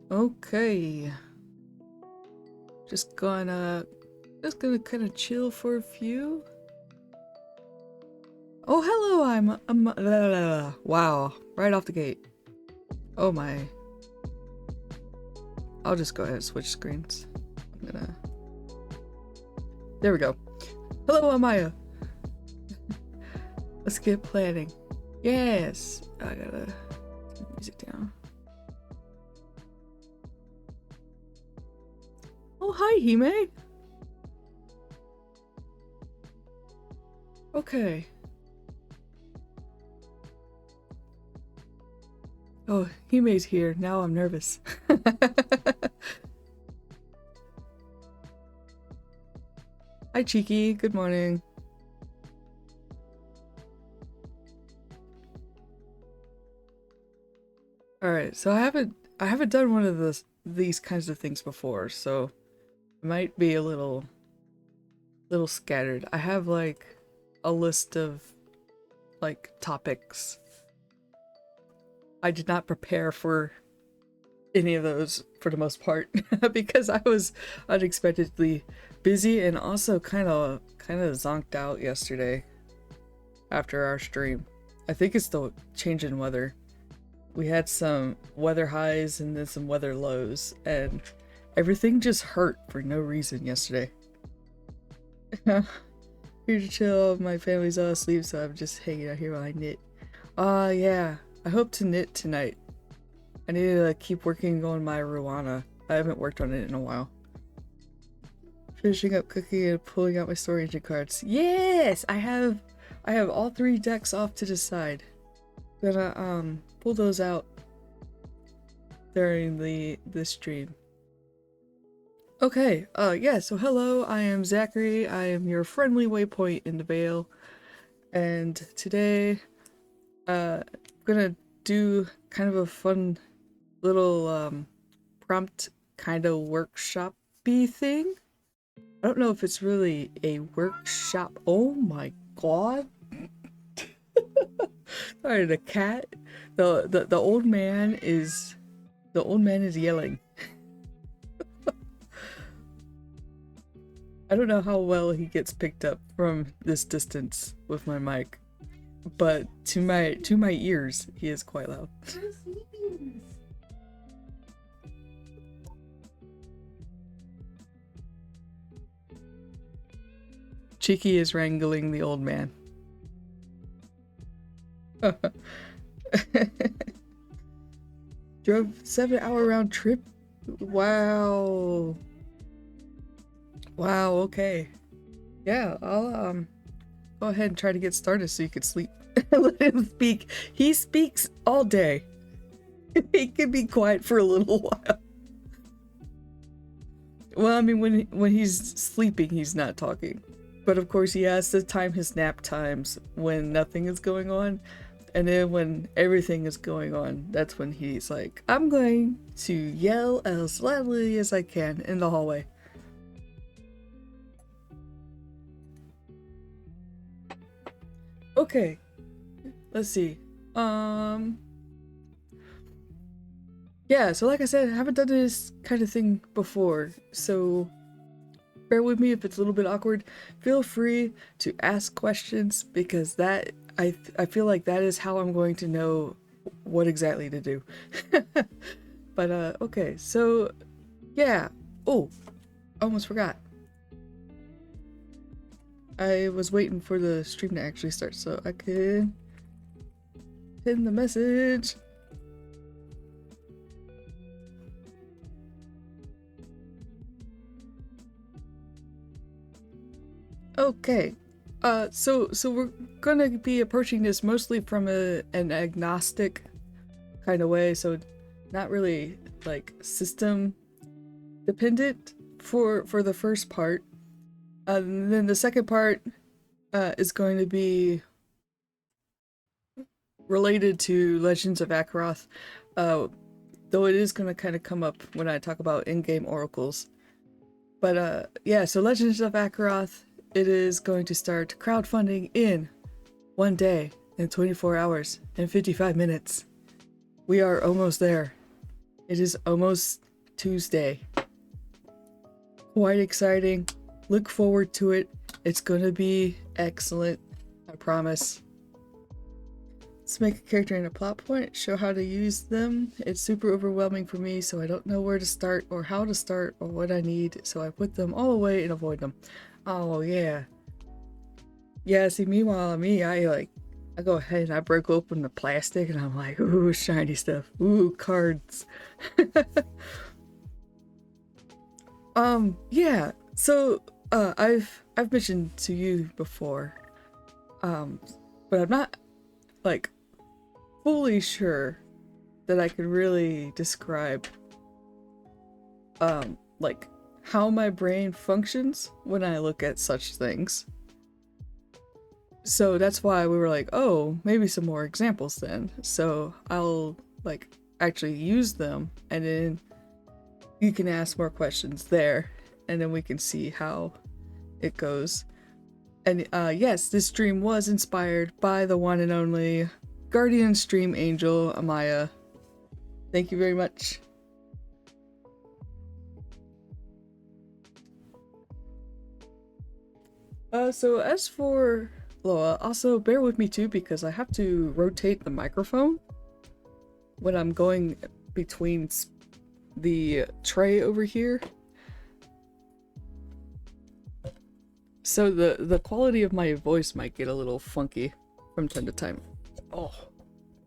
Okay. Just gonna kind of chill for a few. Oh, hello, wow, right off the gate. Oh my. I'll just go ahead and switch screens. There we go. Hello, Amaya. Let's get planning. Yes. I gotta turn the music down. Oh, hi, Hime. Okay. Oh, Hime's here. Now I'm nervous. Hi, Cheeky. Good morning. All right, so I haven't done one of these kinds of things before, so it might be a little scattered. I have like a list of like topics. I did not prepare for any of those for the most part because I was unexpectedly busy and also kind of zonked out yesterday after our stream. I think it's the change in weather. We had some weather highs and then some weather lows, and everything just hurt for no reason yesterday. Here to chill, my family's all asleep, so I'm just hanging out here while I knit. Yeah, I hope to knit tonight. I need to keep working on my Ruana. I haven't worked on it in a while. Finishing up cooking and pulling out my story engine cards. Yes! I have all 3 decks off to the side. Gonna pull those out during the stream. Okay, yeah, so hello, I am Zachary. I am your friendly waypoint in the Vale. And today, I'm gonna do kind of a fun little prompt kind of workshop-y thing. I don't know if it's really a workshop. Oh my god. Sorry, the cat. The old man is yelling. I don't know how well he gets picked up from this distance with my mic, but to my ears, he is quite loud. Cheeky is wrangling the old man. Drove 7-hour round trip? Wow. Wow, okay. Yeah, I'll go ahead and try to get started so you can sleep. Let him speak. He speaks all day. He can be quiet for a little while. Well, I mean, when he's sleeping, he's not talking. But of course, he has to time his nap times when nothing is going on. And then when everything is going on, that's when he's like, I'm going to yell as loudly as I can in the hallway. Okay, let's see. Yeah, so like I said, I haven't done this kind of thing before, so bear with me if it's a little bit awkward. Feel free to ask questions because that I feel like that is how I'm going to know what exactly to do. But okay, so yeah. Oh, almost forgot. I was waiting for the stream to actually start so I could pin the message. Okay, so we're gonna be approaching this mostly from an agnostic kind of way, so not really like system dependent for the first part. And then the second part is going to be related to Legends of Azeroth, though it is going to kind of come up when I talk about in-game oracles. But yeah, so Legends of Azeroth, it is going to start crowdfunding in 1 day and 24 hours and 55 minutes. We are almost there. It is almost Tuesday. Quite exciting. Look forward to it. It's gonna be excellent. I promise. Let's make a character and a plot point, show how to use them. It's super overwhelming for me, so I don't know where to start or how to start or what I need, so I put them all away and avoid them. Oh yeah. Yeah, see, meanwhile I go ahead and I break open the plastic and I'm like, ooh, shiny stuff. Ooh, cards. Yeah. So I've mentioned to you before, but I'm not like fully sure that I could really describe like how my brain functions when I look at such things. So that's why we were like, oh, maybe some more examples then. So I'll like actually use them and then you can ask more questions there and then we can see how it goes. And yes, this stream was inspired by the one and only Guardian Stream Angel, Amaya. Thank you very much. So as for Loa, also bear with me too because I have to rotate the microphone when I'm going between the tray over here. So the quality of my voice might get a little funky from time to time. Oh,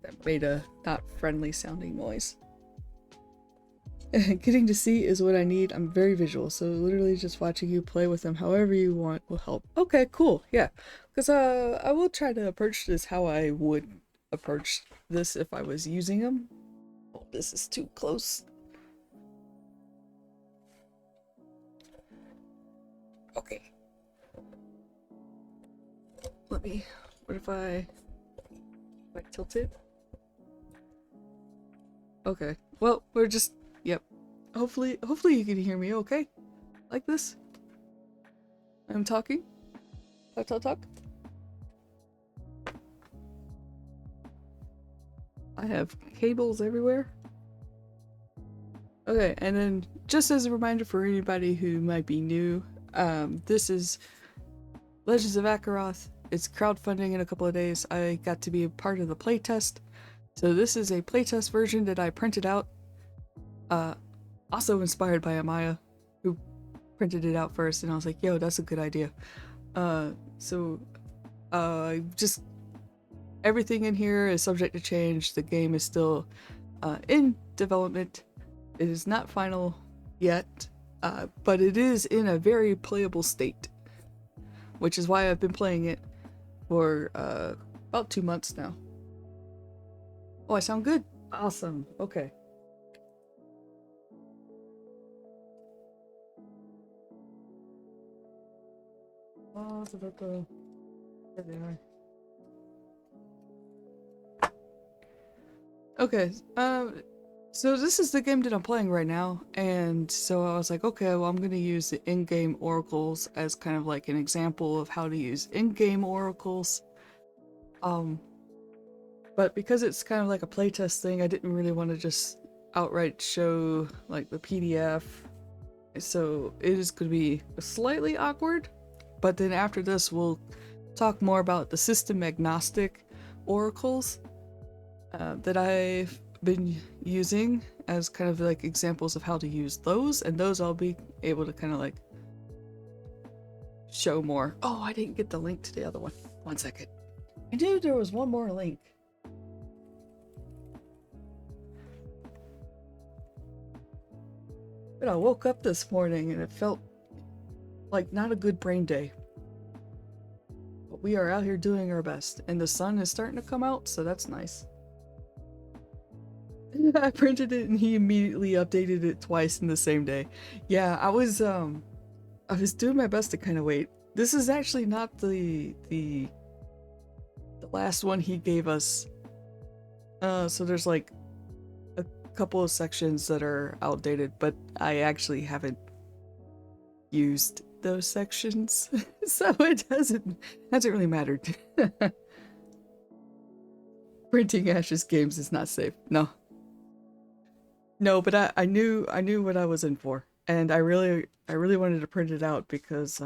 that made a not friendly sounding noise. Getting to see is what I need. I'm very visual, so literally just watching you play with them however you want will help. Okay, cool, yeah. Because I will try to approach this how I would approach this if I was using them. Oh, this is too close. Okay. Let me, what if I tilt it? Okay, well, we're just, yep. Hopefully you can hear me okay? Like this? I'm talking? Talk. I have cables everywhere. Okay, and then just as a reminder for anybody who might be new, this is Legends of Akaroth. It's crowdfunding in a couple of days. I got to be a part of the playtest. So this is a playtest version that I printed out. Also inspired by Amaya, who printed it out first, and I was like, yo, that's a good idea. Just everything in here is subject to change. The game is still in development. It is not final yet, but it is in a very playable state, which is why I've been playing it for about 2 months now. Oh, I sound good? Awesome. Okay. Oh, there they are. Okay, so this is the game that I'm playing right now, and so I was like, okay, well, I'm gonna use the in-game oracles as kind of like an example of how to use in-game oracles. But because it's kind of like a playtest thing, I didn't really want to just outright show like the PDF, so it is gonna be slightly awkward, but then after this we'll talk more about the system agnostic oracles that I've been using as kind of like examples of how to use those, and those I'll be able to kind of like show more. Oh, I didn't get the link to the other one. 1 second. I knew there was one more link. But I woke up this morning and it felt like not a good brain day. But we are out here doing our best, and the sun is starting to come out, so that's nice. I printed it and he immediately updated it twice in the same day. Yeah, I was doing my best to kind of wait. This is actually not the last one he gave us. So there's like a couple of sections that are outdated, but I actually haven't used those sections, so it hasn't really mattered. Printing Ash's games is not safe. No. No, but I knew what I was in for, and I really wanted to print it out because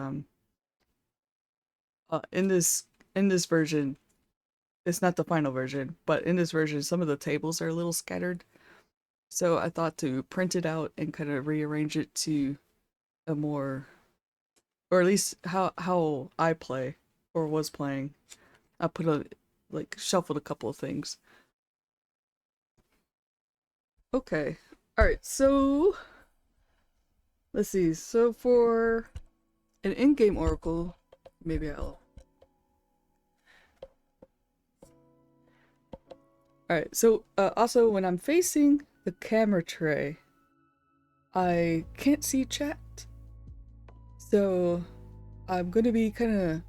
in this version, it's not the final version, but in this version, some of the tables are a little scattered. So I thought to print it out and kind of rearrange it to a more, or at least how I play or was playing. I put a like shuffled a couple of things. Okay. All right. So let's see. So for an in-game oracle, maybe I'll. All right. So also when I'm facing the camera tray, I can't see chat. So I'm going to be kind of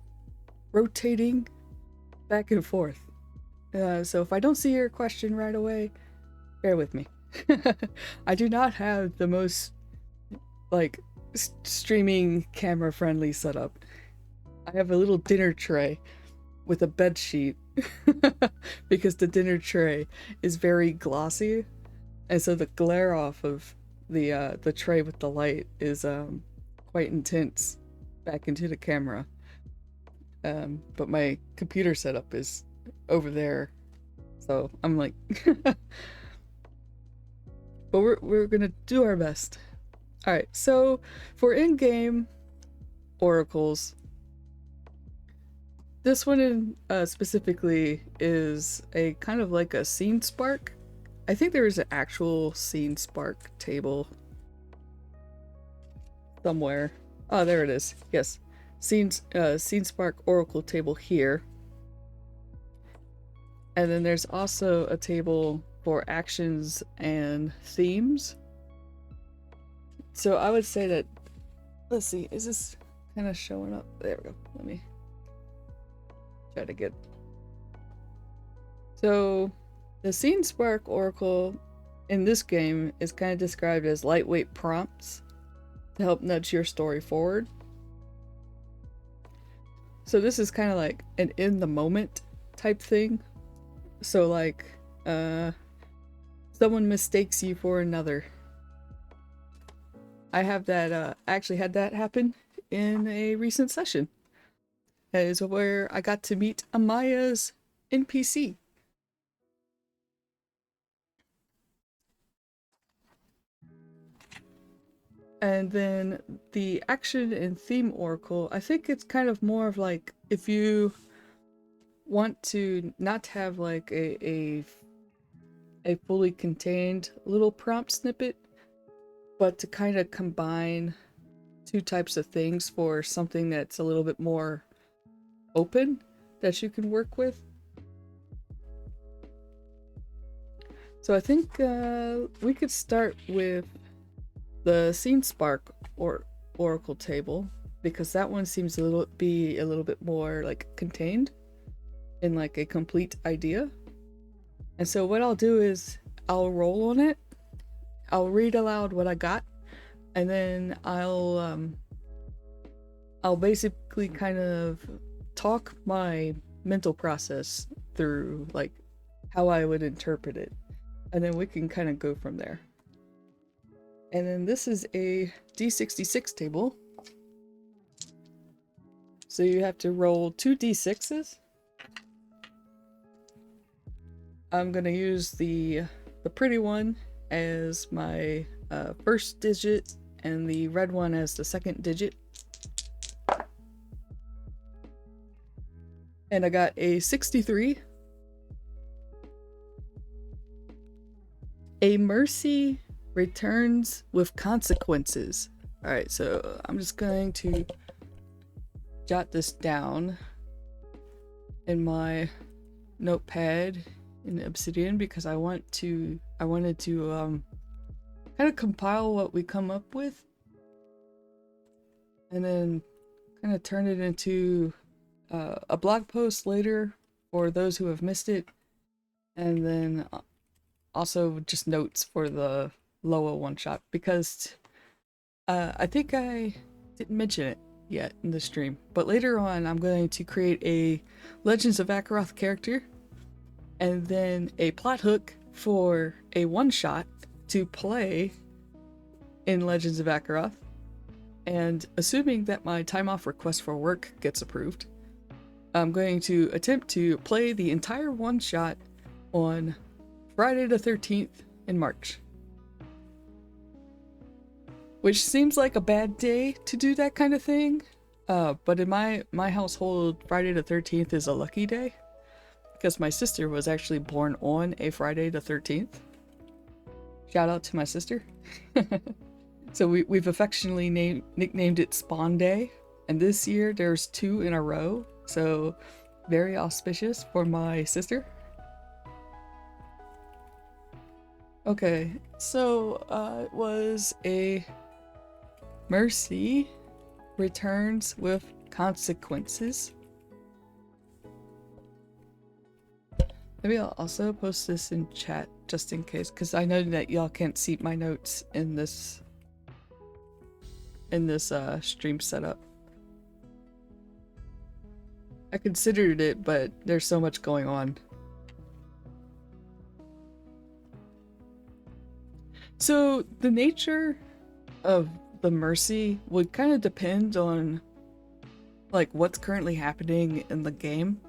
rotating back and forth. So if I don't see your question right away, bear with me. I do not have the most like streaming camera friendly setup. I have a little dinner tray with a bed sheet because the dinner tray is very glossy, and so the glare off of the tray with the light is quite intense back into the camera. But my computer setup is over there, so I'm like, but we're gonna do our best. All right, so for in-game oracles, this one in specifically is a kind of like a scene spark. I think there is an actual scene spark table somewhere. Oh, there it is. Yes, scene spark oracle table here. And then there's also a table for actions and themes. So I would say that, let's see, is this kind of showing up? There we go. Let me try to get. So the Scene Spark Oracle in this game is kind of described as lightweight prompts to help nudge your story forward. So this is kind of like an in the moment type thing. So like someone mistakes you for another. I have that actually had that happen in a recent session. That is where I got to meet Amaya's NPC. And then the action and theme oracle, I think it's kind of more of like if you want to not have like a fully contained little prompt snippet, but to kind of combine two types of things for something that's a little bit more open that you can work with. So I think we could start with the Scene Spark Oracle table, because that one seems to be a little bit more like contained in like a complete idea. And so what I'll do is I'll roll on it, I'll read aloud what I got, and then I'll basically kind of talk my mental process through like how I would interpret it, and then we can kind of go from there. And then this is a D66 table. So you have to roll 2 D6s. I'm gonna use the pretty one as my first digit and the red one as the second digit. And I got a 63. A mercy returns with consequences. Alright, so I'm just going to jot this down in my notepad in Obsidian because I wanted to kind of compile what we come up with and then kind of turn it into a blog post later for those who have missed it, and then also just notes for the Loa one shot, because I think I didn't mention it yet in the stream, but later on I'm going to create a Legends of Akaroth character and then a plot hook for a one shot to play in Legends of Azeroth, and assuming that my time off request for work gets approved, I'm going to attempt to play the entire one-shot on Friday the 13th in March. Which seems like a bad day to do that kind of thing, but in my household, Friday the 13th is a lucky day, because my sister was actually born on a Friday the 13th. Shout out to my sister. So we've affectionately nicknamed it Spawn Day, and this year there's 2 in a row, so very auspicious for my sister. Okay, so it was a Mercy returns with consequences. Maybe I'll also post this in chat just in case, because I know that y'all can't see my notes in this stream setup. I considered it, but there's so much going on. So the nature of the Mercy would kind of depend on like what's currently happening in the game.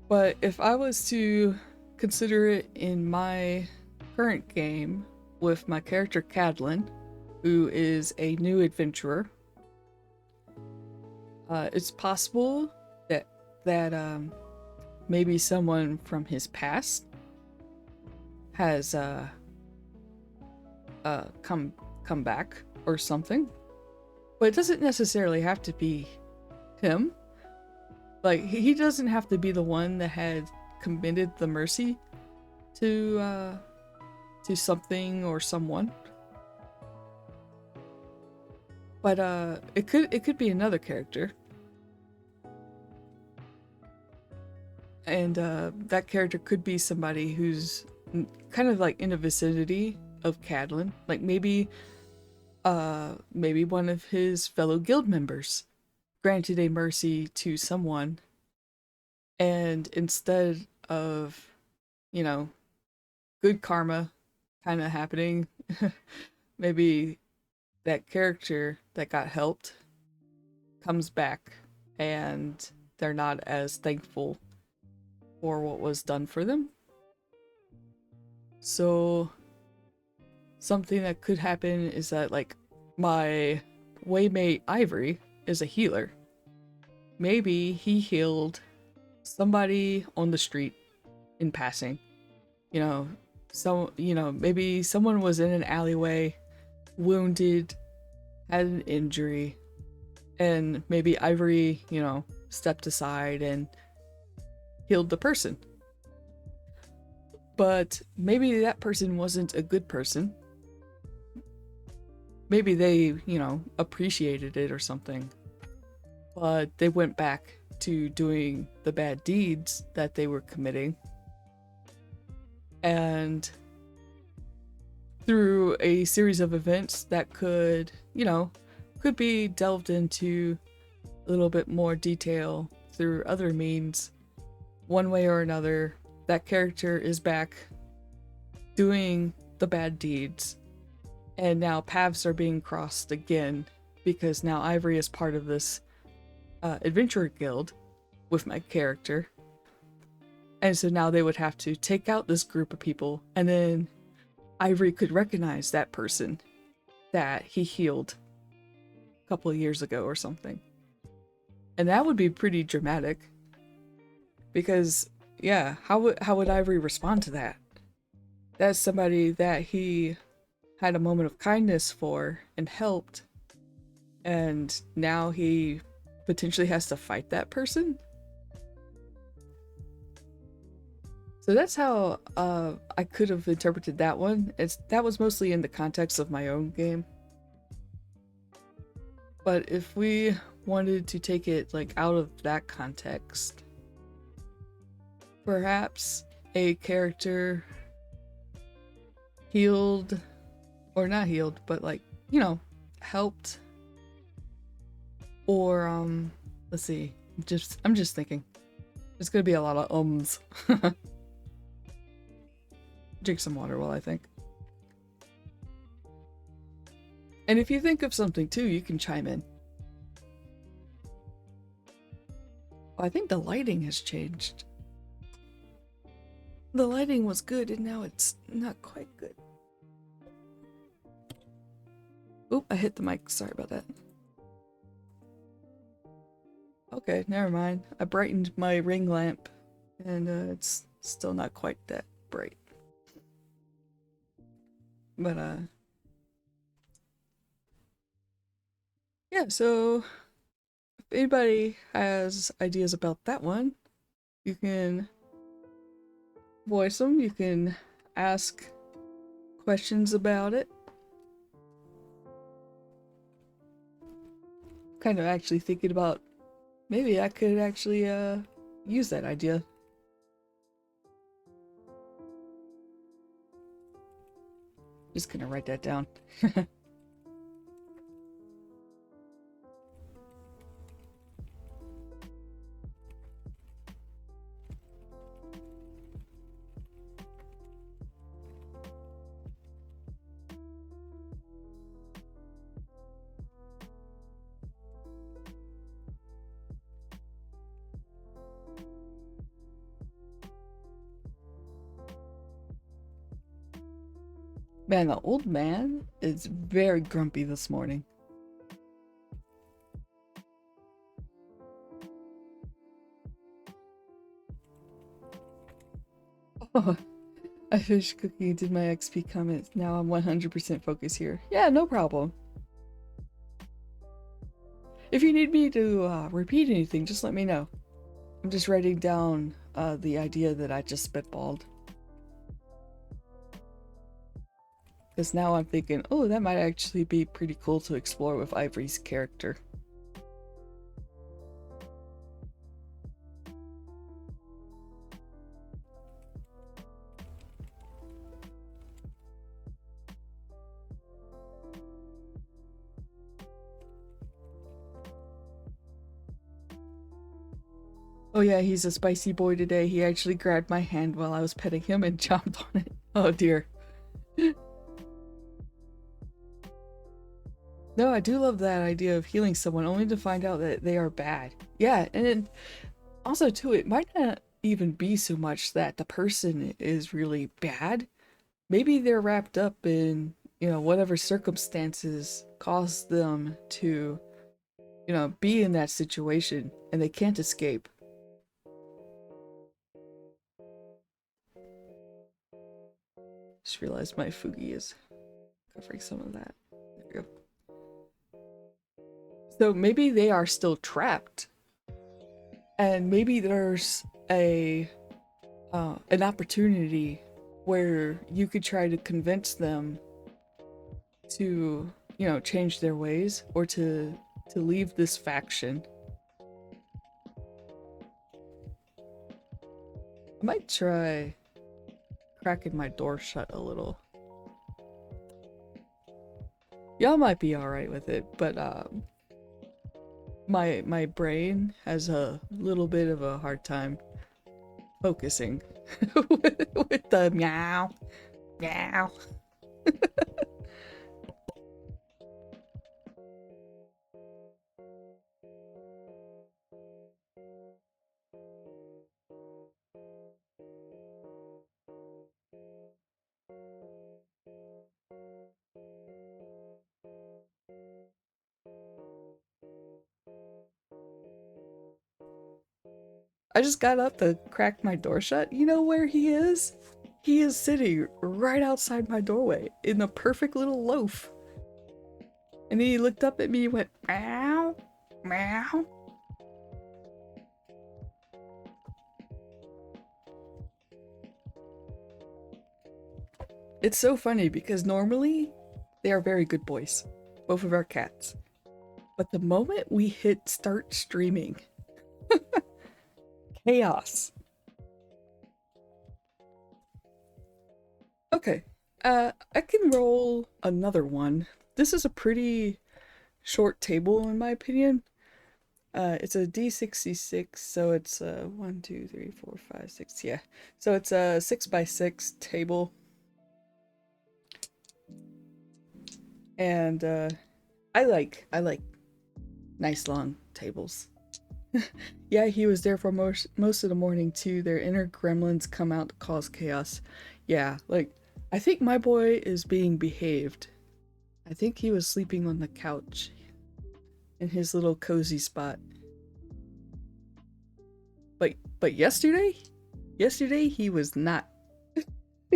But if I was to consider it in my current game with my character Cadlin, who is a new adventurer, it's possible that maybe someone from his past has come back or something, but it doesn't necessarily have to be him. Like, he doesn't have to be the one that had committed the Mercy to something or someone. But it could be another character. And that character could be somebody who's kind of like in the vicinity of Cadlin. Like maybe one of his fellow guild members granted a mercy to someone, and instead of, you know, good karma kind of happening, maybe that character that got helped comes back and they're not as thankful for what was done for them. So something that could happen is that, like, my waymate Ivory is a healer. Maybe he healed somebody on the street in passing. Maybe someone was in an alleyway, wounded, had an injury, and maybe Ivory, stepped aside and healed the person. But maybe that person wasn't a good person. Maybe they, appreciated it or something. But they went back to doing the bad deeds that they were committing. And through a series of events that could be delved into a little bit more detail through other means, one way or another, that character is back doing the bad deeds, and now paths are being crossed again because now Ivory is part of this adventurer guild with my character, and so now they would have to take out this group of people, and then Ivory could recognize that person that he healed a couple of years ago or something, and that would be pretty dramatic. Because, yeah, how would Ivory respond to that? That's somebody that he had a moment of kindness for and helped, and now he potentially has to fight that person? So that's how I could have interpreted that one. That was mostly in the context of my own game. But if we wanted to take it like out of that context, perhaps a character healed, or not healed, but like, helped, or let's see, I'm just thinking. There's gonna be a lot of ums. drink some water while I think. And if you think of something too, you can chime in. Oh, I think the lighting has changed. The lighting was good and now it's not quite good. Oop, I hit the mic. Sorry about that. Okay, never mind. I brightened my ring lamp and it's still not quite that bright. But yeah, so if anybody has ideas about that one, you can voice them, you can ask questions about it. Kind of actually thinking about maybe I could actually use that idea. Just gonna write that down. Man, the old man is very grumpy this morning. Oh, I finished cooking and did my XP comments. Now I'm 100% focused here. Yeah, no problem. If you need me to repeat anything, just let me know. I'm just writing down the idea that I just spitballed. Because now I'm thinking, oh, that might actually be pretty cool to explore with Ivory's character. Oh yeah, he's a spicy boy today. He actually grabbed my hand while I was petting him and chomped on it. Oh dear. No, I do love that idea of healing someone only to find out that they are bad. Yeah, and then also too, it might not even be so much that the person is really bad. Maybe they're wrapped up in, you know, whatever circumstances caused them to, you know, be in that situation and they can't escape. Just realized my Fugi is covering some of that. There we go. So maybe they are still trapped. And maybe there's a an opportunity where you could try to convince them to, you know, change their ways or to leave this faction. I might try cracking my door shut a little. Y'all might be alright with it, but my brain has a little bit of a hard time focusing with the meow meow. I just got up to crack my door shut. You know where he is? He is sitting right outside my doorway in the perfect little loaf. And he looked up at me and went, meow, meow. It's so funny because normally they are very good boys, both of our cats. But the moment we hit start streaming, chaos. Okay, I can roll another one. This is a pretty short table in my opinion. It's a D66, so it's 1, 2, 3, 4, 5, 6. Yeah, so it's a 6x6 table. And I like nice long tables. Yeah, he was there for most of the morning too. Their inner gremlins come out to cause chaos. Yeah, like I think my boy is being behaved. I think he was sleeping on the couch in his little cozy spot. But yesterday he was not.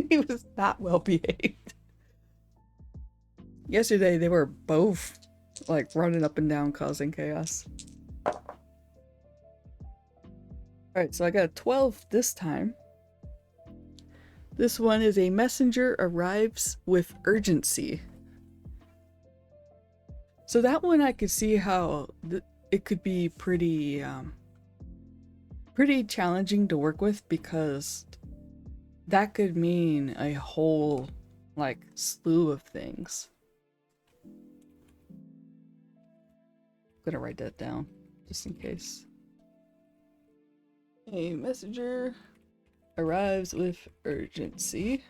He was not well behaved. Yesterday they were both like running up and down causing chaos. Alright, so I got a 12 this time. This one is a messenger arrives with urgency. So that one I could see how it could be pretty challenging to work with, because that could mean a whole like slew of things. I'm gonna write that down just in case. A messenger arrives with urgency.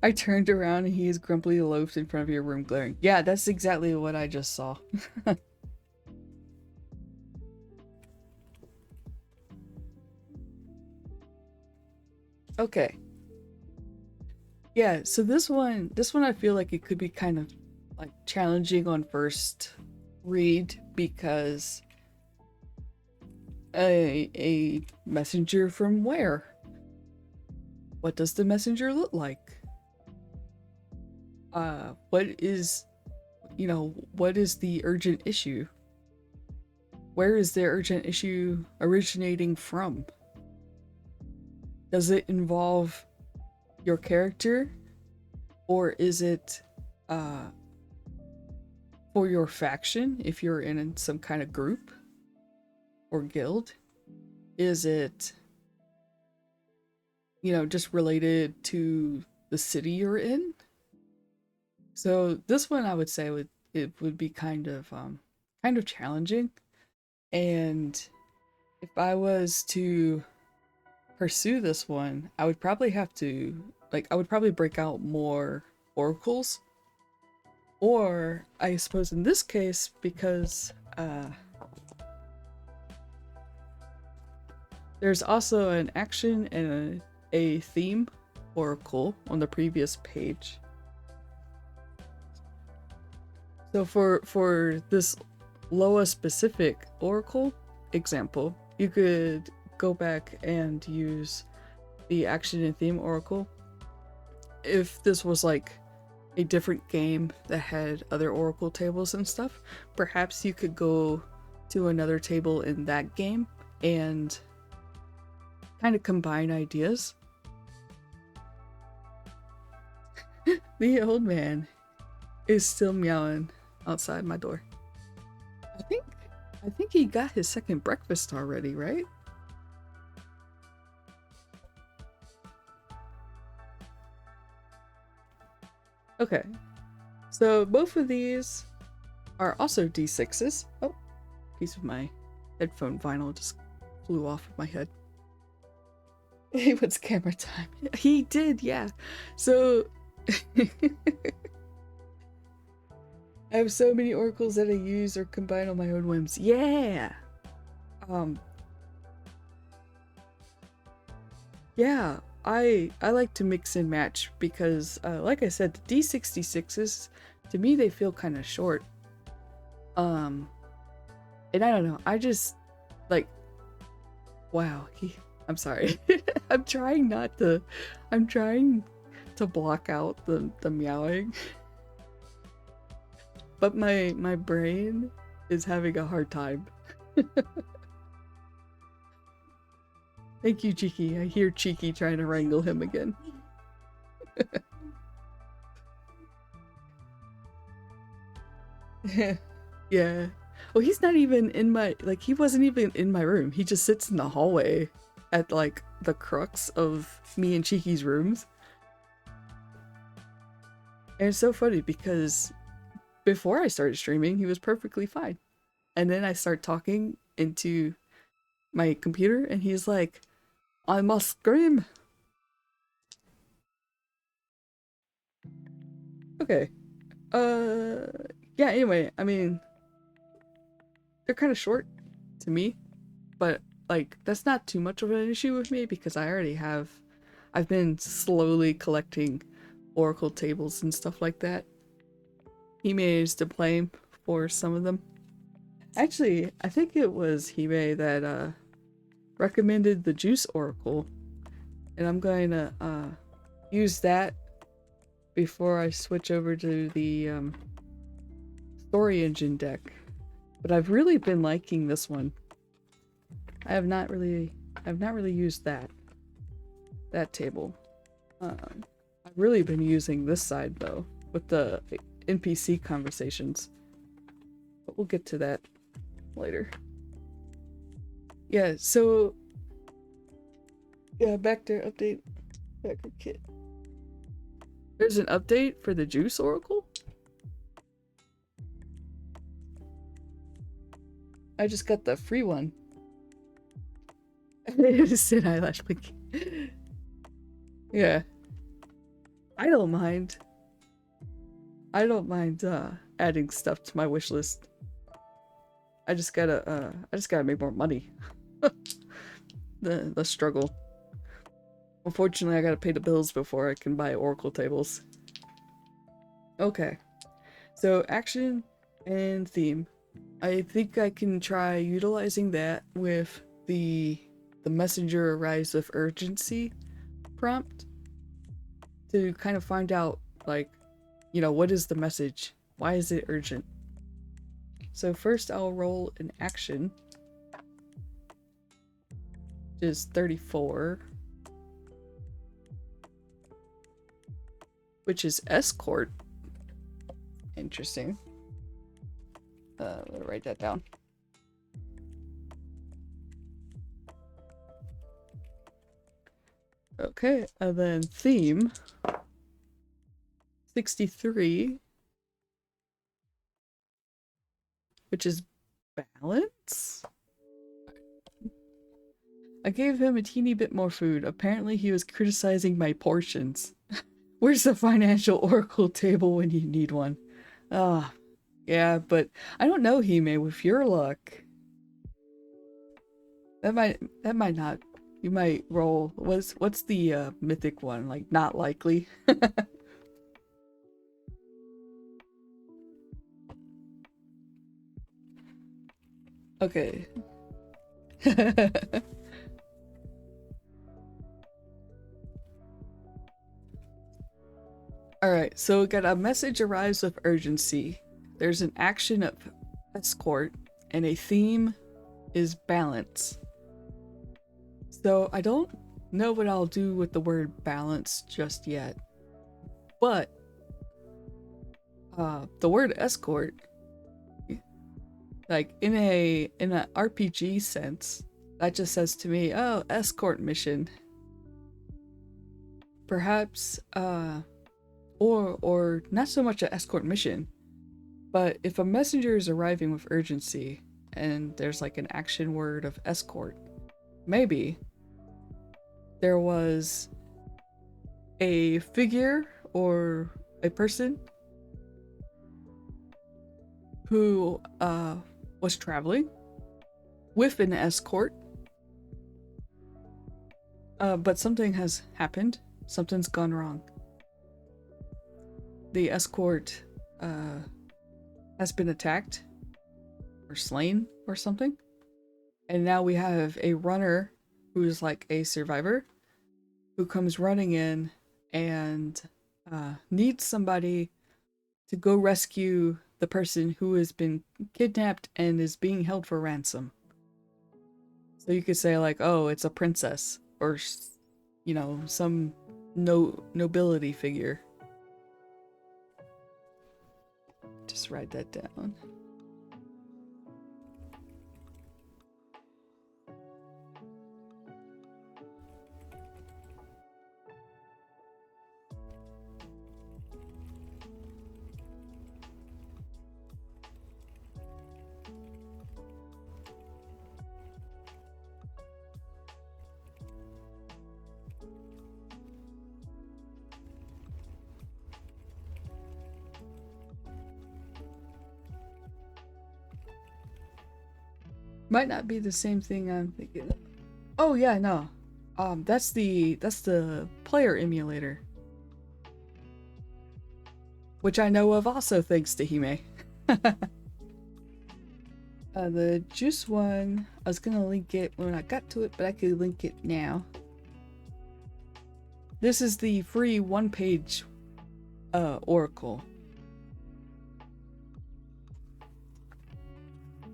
I turned around and he is grumpily loafed in front of your room glaring. Yeah, that's exactly what I just saw. Okay. Yeah, so this one I feel like it could be kind of like challenging on first read, because a messenger from where? What does the messenger look like? What is, what is the urgent issue? Where is the urgent issue originating from? Does it involve your character, or is it for your faction if you're in some kind of group or guild? Is it, just related to the city you're in? So this one I would say would be kind of challenging. And if I was to pursue this one, I would probably have to, like, I would probably break out more oracles. Or I suppose in this case, because there's also an action and a theme oracle on the previous page. So for this Loa specific oracle example, you could go back and use the action and theme oracle. If this was like a different game that had other oracle tables and stuff, perhaps you could go to another table in that game and kind of combine ideas. The old man is still meowing outside my door. I think he got his second breakfast already, right? Okay. So both of these are also D6s. Oh, piece of my headphone vinyl just flew off of my head. Hey, what's camera time? He did, yeah. So I have so many oracles that I use or combine on my own whims. Yeah. Um. Yeah, I like to mix and match because, like I said, the D66s, to me they feel kind of short. Um, and I don't know. I just like, wow. I'm sorry. I'm trying not to. I'm trying to block out the meowing. But my brain is having a hard time. Thank you, Cheeky. I hear Cheeky trying to wrangle him again. Yeah. Well, he's not even in my, like, he wasn't even in my room. He just sits in the hallway at, like, the crux of me and Cheeky's rooms. And it's so funny because before I started streaming, he was perfectly fine. And then I start talking into my computer and he's like, I must scream. Okay. Yeah, anyway, I mean, they're kind of short to me, but like that's not too much of an issue with me because I've been slowly collecting oracle tables and stuff like that. Hime is to blame for some of them. Actually, I think it was Hime that recommended the juice oracle, and I'm going to use that before I switch over to the story engine deck. But I've really been liking this one. I've not really used that table. I've really been using this side though with the NPC conversations. But we'll get to that later. Yeah, so yeah, back to update. Backer kit. There's an update for the Juice Oracle? I just got the free one. Innocent eyelash blink. Yeah. I don't mind. I don't mind adding stuff to my wish list. I just gotta make more money. The struggle. Unfortunately, I gotta pay the bills before I can buy Oracle tables. Okay. So action and theme. I think I can try utilizing that with the messenger arrives with urgency prompt to kind of find out, like, you know, what is the message? Why is it urgent? So first I'll roll an action, which is 34, which is escort. Interesting. I'm gonna write that down. Okay, and then theme 63, which is balance. I gave him a teeny bit more food. Apparently he was criticizing my portions. Where's the financial oracle table when you need one? Ah, yeah, but I don't know, Hime, with your luck. That might not. You might roll. What's the mythic one? Like not likely. Okay. Alright, so we got a message arrives with urgency. There's an action of escort, and a theme is balance. So I don't know what I'll do with the word balance just yet. But the word escort, like in a RPG sense, that just says to me, oh, escort mission. Perhaps or not so much an escort mission, but if a messenger is arriving with urgency and there's like an action word of escort, maybe there was a figure or a person who was traveling with an escort, but something has happened. Something's gone wrong. The escort has been attacked or slain or something, and now we have a runner who's like a survivor who comes running in and needs somebody to go rescue the person who has been kidnapped and is being held for ransom. So you could say like, oh, it's a princess or, you know, some nobility figure. Just write that down. Might not be the same thing I'm thinking. Oh yeah, no. That's the player emulator, which I know of also thanks to Hime. The juice one, I was gonna link it when I got to it, but I could link it now. This is the free one-page oracle.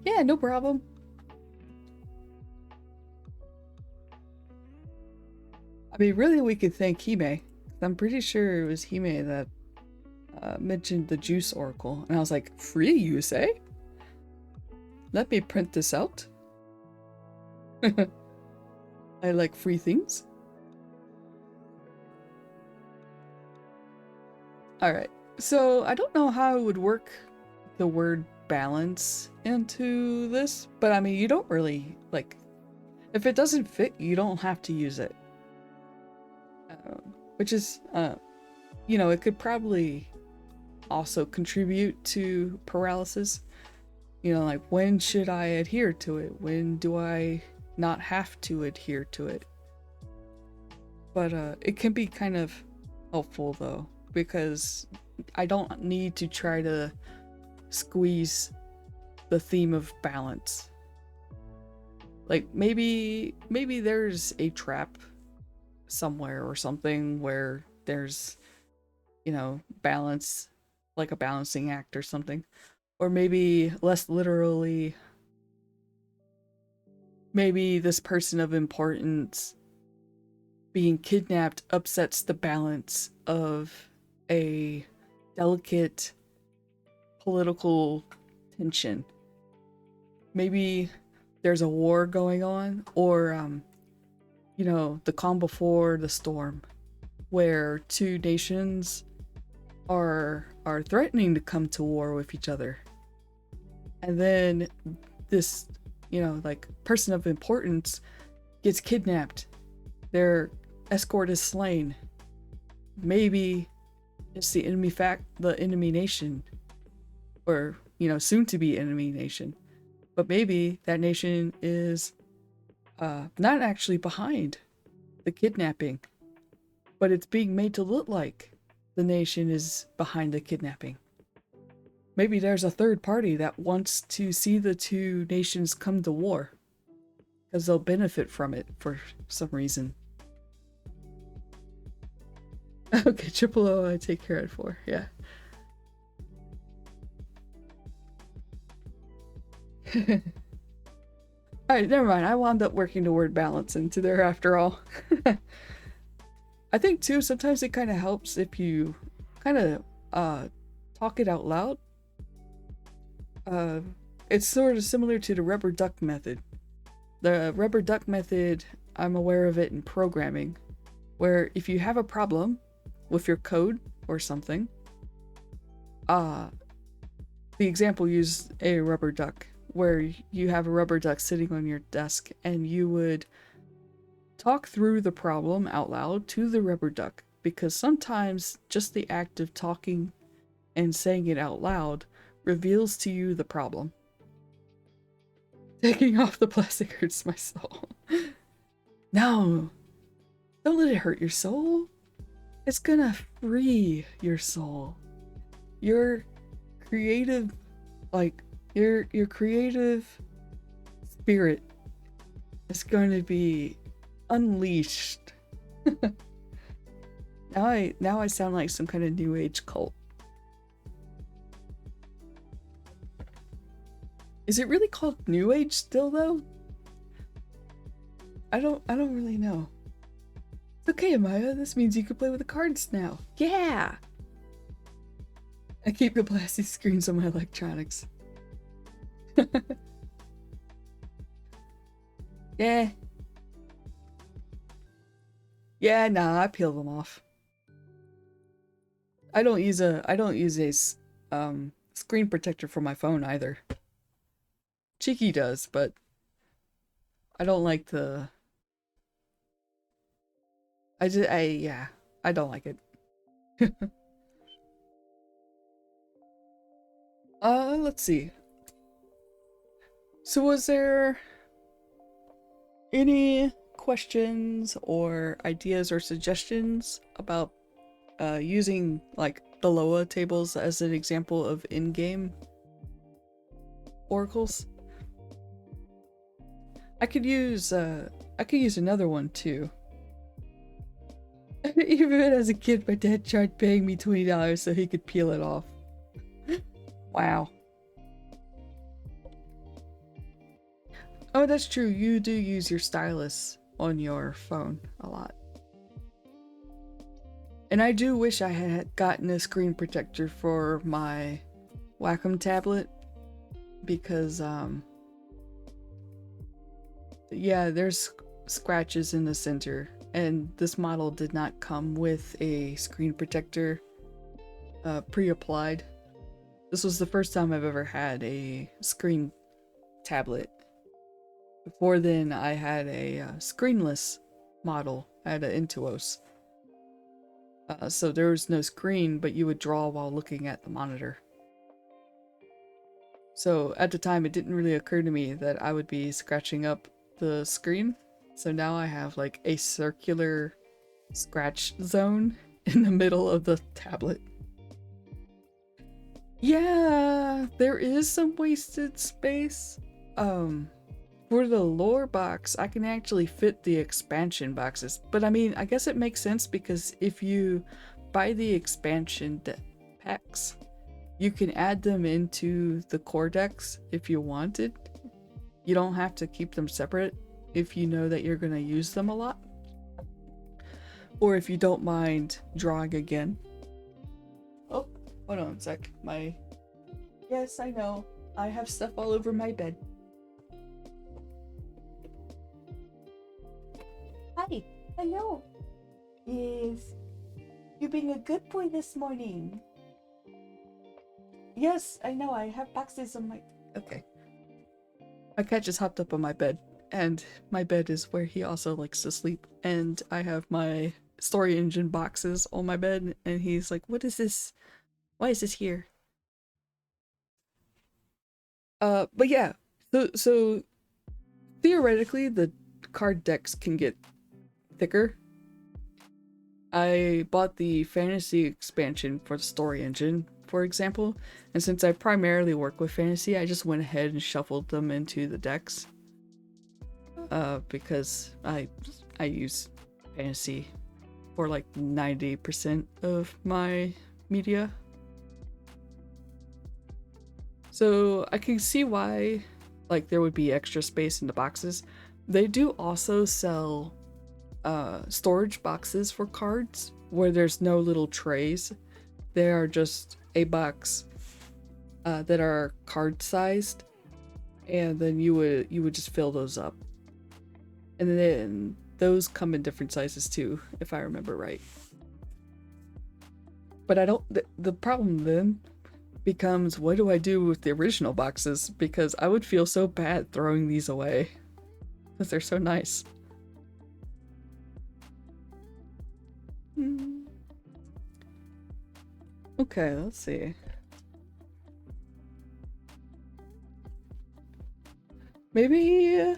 Yeah, no problem. I mean, really, we could thank Hime. I'm pretty sure it was Hime that mentioned the juice oracle, and I was like, free, you say? Let me print this out. I like free things. Alright, so I don't know how I would work the word balance into this, but I mean, you don't really, like, if it doesn't fit, you don't have to use it. Which is, you know, it could probably also contribute to paralysis. You know, like, when should I adhere to it? When do I not have to adhere to it? But it can be kind of helpful though, because I don't need to try to squeeze the theme of balance. Like, maybe there's a trap somewhere or something where there's, you know, balance, like a balancing act or something. Or maybe less literally, maybe this person of importance being kidnapped upsets the balance of a delicate political tension. Maybe there's a war going on, or you know, the calm before the storm, where two nations are threatening to come to war with each other. And then this, you know, like, person of importance gets kidnapped. Their escort is slain. Maybe it's the enemy nation, or, you know, soon to be enemy nation. But maybe that nation is not actually behind the kidnapping, but it's being made to look like the nation is behind the kidnapping. Maybe there's a third party that wants to see the two nations come to war, because they'll benefit from it for some reason. Okay, triple O I take care of for, yeah. Alright, never mind. I wound up working the word balance into there after all. I think too, sometimes it kind of helps if you kind of talk it out loud. It's sort of similar to the rubber duck method. The rubber duck method, I'm aware of it in programming, where if you have a problem with your code or something, the example used a rubber duck, where you have a rubber duck sitting on your desk and you would talk through the problem out loud to the rubber duck, because sometimes just the act of talking and saying it out loud reveals to you the problem. Taking off the plastic hurts my soul. No, don't let it hurt your soul. It's gonna free your soul. Your creative, like, your creative spirit is going to be unleashed. Now I sound like some kind of new age cult. Is it really called new age still though? I don't really know. It's okay, Amaya. This means you can play with the cards now. Yeah. I keep the plastic screens on my electronics. Yeah. Yeah, nah, I peel them off. I don't use a screen protector for my phone either. Cheeky does, but I don't like the yeah, I don't like it. Let's see. So was there Any questions or ideas or suggestions about using like the Loa tables as an example of in-game oracles? I could use another one too. Even as a kid, my dad tried paying me $20 so he could peel it off. Wow. Oh, that's true. You do use your stylus on your phone a lot. And I do wish I had gotten a screen protector for my Wacom tablet because, yeah, there's scratches in the center, and this model did not come with a screen protector pre-applied. This was the first time I've ever had a screen tablet. Before then, I had a screenless model. I had an Intuos. So there was no screen, but you would draw while looking at the monitor. So at the time, it didn't really occur to me that I would be scratching up the screen. So now I have like a circular scratch zone in the middle of the tablet. Yeah, there is some wasted space. For the lore box, I can actually fit the expansion boxes. But I mean, I guess it makes sense because if you buy the expansion packs, you can add them into the core decks if you wanted. You don't have to keep them separate if you know that you're going to use them a lot. Or if you don't mind drawing again. Oh, hold on a sec. Yes, I know. I have stuff all over my bed. Hi, hello. Yes, you're being a good boy this morning. Yes, I know, I have boxes on my... Okay. My cat just hopped up on my bed, and my bed is where he also likes to sleep, and I have my story engine boxes on my bed, and he's like, what is this? Why is this here? But yeah, so theoretically, the card decks can get thicker. I bought the fantasy expansion for the story engine, for example, and since I primarily work with fantasy, I just went ahead and shuffled them into the decks. Because I use fantasy for like 90% of my media. So I can see why like there would be extra space in the boxes. They do also sell storage boxes for cards where there's no little trays. They are just a box that are card sized, and then you would just fill those up. And then those come in different sizes too, if I remember right. But I don't. The problem then becomes, what do I do with the original boxes? Because I would feel so bad throwing these away because they're so nice. Okay, let's see. Maybe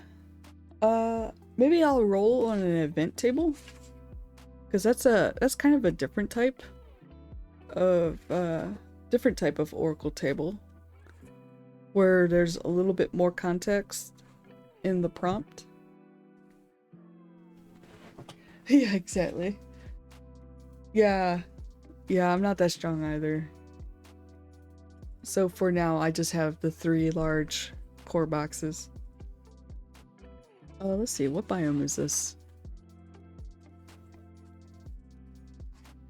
maybe I'll roll on an event table, because that's kind of a different type of oracle table where there's a little bit more context in the prompt. Yeah, exactly. Yeah, I'm not that strong either. So for now, I just have the 3 large core boxes. Let's see, what biome is this?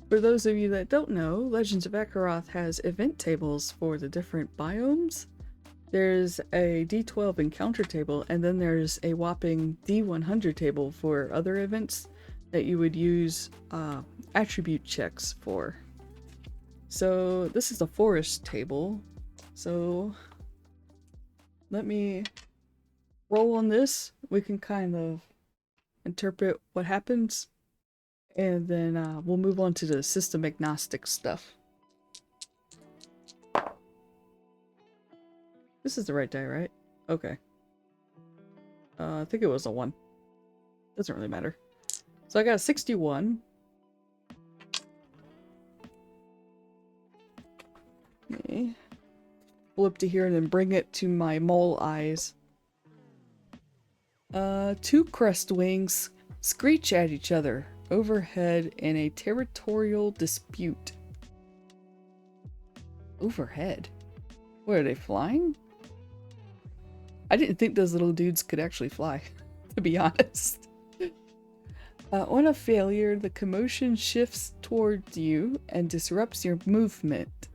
For those of you that don't know, Legends of Azeroth has event tables for the different biomes. There's a D12 encounter table, and then there's a whopping D100 table for other events that you would use attribute checks for. So this is a forest table. So let me roll on this. We can kind of interpret what happens, and then we'll move on to the system agnostic stuff. This is the right die, right? Okay. I think it was a 1. Doesn't really matter. So I got a 61. Okay. Flip to here and then bring it to my mole eyes. Two crest wings screech at each other overhead in a territorial dispute. Overhead? What, are they flying? I didn't think those little dudes could actually fly, to be honest. On a failure, the commotion shifts towards you and disrupts your movement.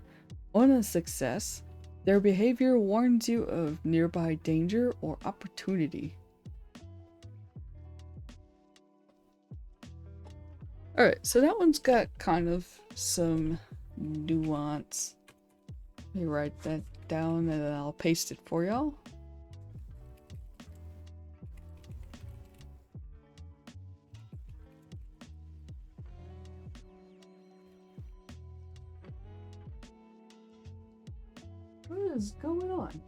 On a success, their behavior warns you of nearby danger or opportunity. Alright, so that one's got kind of some nuance. Let me write that down and then I'll paste it for y'all. What is going on?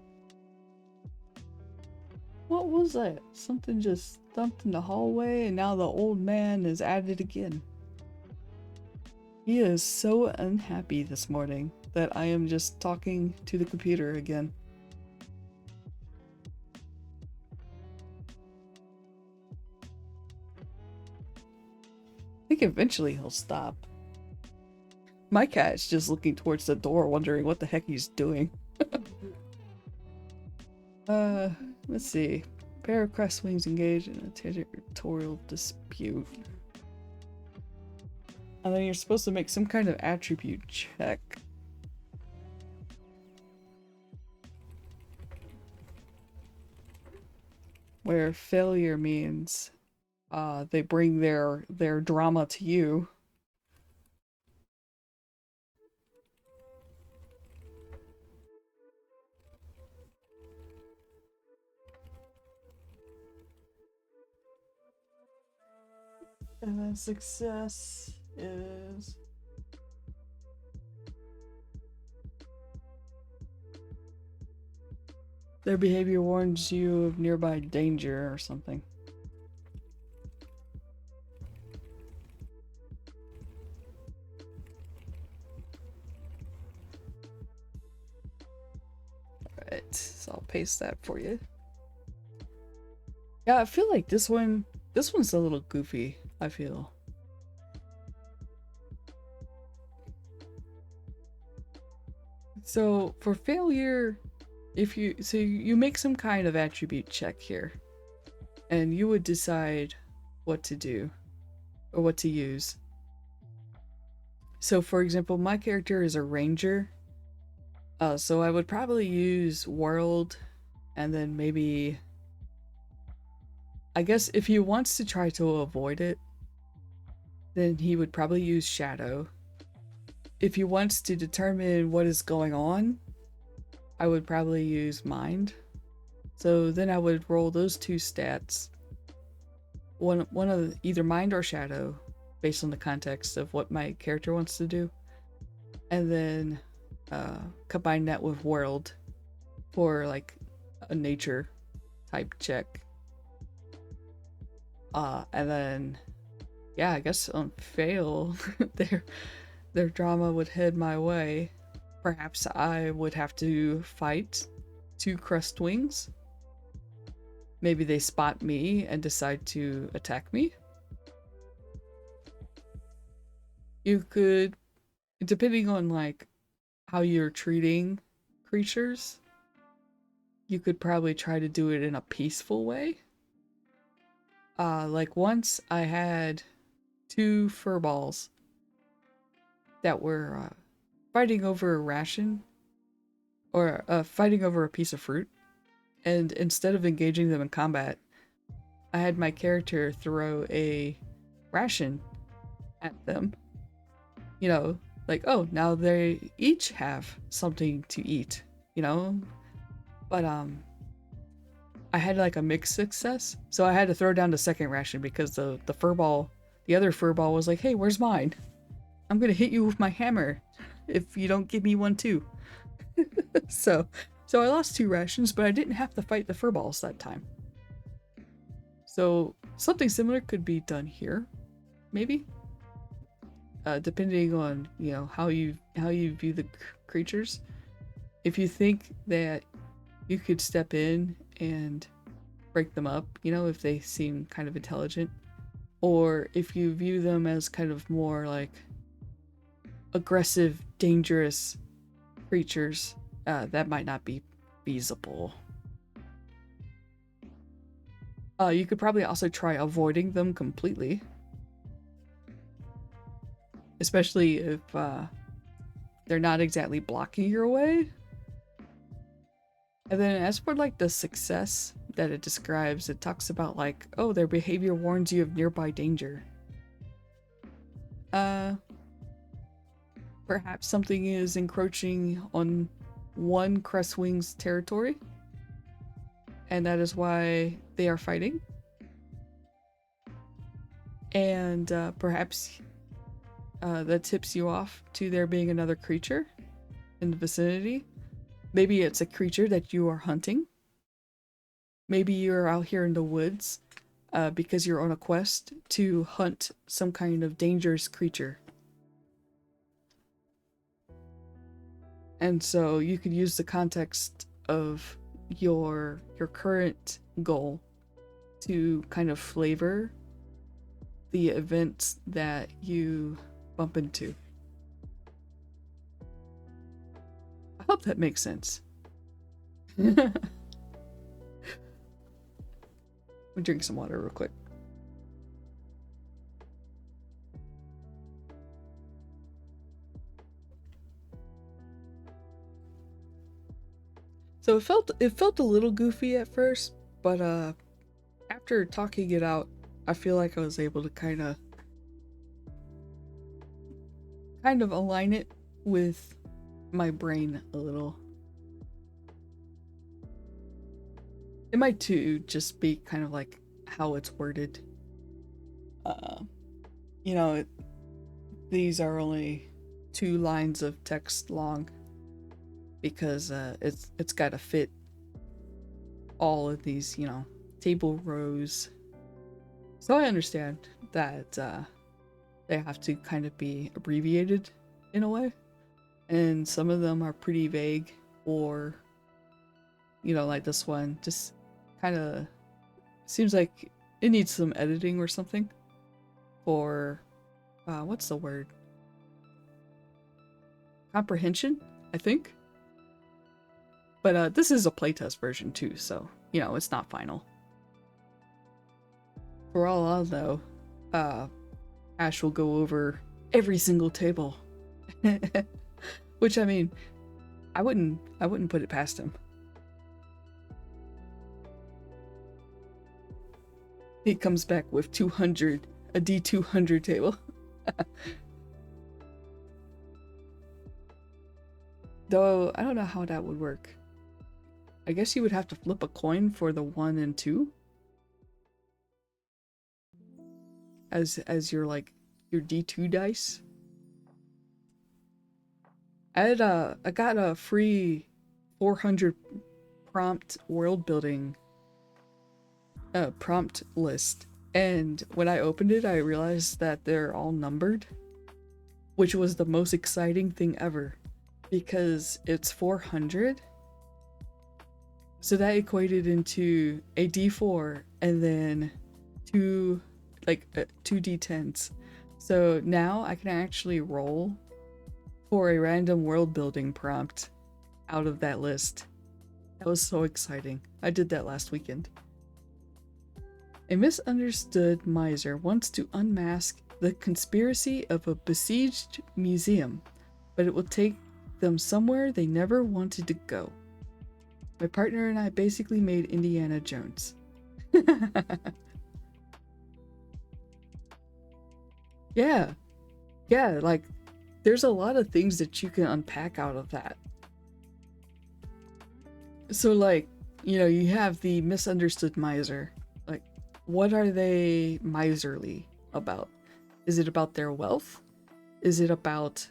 What was that? Something just thumped in the hallway and now the old man is at it again. He is so unhappy this morning that I am just talking to the computer again. I think eventually he'll stop. My cat's just looking towards the door wondering what the heck he's doing. Let's see. Pair of crest wings engage in a territorial dispute. And then you're supposed to make some kind of attribute check. Where failure means they bring their drama to you. And then success is their behavior warns you of nearby danger or something. Alright, so I'll paste that for you. Yeah, I feel like this one's a little goofy, I feel. So for failure, you make some kind of attribute check here, and you would decide what to do or what to use. So for example, my character is a ranger, so I would probably use world, and then maybe, I guess if he wants to try to avoid it, then he would probably use shadow. If he wants to determine what is going on, I would probably use mind. So then I would roll those two stats. One of either mind or shadow, based on the context of what my character wants to do. And then combine that with world for like a nature type check. And then, yeah, I guess on fail, their drama would head my way. Perhaps I would have to fight two crest wings. Maybe they spot me and decide to attack me. You could, depending on like how you're treating creatures, you could probably try to do it in a peaceful way. Like once I had two furballs that were fighting over a ration, or fighting over a piece of fruit, and instead of engaging them in combat, I had my character throw a ration at them. You know, like, oh, now they each have something to eat, you know? But I had like a mixed success, so I had to throw down the second ration because the other furball was like, hey, where's mine? I'm gonna hit you with my hammer if you don't give me one too. So I lost two rations, but I didn't have to fight the furballs that time. So something similar could be done here, maybe, depending on how you view the creatures. If you think that you could step in and break them up, if they seem kind of intelligent, or if you view them as kind of more like aggressive, dangerous creatures, that might not be feasible. You could probably also try avoiding them completely, especially if they're not exactly blocking your way. And then as for like the success that it describes, it talks about like, oh, their behavior warns you of nearby danger. Perhaps something is encroaching on one Crestwing's territory, and that is why they are fighting. And perhaps that tips you off to there being another creature in the vicinity. Maybe it's a creature that you are hunting. Maybe you're out here in the woods because you're on a quest to hunt some kind of dangerous creature. And so you could use the context of your current goal to kind of flavor the events that you bump into. I hope that makes sense. Let me drink some water real quick. So it felt a little goofy at first, but after talking it out, I feel like I was able to kind of align it with my brain a little. It might too just be kind of like how it's worded. These are only 2 lines of text long because it's got to fit all of these, table rows. So I understand that they have to kind of be abbreviated in a way, and some of them are pretty vague, or like this one just kind of seems like it needs some editing or something for what's the word? Comprehension, I think. But this is a playtest version too, so it's not final. For all I'll know, Ash will go over every single table. Which, I mean, I wouldn't put it past him. He comes back with 200, a D200 table. Though, I don't know how that would work. I guess you would have to flip a coin for the 1 and 2. As your, like, your D2 dice. I got a free 400 prompt world building prompt list, and when I opened it I realized that they're all numbered, which was the most exciting thing ever because it's 400, so that equated into a D4 and then 2 D10s. So now I can actually roll for a random world building prompt out of that list. That was so exciting. I did that last weekend. A misunderstood miser wants to unmask the conspiracy of a besieged museum, but it will take them somewhere they never wanted to go. My partner and I basically made Indiana Jones. Yeah, like there's a lot of things that you can unpack out of that. So like, you have the misunderstood miser. Like, what are they miserly about? Is it about their wealth? Is it about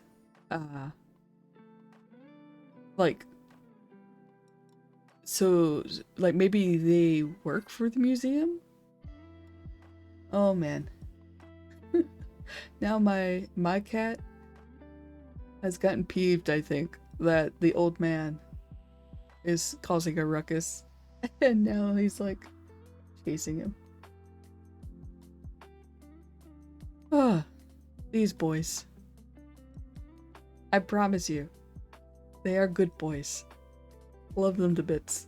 so like maybe they work for the museum Oh man. Now my cat has gotten peeved, I think, that the old man is causing a ruckus. And now he's like chasing him. Ah, these boys. I promise you, they are good boys. Love them to bits.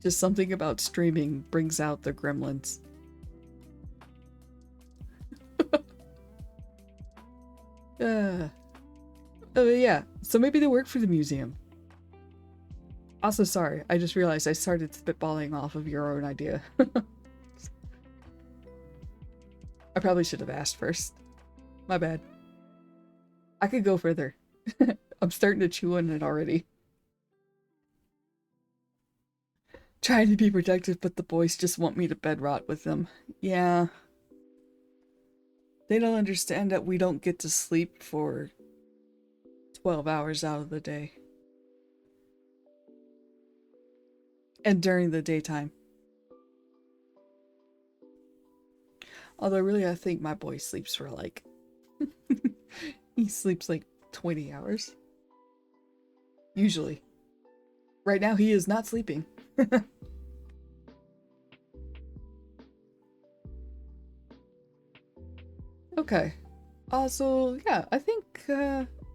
Just something about streaming brings out the gremlins. Oh yeah, so maybe they work for the museum. Also, sorry, I just realized I started spitballing off of your own idea. I probably should have asked first. My bad. I could go further. I'm starting to chew on it already. Trying to be protective, but the boys just want me to bed rot with them. Yeah. They don't understand that we don't get to sleep for 12 hours out of the day. And during the daytime. Although really I think my boy sleeps for like... he sleeps like 20 hours. Usually. Right now he is not sleeping. Okay. So yeah, I think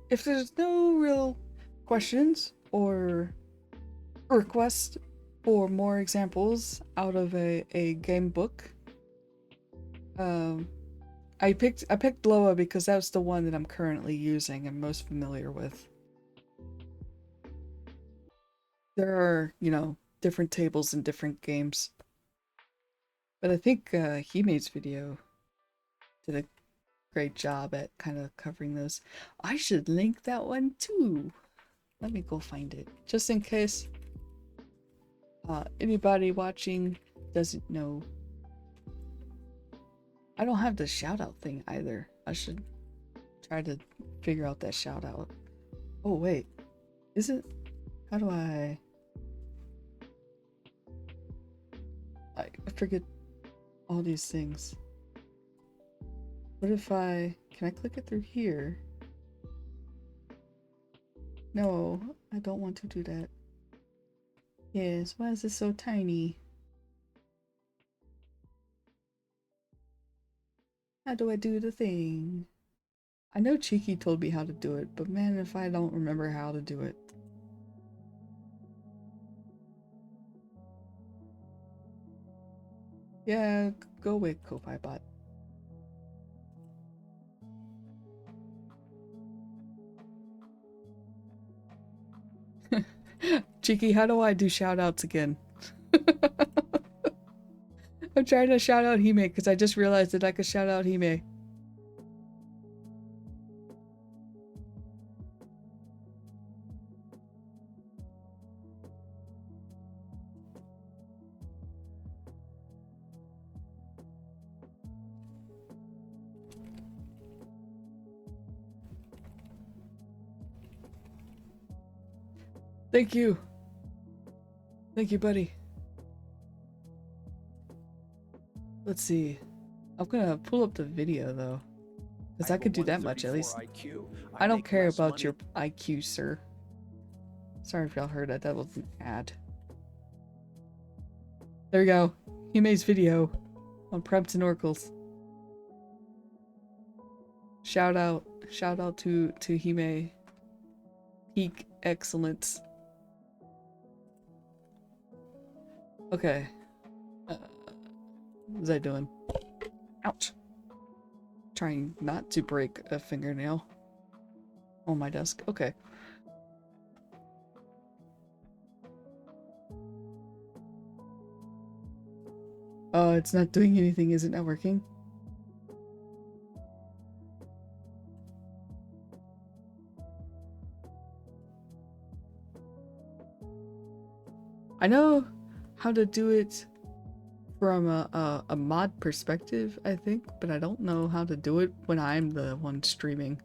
if there's no real questions or requests for more examples out of a game book, I picked Loa because that's the one that I'm currently using and most familiar with. There are, you know, different tables in different games. But I think Hime's video did a great job at kind of covering those. I should link that one too. Let me go find it. Just in case anybody watching doesn't know. I don't have the shout out thing either. I should try to figure out that shout out. Oh wait. Is it? How do I forget all these things. What if can I click it through here? No, I don't want to do that. Yes, why is this so tiny? How do I do the thing? I know Cheeky told me how to do it, but man, if I don't remember how to do it. Yeah, go away, Ko-Fi bot. Cheeky, how do I do shoutouts again? I'm trying to shout out Hime because I just realized that I could shout out Hime. Thank you. Thank you, buddy. Let's see. I'm gonna pull up the video though. Because I could do that much at least. I don't care about your IQ, sir. Sorry if y'all heard that. That was an ad. There we go. Hime's video on Preps and Oracles. Shout out to Hime. Peak excellence. Okay. What was I doing? Ouch. Trying not to break a fingernail on my desk. Okay. Oh, it's not doing anything. Is it not working? I know how to do it from a mod perspective, I think, but I don't know how to do it when I'm the one streaming.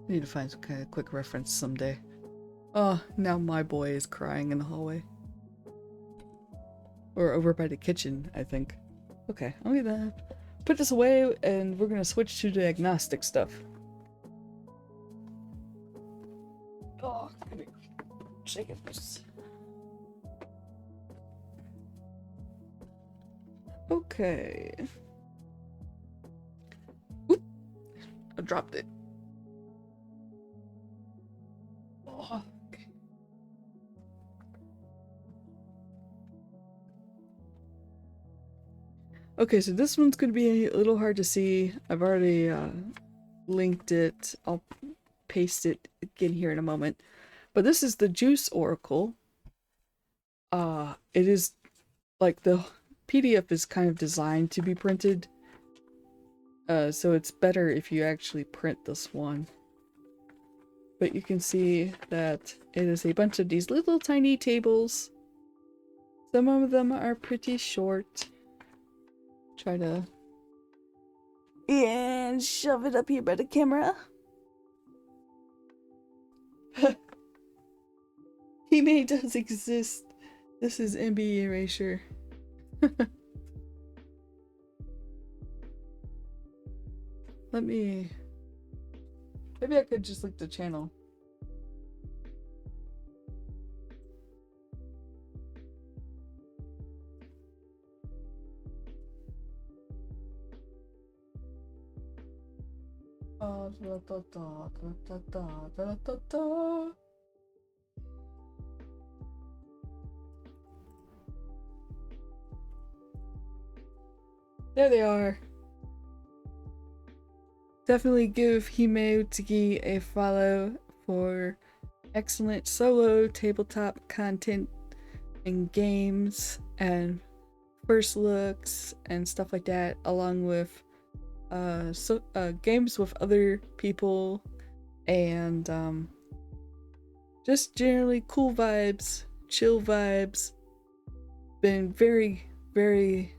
I need to find some kind of quick reference someday. Oh, now my boy is crying in the hallway. Or over by the kitchen, I think. Okay, I'm gonna put this away and we're gonna switch to the agnostic stuff. Oh, come here. Shake it loose. Okay. Oop! I dropped it. Oh, okay. Okay, so this one's gonna be a little hard to see. I've already linked it. I'll paste it again here in a moment. But this is the Juice Oracle. It is like the PDF is kind of designed to be printed. So it's better if you actually print this one. But you can see that it is a bunch of these little tiny tables. Some of them are pretty short. Try to and shove it up here by the camera. He does exist. This is MB Erasure. Maybe I could just link the channel. There they are. Definitely give Hime a follow for excellent solo tabletop content and games and first looks and stuff like that, along with games with other people and just generally cool vibes, chill vibes. Been very, very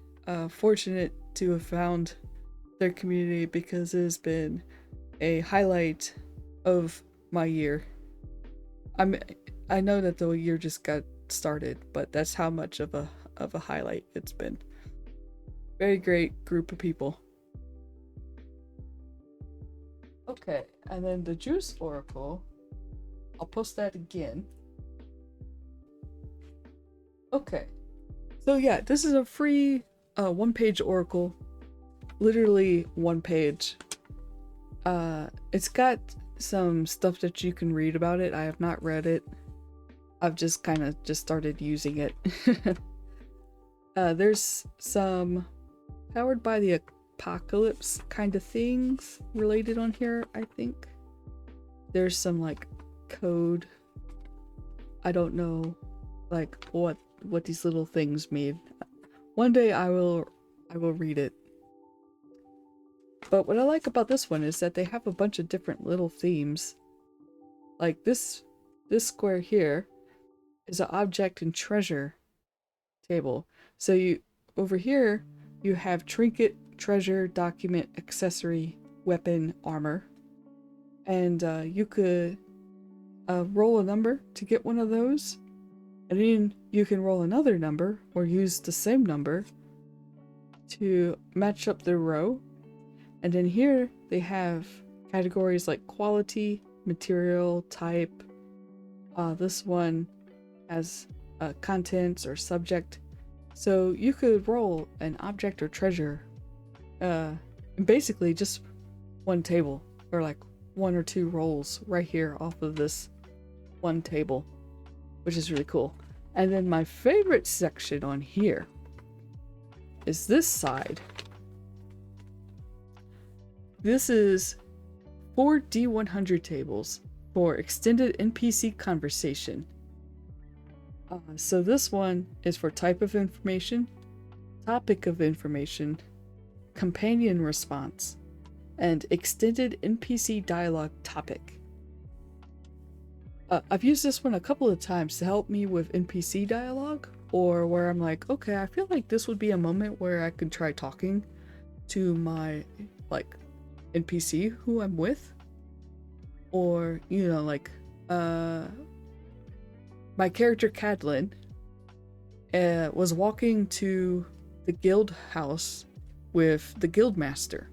fortunate to have found their community because it has been a highlight of my year. I know that the year just got started, but that's how much of a highlight it's been. Very great group of people. Okay, and then the Juice Oracle, I'll post that again. Okay, so yeah, this is a free one-page oracle. Literally one page. It's got some stuff that you can read about it. I have not read it. I've just kind of just started using it. There's some powered by the apocalypse kind of things related on here, I think. There's some like code. I don't know like what these little things mean. One day I will read it. But what I like about this one is that they have a bunch of different little themes. Like this square here is an object and treasure table. So you over here you have trinket, treasure, document, accessory, weapon, armor. And you could roll a number to get one of those. And then you can roll another number or use the same number to match up the row. And then here they have categories like quality, material, type. This one has contents or subject. So you could roll an object or treasure basically just one table, or like one or two rolls right here off of this one table, which is really cool. And then my favorite section on here is this side. This is 4 D100 tables for extended NPC conversation. So this one is for type of information, topic of information, companion response, and extended NPC dialogue topic. I've used this one a couple of times to help me with NPC dialogue, or where I'm like, okay, I feel like this would be a moment where I could try talking to my like NPC who I'm with. Or, you know, like, my character Cadlin was walking to the guild house with the guild master.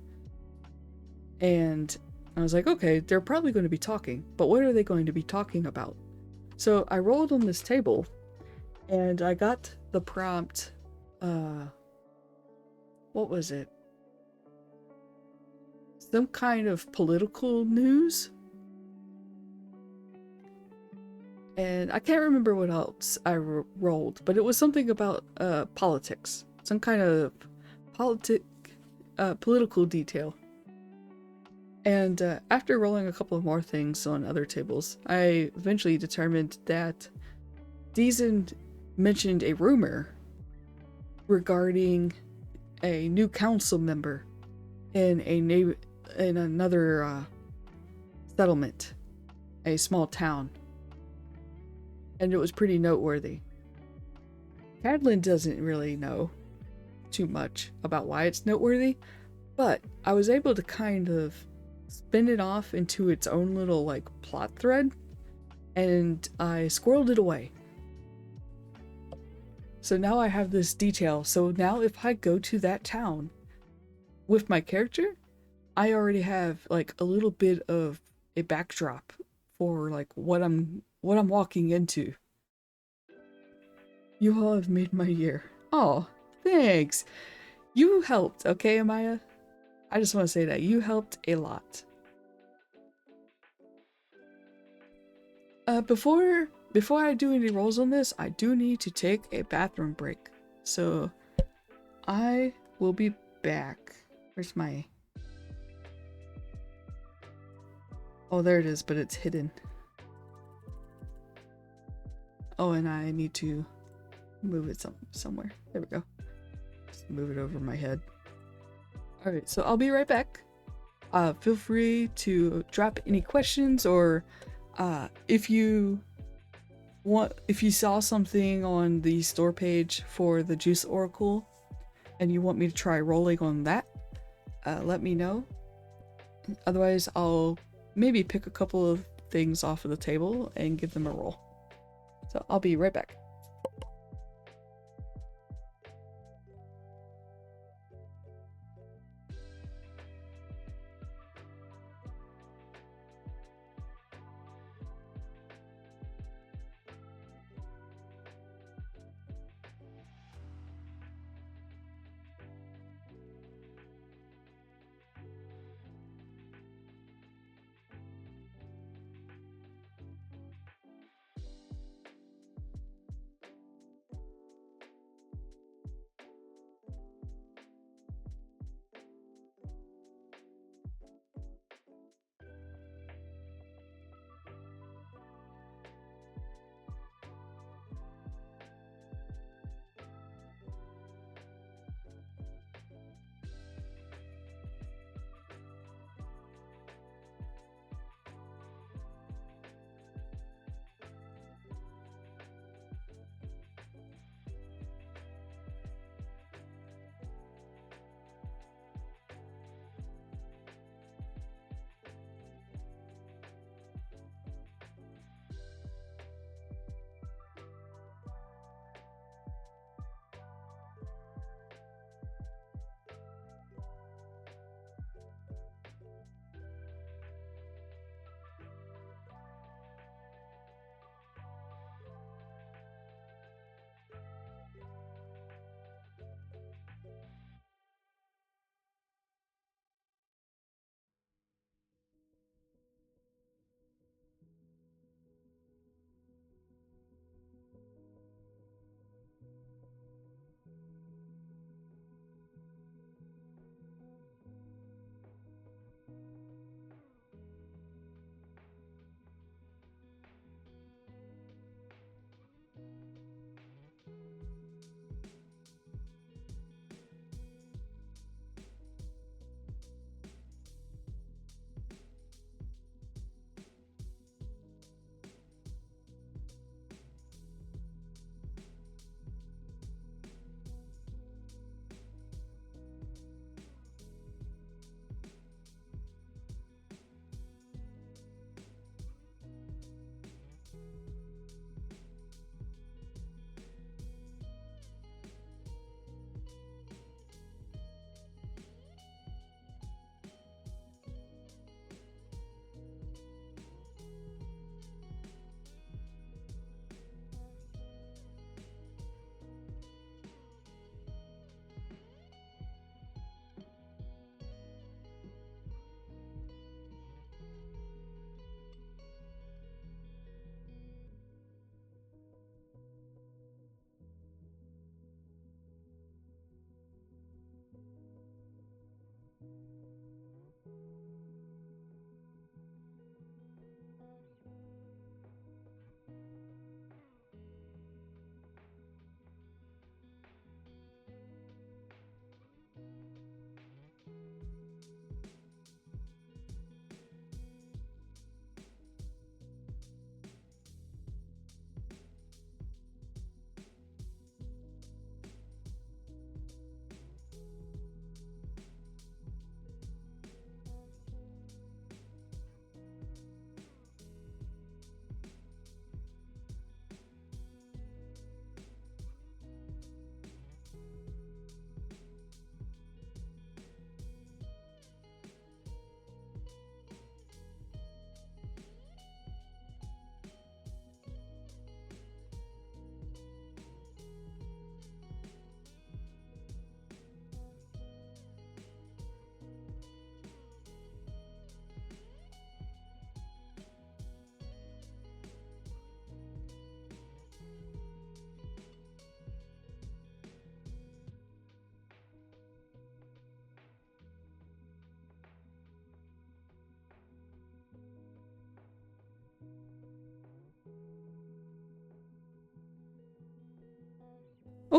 And I was like, okay, they're probably going to be talking, but what are they going to be talking about? So I rolled on this table and I got the prompt, what was it? Some kind of political news? And I can't remember what else I rolled, but it was something about politics. Some kind of political detail. And after rolling a couple of more things on other tables, I eventually determined that Deezen mentioned a rumor regarding a new council member in another settlement, a small town, and it was pretty noteworthy. Cadlin doesn't really know too much about why it's noteworthy, but I was able to kind of spin it off into its own little like plot thread, and I squirreled it away. So now I have this detail. So now if I go to that town with my character, I already have like a little bit of a backdrop for like what I'm walking into. You all have made my year. Oh, thanks. You helped, okay, Amaya? I just want to say that you helped a lot. Before I do any rolls on this, I do need to take a bathroom break. So I will be back. Where's my... Oh, there it is, but it's hidden. Oh, and I need to move it somewhere. There we go. Just move it over my head. Alright, so I'll be right back. Feel free to drop any questions, or if you saw something on the store page for the Juice Oracle and you want me to try rolling on that, let me know. Otherwise, I'll maybe pick a couple of things off of the table and give them a roll. So I'll be right back.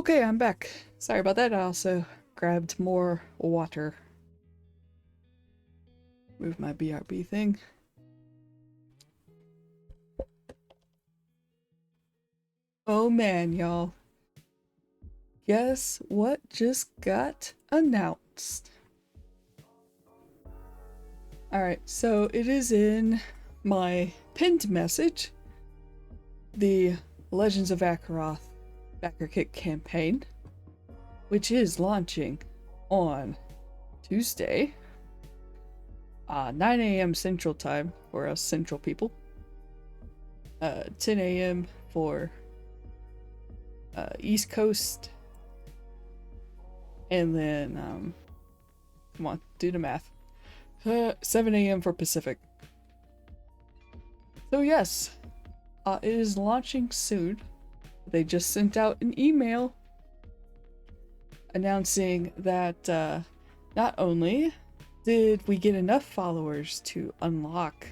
Okay, I'm back. Sorry about that. I also grabbed more water. Move my BRB thing. Oh man, y'all. Guess what just got announced? Alright, so it is in my pinned message. The Legends of Azeroth Backer Kit campaign, which is launching on Tuesday, 9 a.m. Central Time for us Central people, 10 a.m. for East Coast, and then, come on, do the math, 7 a.m. for Pacific. So yes, it is launching soon. They just sent out an email announcing that not only did we get enough followers to unlock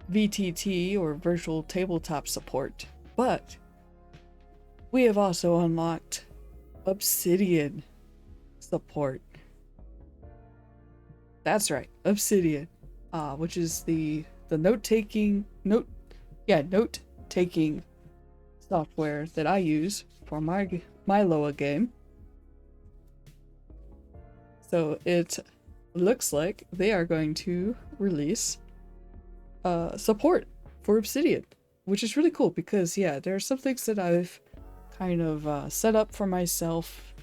VTT or virtual tabletop support, but we have also unlocked Obsidian support. That's right, Obsidian, which is the note-taking software that I use for my Loa game. So it looks like they are going to release support for Obsidian, which is really cool because yeah, there are some things that I've kind of set up for myself,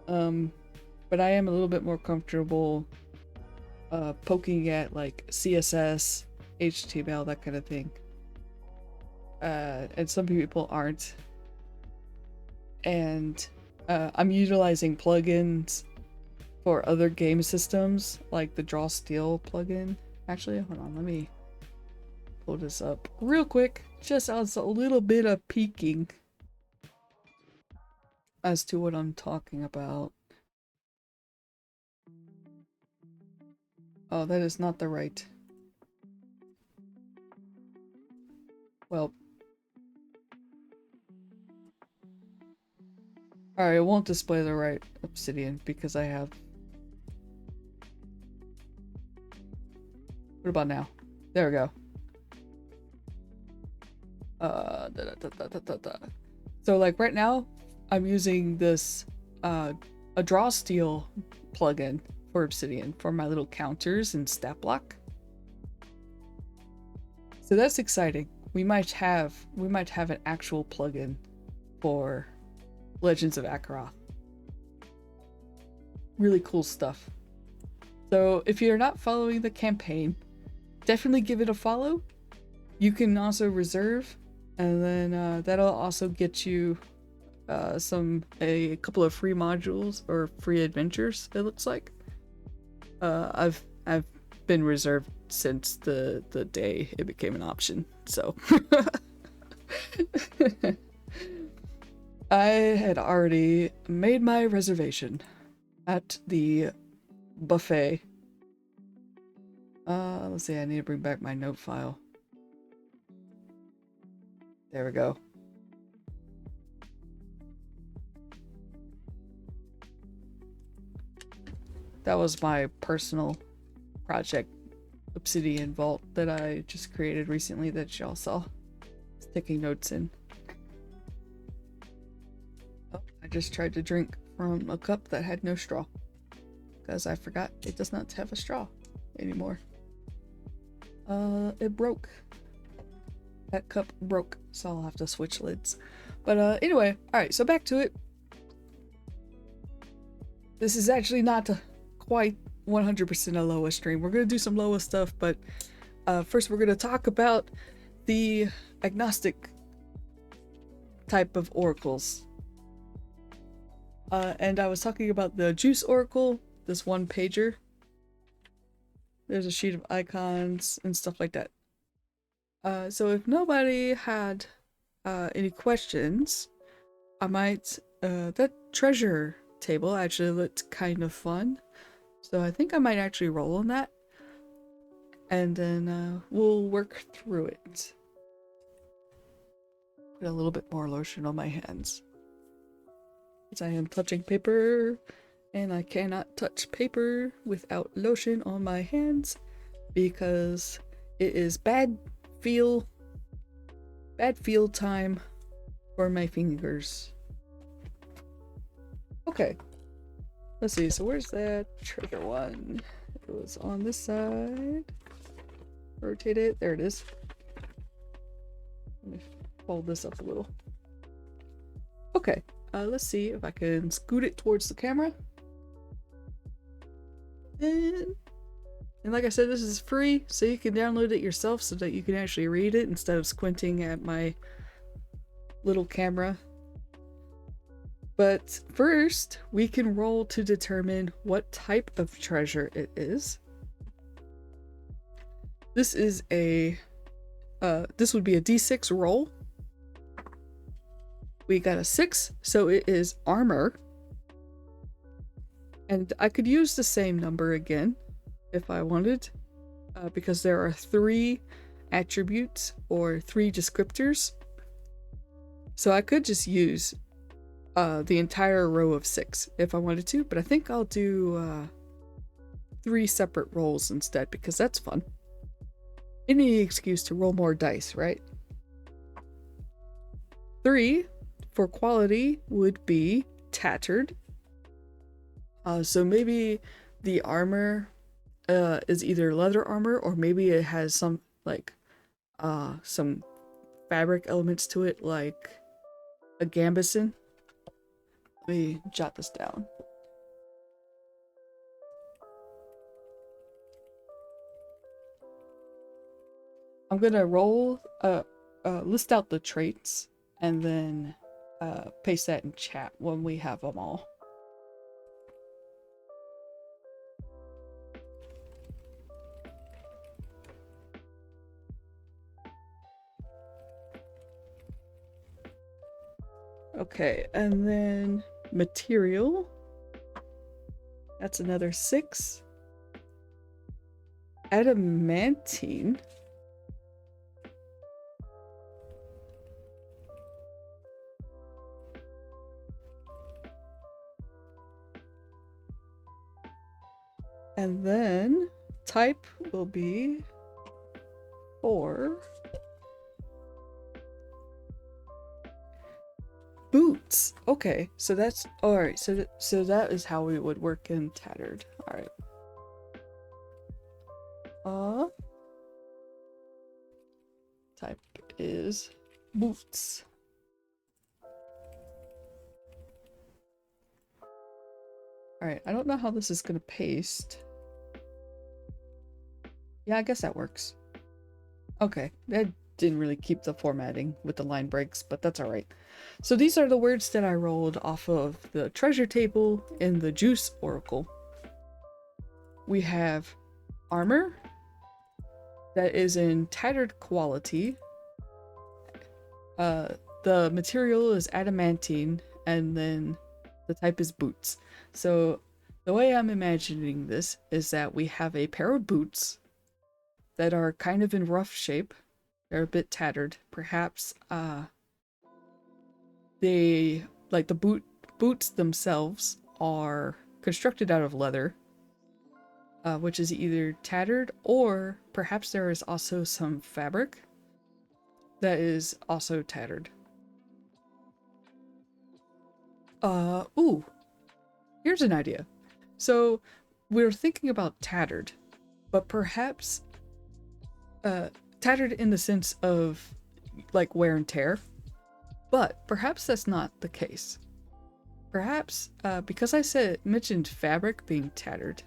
but I am a little bit more comfortable poking at like CSS, HTML, that kind of thing. And some people aren't. And I'm utilizing plugins for other game systems, like the Draw Steel plugin. Actually, hold on, let me pull this up real quick, just as a little bit of peeking as to what I'm talking about. Oh, that is not the right. Well. Alright, it won't display the right Obsidian because I have... What about now? There we go. So like right now, I'm using this a Draw Steel plugin for Obsidian for my little counters and stat block. So that's exciting. We might have an actual plugin for Legends of Azeroth. Really cool stuff. So if you're not following the campaign, definitely give it a follow. You can also reserve, and then that'll also get you a couple of free modules or free adventures, it looks like. I've been reserved since the day it became an option, so I had already made my reservation at the buffet. Let's see, I need to bring back my note file. There we go. That was my personal project Obsidian Vault that I just created recently that y'all saw. Sticking notes in. Oh, I just tried to drink from a cup that had no straw because I forgot it does not have a straw anymore. It broke. That cup broke, so I'll have to switch lids. But anyway, alright, so back to it. This is actually not quite 100% a Loa stream. We're gonna do some Loa stuff, but first we're gonna talk about the agnostic type of oracles. And I was talking about the Juice Oracle, this one pager. There's a sheet of icons and stuff like that. So if nobody had any questions, I might, that treasure table actually looked kind of fun. So I think I might actually roll on that. And then we'll work through it. Put a little bit more lotion on my hands. As I am touching paper, and I cannot touch paper without lotion on my hands because it is bad feel time for my fingers. Okay, let's see, so where's that trigger one? It was on this side. Rotate it, there it is. Let me fold this up a little. Okay, let's see if I can scoot it towards the camera. And like I said, this is free, so you can download it yourself so that you can actually read it instead of squinting at my little camera. But first, we can roll to determine what type of treasure it is. This is a, this would be a D6 roll. We got a 6, so it is armor. And I could use the same number again if I wanted, because there are 3 attributes or 3 descriptors. So I could just use the entire row of 6 if I wanted to, but I think I'll do 3 separate rolls instead because that's fun. Any excuse to roll more dice, right? 3 for quality would be tattered. So maybe the armor is either leather armor or maybe it has some like some fabric elements to it, like a gambeson. Let me jot this down. I'm gonna roll list out the traits and then paste that in chat when we have them all. Okay, and then material. That's another 6. Adamantine. And then type will be 4. Boots. Okay, so that's all right. So that is how we would work in tattered. All right. Type is boots. All right. I don't know how this is gonna paste. Yeah, I guess that works. Okay, that didn't really keep the formatting with the line breaks, but that's all right. So these are the words that I rolled off of the treasure table in the Juice Oracle. We have armor that is in tattered quality. The material is adamantine, and then the type is boots. So the way I'm imagining this is that we have a pair of boots that are kind of in rough shape. They're a bit tattered. Perhaps they, like the boots themselves are constructed out of leather, which is either tattered or perhaps there is also some fabric that is also tattered. Ooh, here's an idea. So we're thinking about tattered, but perhaps tattered in the sense of like wear and tear, but perhaps that's not the case. Perhaps because I mentioned fabric being tattered,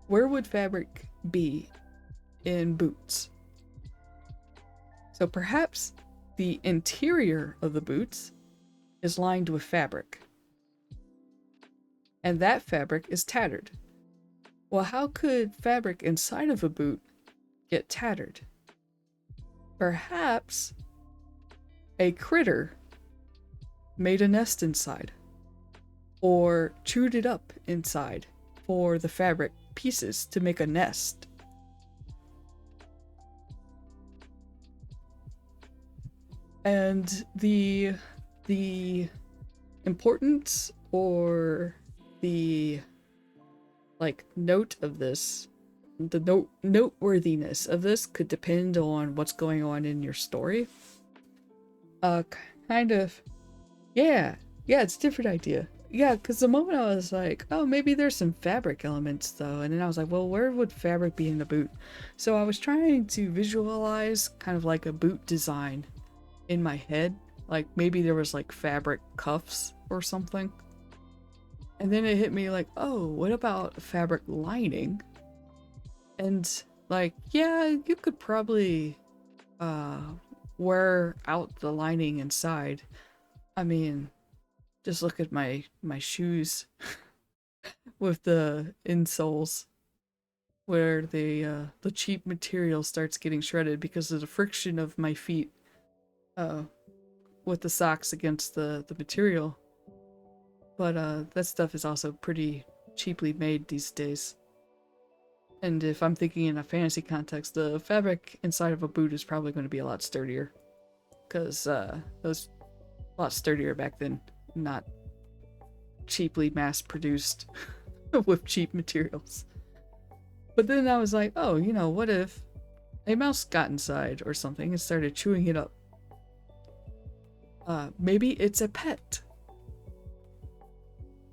where would fabric be in boots? So perhaps the interior of the boots is lined with fabric, and that fabric is tattered. Well, how could fabric inside of a boot get tattered? Perhaps a critter made a nest inside, or chewed it up inside for the fabric pieces to make a nest. And the importance or the like note of this, the noteworthiness of this could depend on what's going on in your story. Kind of, yeah, it's a different idea. Yeah, because the moment I was like, oh, maybe there's some fabric elements though, and then I was like, well, where would fabric be in the boot? So I was trying to visualize kind of like a boot design in my head, like maybe there was like fabric cuffs or something. And then it hit me like, oh, what about fabric lining? And like, yeah, you could probably wear out the lining inside. I mean, just look at my shoes with the insoles where the cheap material starts getting shredded because of the friction of my feet with the socks against the material. But that stuff is also pretty cheaply made these days. And if I'm thinking in a fantasy context, the fabric inside of a boot is probably going to be a lot sturdier. Because it was a lot sturdier back then, not cheaply mass-produced with cheap materials. But then I was like, oh, you know, what if a mouse got inside or something and started chewing it up? Maybe it's a pet.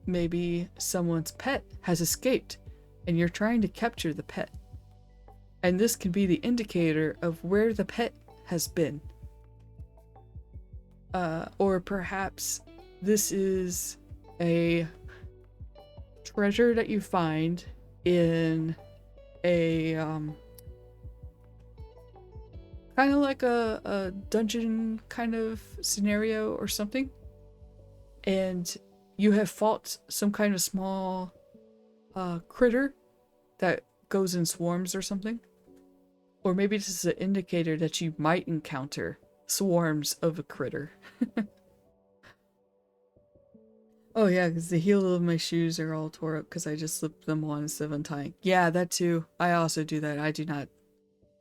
Maybe someone's pet has escaped and you're trying to capture the pet. And this can be the indicator of where the pet has been. Or perhaps this is a treasure that you find in a kind of like a dungeon kind of scenario or something, and you have fought some kind of small critter that goes in swarms or something. Or maybe this is an indicator that you might encounter swarms of a critter. Oh yeah, because the heel of my shoes are all tore up because I just slipped them on instead of untying. Yeah, that too. I also do that. I do not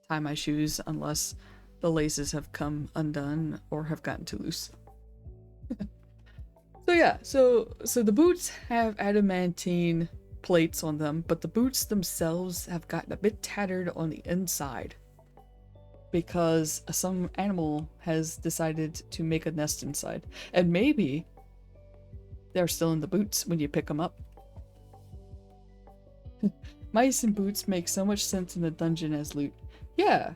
tie my shoes unless the laces have come undone or have gotten too loose. So yeah, so the boots have adamantine plates on them, but the boots themselves have gotten a bit tattered on the inside because some animal has decided to make a nest inside. And maybe they're still in the boots when you pick them up. Mice and boots make so much sense in the dungeon as loot. Yeah.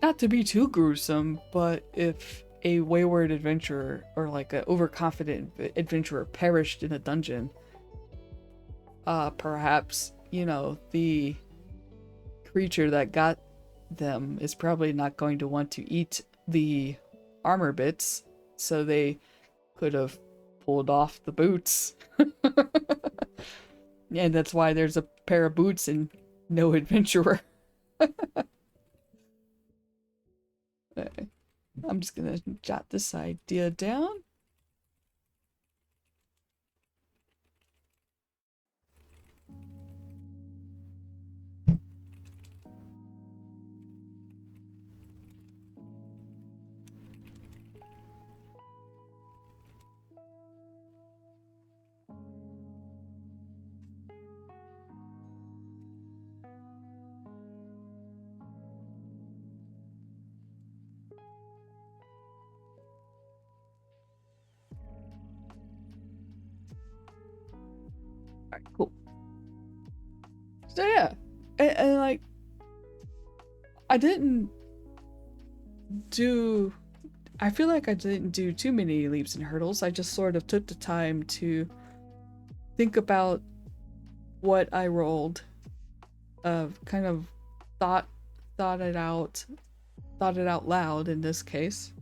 Not to be too gruesome, but if a wayward adventurer or like an overconfident adventurer perished in a dungeon, perhaps, you know, the creature that got them is probably not going to want to eat the armor bits, so they could have pulled off the boots. And that's why there's a pair of boots and no adventurer. I'm just gonna jot this idea down. Alright, cool. So yeah, and like, I feel like I didn't do too many leaps and hurdles. I just sort of took the time to think about what I rolled, kind of thought it out loud in this case.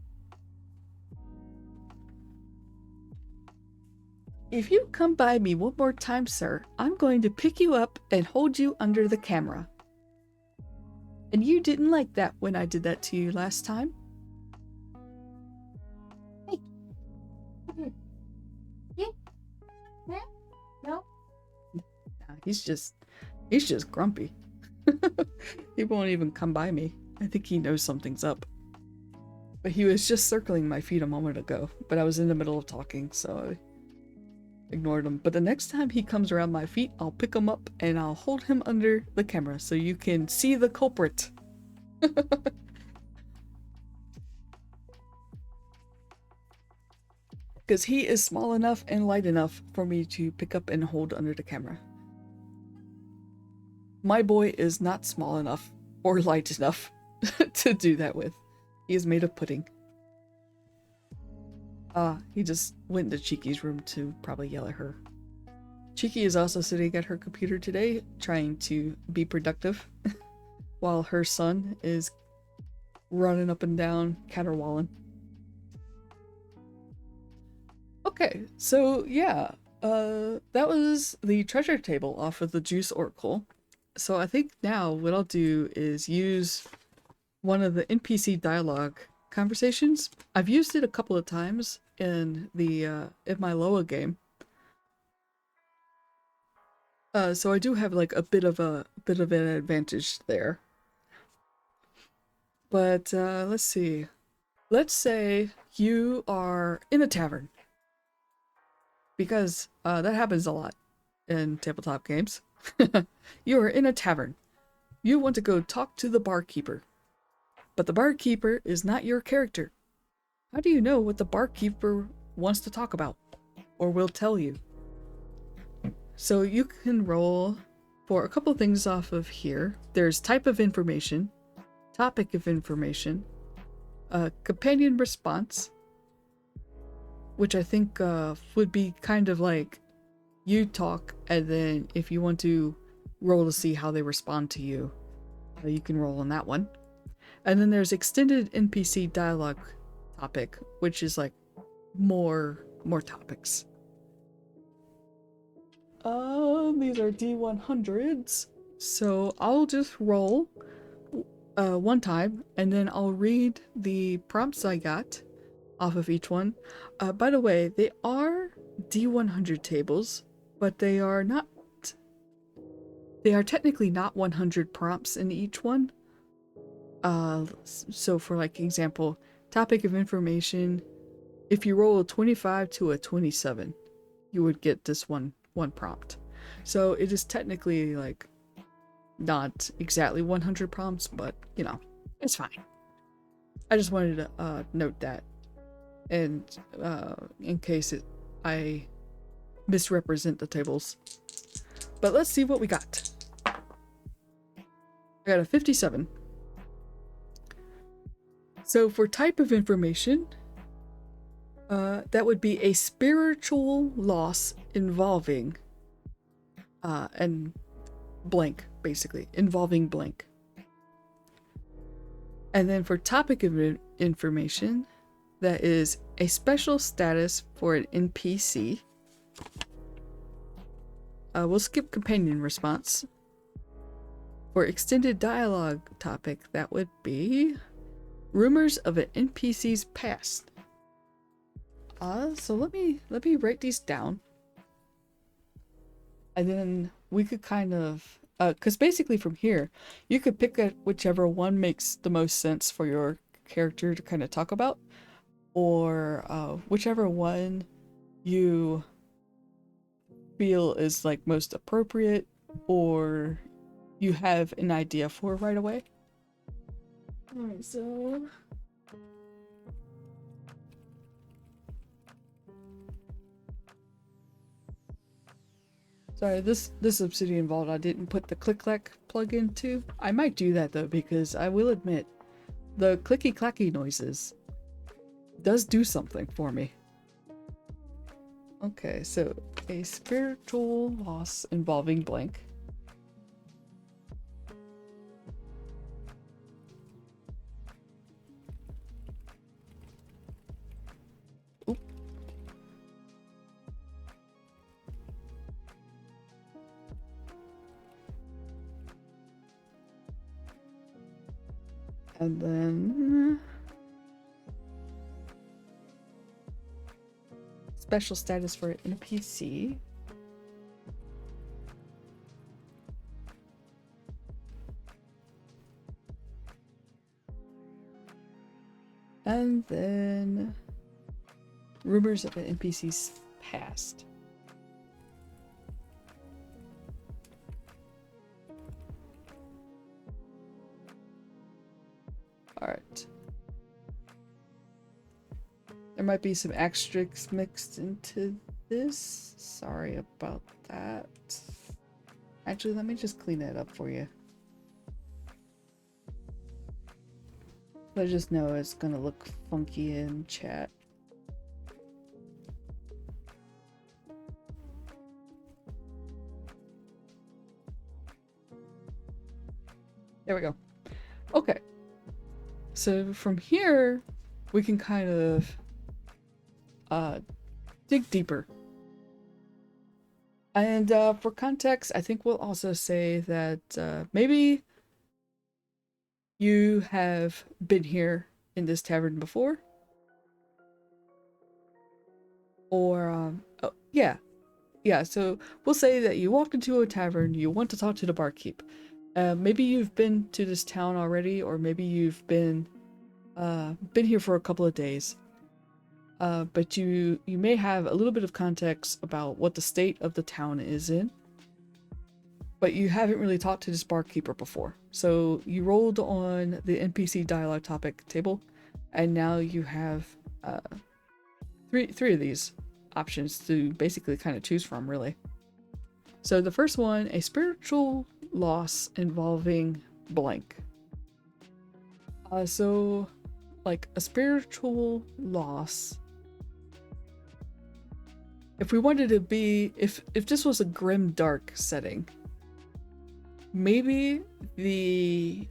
If you come by me one more time, sir, I'm going to pick you up and hold you under the camera. And you didn't like that when I did that to you last time. No. He's just grumpy. He won't even come by me. I think he knows something's up. But he was just circling my feet a moment ago, but I was in the middle of talking, so I ignored him. But the next time he comes around my feet, I'll pick him up and I'll hold him under the camera so you can see the culprit. Because he is small enough and light enough for me to pick up and hold under the camera. My boy is not small enough or light enough to do that with. He is made of pudding. He just went into Cheeky's room to probably yell at her. Cheeky is also sitting at her computer today, trying to be productive, while her son is running up and down, caterwauling. Okay, so yeah, that was the treasure table off of the Juice Oracle. So I think now what I'll do is use one of the NPC dialogue conversations. I've used it a couple of times in the in my Loa game. So I do have like a bit of an advantage there. But let's see. Let's say you are in a tavern, because that happens a lot in tabletop games. You are in a tavern. You want to go talk to the barkeeper, but the barkeeper is not your character. How do you know what the barkeeper wants to talk about, or will tell you? So you can roll for a couple things off of here. There's type of information, topic of information, companion response, which I think would be kind of like you talk, and then if you want to roll to see how they respond to you, you can roll on that one. And then there's extended NPC dialogue topic, which is like more topics. These are D100s, so I'll just roll one time, and then I'll read the prompts I got off of each one. By the way, they are D100 tables, but they are technically not 100 prompts in each one. So for like example, topic of information, if you roll a 25 to a 27, you would get this one prompt. So it is technically like not exactly 100 prompts, but you know, it's fine. I just wanted to note that, and in case I misrepresent the tables. But let's see what we got. I got a 57. So for type of information, that would be a spiritual loss involving and blank, basically involving blank. And then for topic of information, that is a special status for an NPC. We'll skip companion response. For extended dialogue topic, that would be rumors of an NPC's past. So let me write these down, and then we could kind of because basically from here you could pick at whichever one makes the most sense for your character to kind of talk about, or whichever one you feel is like most appropriate, or you have an idea for right away. Alright, so sorry, this Obsidian Vault I didn't put the click-clack plugin to. I might do that though, because I will admit the clicky-clacky noises does do something for me. Okay, so a spiritual loss involving blank. Oop. And then special status for an NPC. And then rumors of an NPC's past. Alright. There might be some asterisks mixed into this. Sorry about that. Actually, let me just clean that up for you. I just know it's gonna look funky in chat. There we go. Okay. So from here, we can kind of dig deeper. And for context, I think we'll also say that maybe you have been here in this tavern before. Or, oh, yeah. Yeah, so we'll say that you walk into a tavern, you want to talk to the barkeep. Maybe you've been to this town already, or maybe you've been here for a couple of days. But you may have a little bit of context about what the state of the town is in. But you haven't really talked to this barkeeper before. So you rolled on the NPC dialogue topic table, and now you have three of these options to basically kind of choose from, really. So the first one, a spiritual loss involving blank. So like a spiritual loss, if we wanted to be, if this was a grim dark setting, maybe the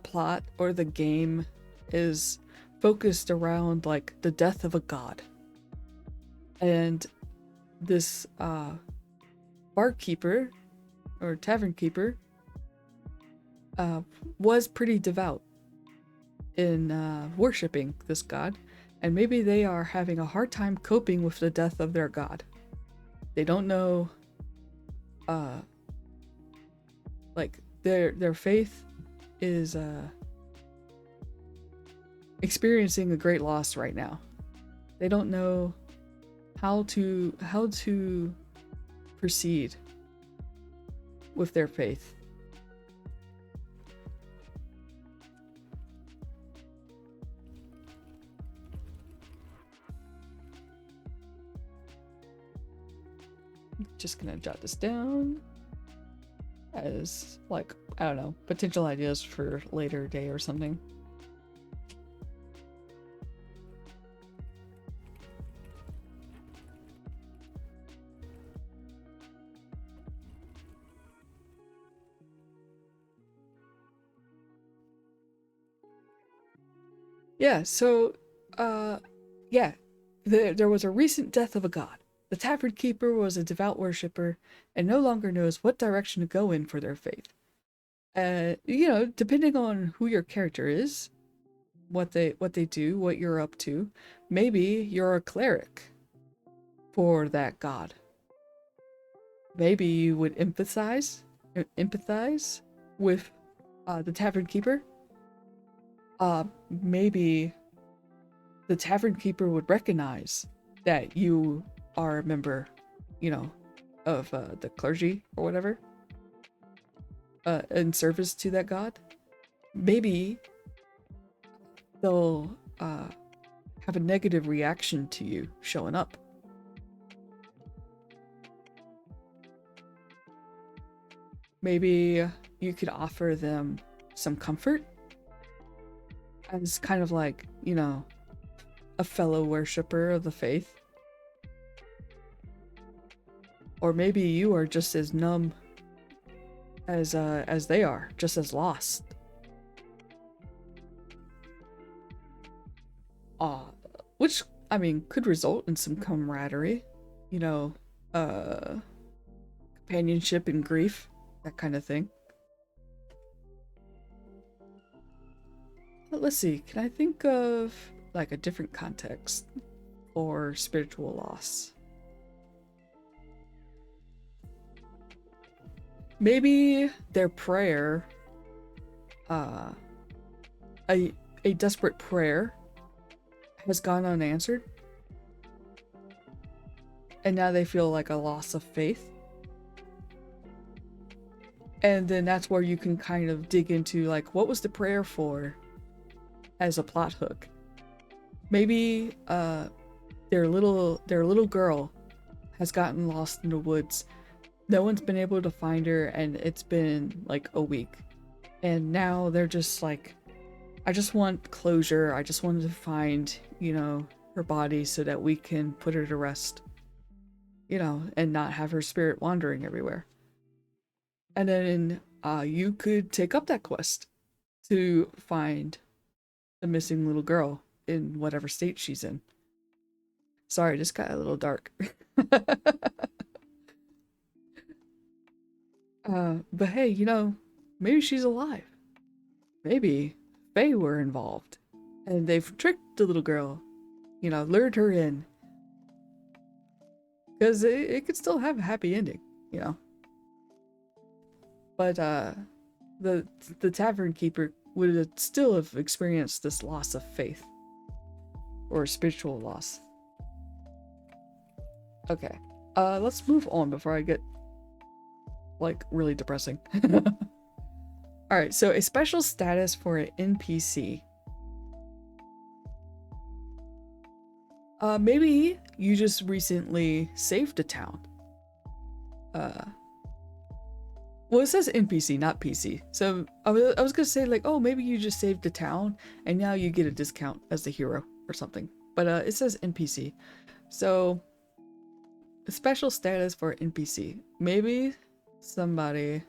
plot or the game is focused around like the death of a god, and this barkeeper or tavern keeper was pretty devout in worshipping this god, and maybe they are having a hard time coping with the death of their god. They don't know like their faith is experiencing a great loss right now. They don't know how to proceed with their faith. Just gonna jot this down as, like, I don't know, potential ideas for later day or something. Yeah, so, yeah, there was a recent death of a god. The tavern keeper was a devout worshipper and no longer knows what direction to go in for their faith. You know, depending on who your character is, what they do, what you're up to, maybe you're a cleric for that god. Maybe you would empathize with the tavern keeper. Maybe the tavern keeper would recognize that you are a member, you know, of the clergy or whatever, in service to that god. Maybe they'll have a negative reaction to you showing up. Maybe you could offer them some comfort as kind of like, you know, a fellow worshiper of the faith. Or maybe you are just as numb as they are, just as lost. Which, I mean, could result in some camaraderie, you know, companionship and grief, that kind of thing. But let's see, can I think of like a different context for spiritual loss? Maybe their prayer, a desperate prayer has gone unanswered. And now they feel like a loss of faith. And then that's where you can kind of dig into like, what was the prayer for as a plot hook? Maybe their little girl has gotten lost in the woods. No one's been able to find her, and it's been like a week. And now they're just like, I just want closure. I just wanted to find, you know, her body so that we can put her to rest, you know, and not have her spirit wandering everywhere. And then you could take up that quest to find the missing little girl in whatever state she's in. Sorry, this got a little dark. But hey, you know, maybe she's alive. Maybe Fae were involved. And they've tricked the little girl, you know, lured her in. Because it could still have a happy ending, you know. But the tavern keeper would still have experienced this loss of faith. Or spiritual loss. Okay. Let's move on before I get like really depressing. Alright, so a special status for an NPC. Maybe you just recently saved a town. Well, it says NPC, not PC. So I was gonna say like, oh, maybe you just saved a town and now you get a discount as the hero or something. But it says NPC. So a special status for NPC. Maybe somebody,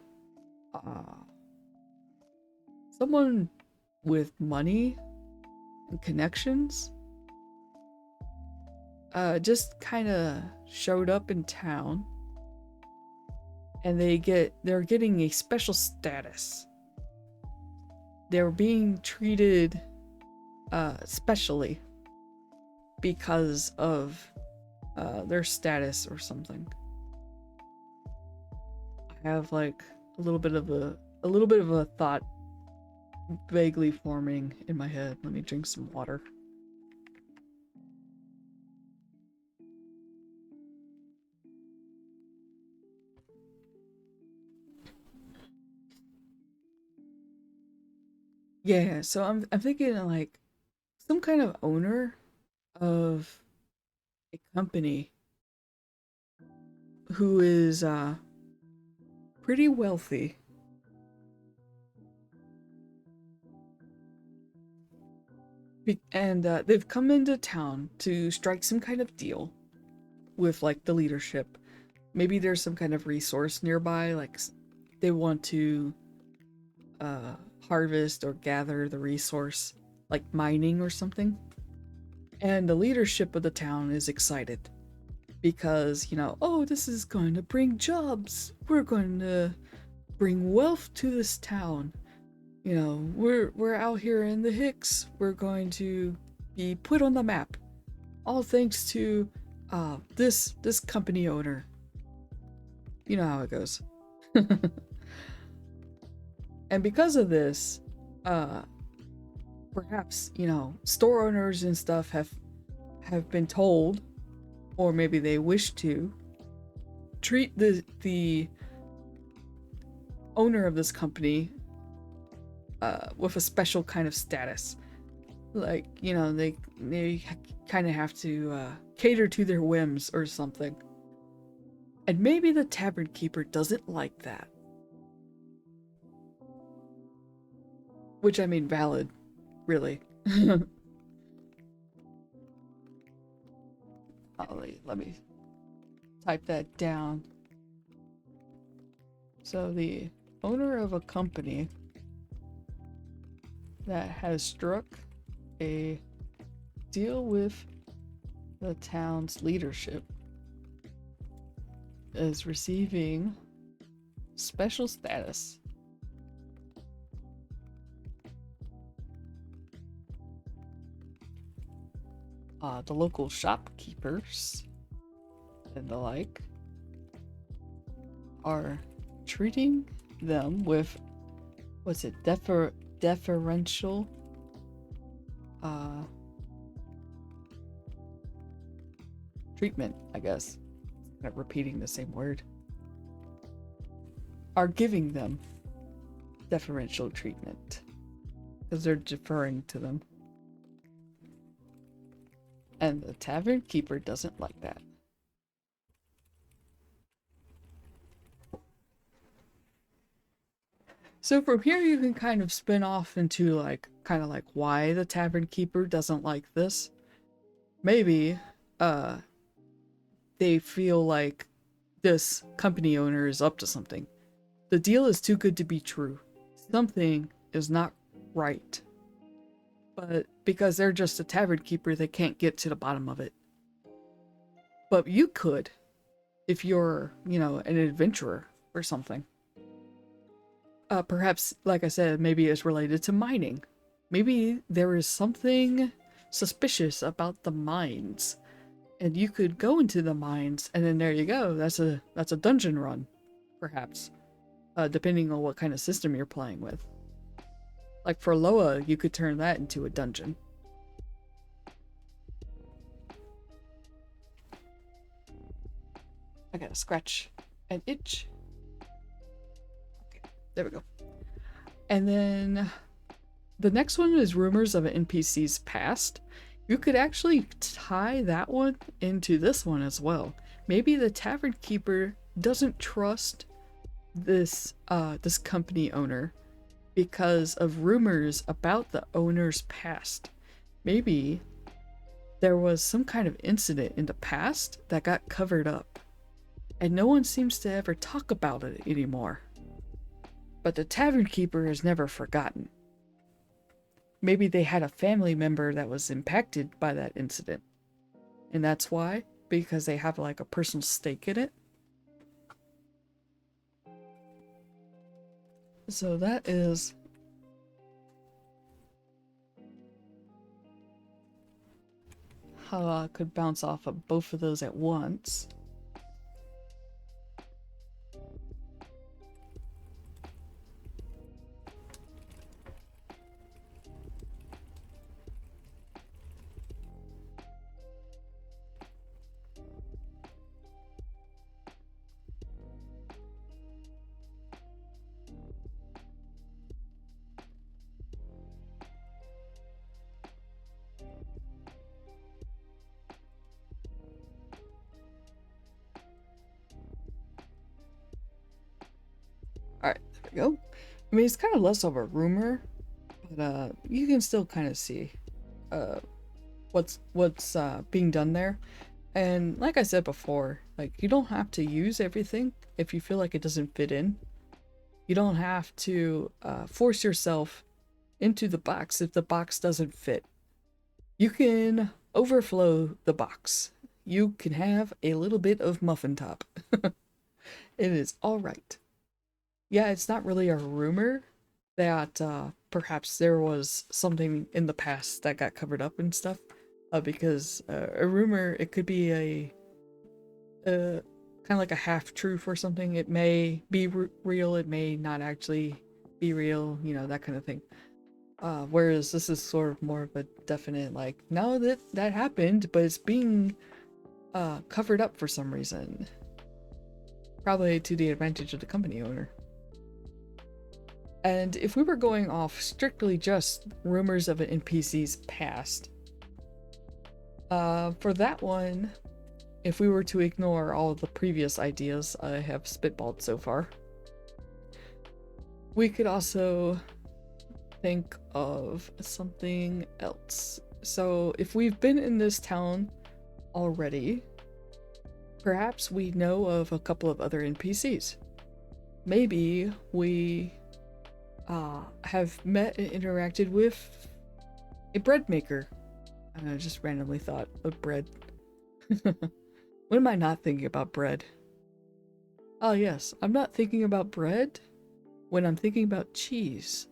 someone with money and connections, just kind of showed up in town, and they're getting a special status. They're being treated specially because of their status or something. I have like a little bit of a thought vaguely forming in my head. Let me drink some water. Yeah, so I'm thinking like some kind of owner of a company who is pretty wealthy. And they've come into town to strike some kind of deal with like the leadership. Maybe there's some kind of resource nearby, like they want to harvest or gather the resource, like mining or something. And the leadership of the town is excited because, you know, oh, this is going to bring jobs. We're going to bring wealth to this town. You know, we're out here in the Hicks. We're going to be put on the map, all thanks to this company owner. You know how it goes. And because of this, perhaps, you know, store owners and stuff have been told, or maybe they wish to treat the owner of this company with a special kind of status. Like, you know, they kind of have to cater to their whims or something. And maybe the tavern keeper doesn't like that. Which, I mean, valid, really. Let me type that down. So the owner of a company that has struck a deal with the town's leadership is receiving special status. The local shopkeepers and the like are treating them with, what's it, deferential treatment, I guess. Kind of repeating the same word. Are giving them deferential treatment. Because they're deferring to them. And the tavern keeper doesn't like that. So from here you can kind of spin off into like, kind of like why the tavern keeper doesn't like this. Maybe, they feel like this company owner is up to something. The deal is too good to be true. Something is not right. But because they're just a tavern keeper, they can't get to the bottom of it. But you could, if you're, you know, an adventurer or something. Perhaps, like I said, maybe it's related to mining. Maybe there is something suspicious about the mines. And you could go into the mines, and then there you go. That's a dungeon run, perhaps. Depending on what kind of system you're playing with. Like for Loa, you could turn that into a dungeon. I gotta scratch an itch. Okay, there we go. And then the next one is rumors of an NPC's past. You could actually tie that one into this one as well. Maybe the tavern keeper doesn't trust this company owner because of rumors about the owner's past. Maybe there was some kind of incident in the past that got covered up, and no one seems to ever talk about it anymore. But the tavern keeper is never forgotten. Maybe they had a family member that was impacted by that incident. And that's why? Because they have like a personal stake in it. So that is how I could bounce off of both of those at once. Alright, there we go. I mean, it's kind of less of a rumor, but you can still kind of see what's being done there. And like I said before, like, you don't have to use everything if you feel like it doesn't fit in. You don't have to force yourself into the box if the box doesn't fit. You can overflow the box. You can have a little bit of muffin top. It is alright. Yeah, it's not really a rumor that perhaps there was something in the past that got covered up and stuff. Because a rumor, it could be a kind of like a half-truth or something. It may be real, it may not actually be real, you know, that kind of thing. Whereas this is sort of more of a definite, like, no, that happened, but it's being covered up for some reason. Probably to the advantage of the company owner. And if we were going off strictly just rumors of an NPC's past, for that one, if we were to ignore all of the previous ideas I have spitballed so far, we could also think of something else. So if we've been in this town already, perhaps we know of a couple of other NPCs. Maybe we have met and interacted with a bread maker. I just randomly thought of bread. When am I not thinking about bread? Oh yes, I'm not thinking about bread when I'm thinking about cheese.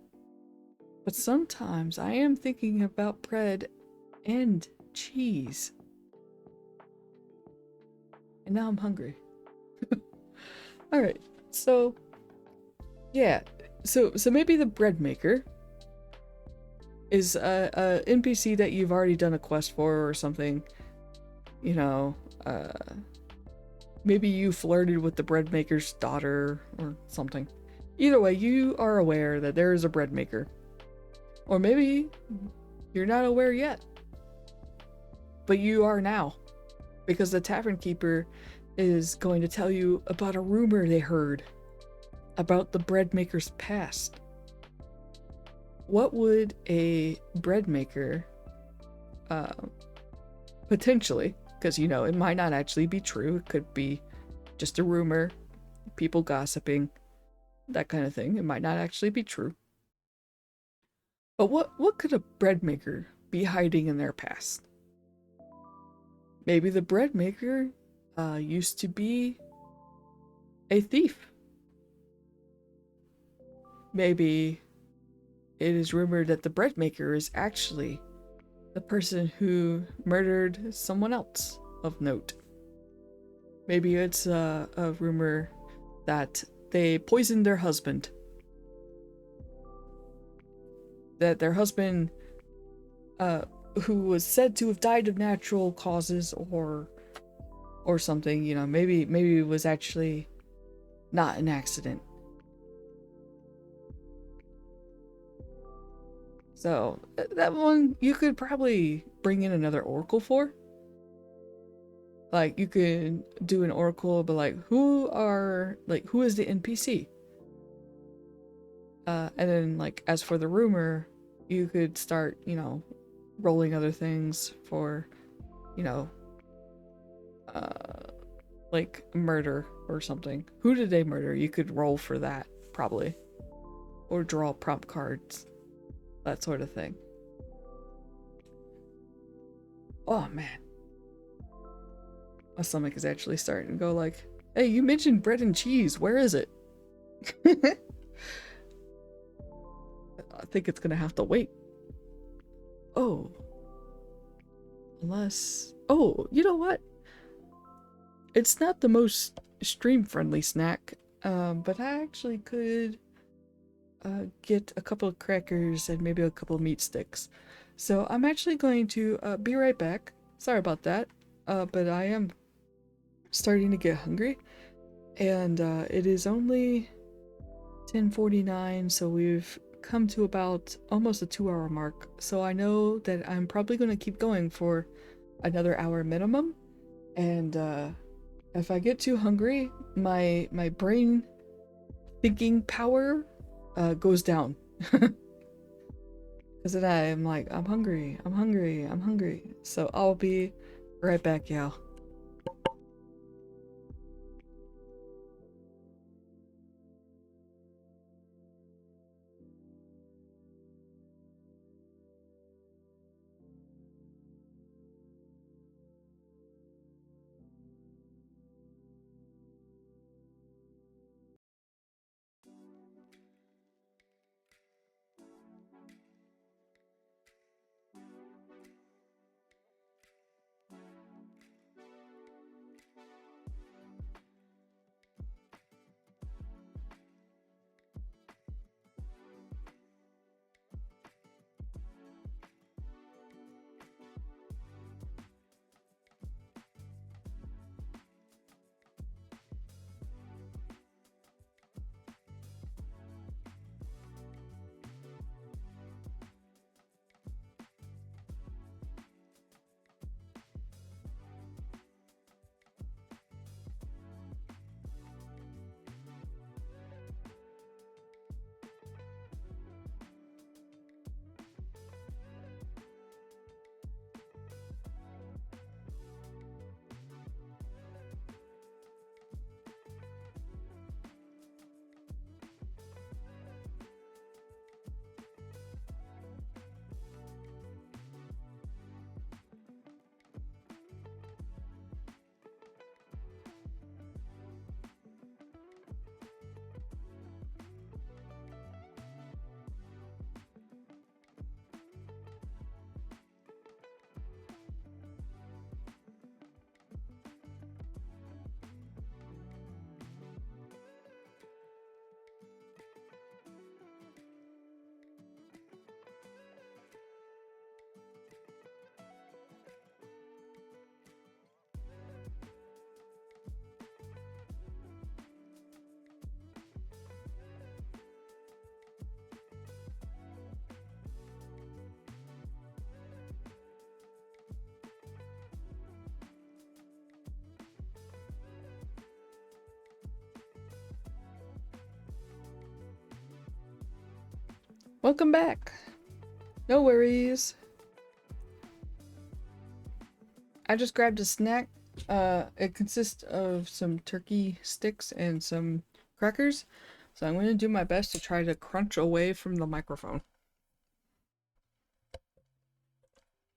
But sometimes I am thinking about bread and cheese. And now I'm hungry. Alright, so yeah. So maybe the bread maker is a NPC that you've already done a quest for or something. you know, uh, maybe you flirted with the bread maker's daughter or something. Either way, you are aware that there is a bread maker. Or maybe you're not aware yet. But you are now. Because the tavern keeper is going to tell you about a rumor they heard about the bread maker's past. What would a bread maker potentially, because you know it might not actually be true, it could be just a rumor, people gossiping, that kind of thing. It might not actually be true. But what could a bread maker be hiding in their past? Maybe the bread maker used to be a thief. Maybe it is rumored that the bread maker is actually the person who murdered someone else of note. Maybe it's a rumor that they poisoned their husband. That their husband, who was said to have died of natural causes or something, you know, maybe it was actually not an accident. So that one you could probably bring in another oracle for. Like you could do an oracle, but like who is the NPC? And then like as for the rumor, you could start, you know, rolling other things for, you know, like murder or something. Who did they murder? You could roll for that probably, or draw prompt cards. That sort of thing. Oh man. My stomach is actually starting to go like, hey, you mentioned bread and cheese. Where is it? I think it's gonna have to wait. Oh. Unless... Oh, you know what? It's not the most stream-friendly snack, but I actually could get a couple of crackers and maybe a couple of meat sticks. So I'm actually going to be right back. Sorry about that, but I am starting to get hungry, and it is only 10:49, so we've come to about almost a 2-hour mark. So I know that I'm probably going to keep going for another hour minimum, and if I get too hungry, my brain thinking power goes down. Because then I'm like, I'm hungry, I'm hungry, I'm hungry. So I'll be right back, y'all. Welcome back. No worries. I just grabbed a snack. It consists of some turkey sticks and some crackers. So I'm going to do my best to try to crunch away from the microphone.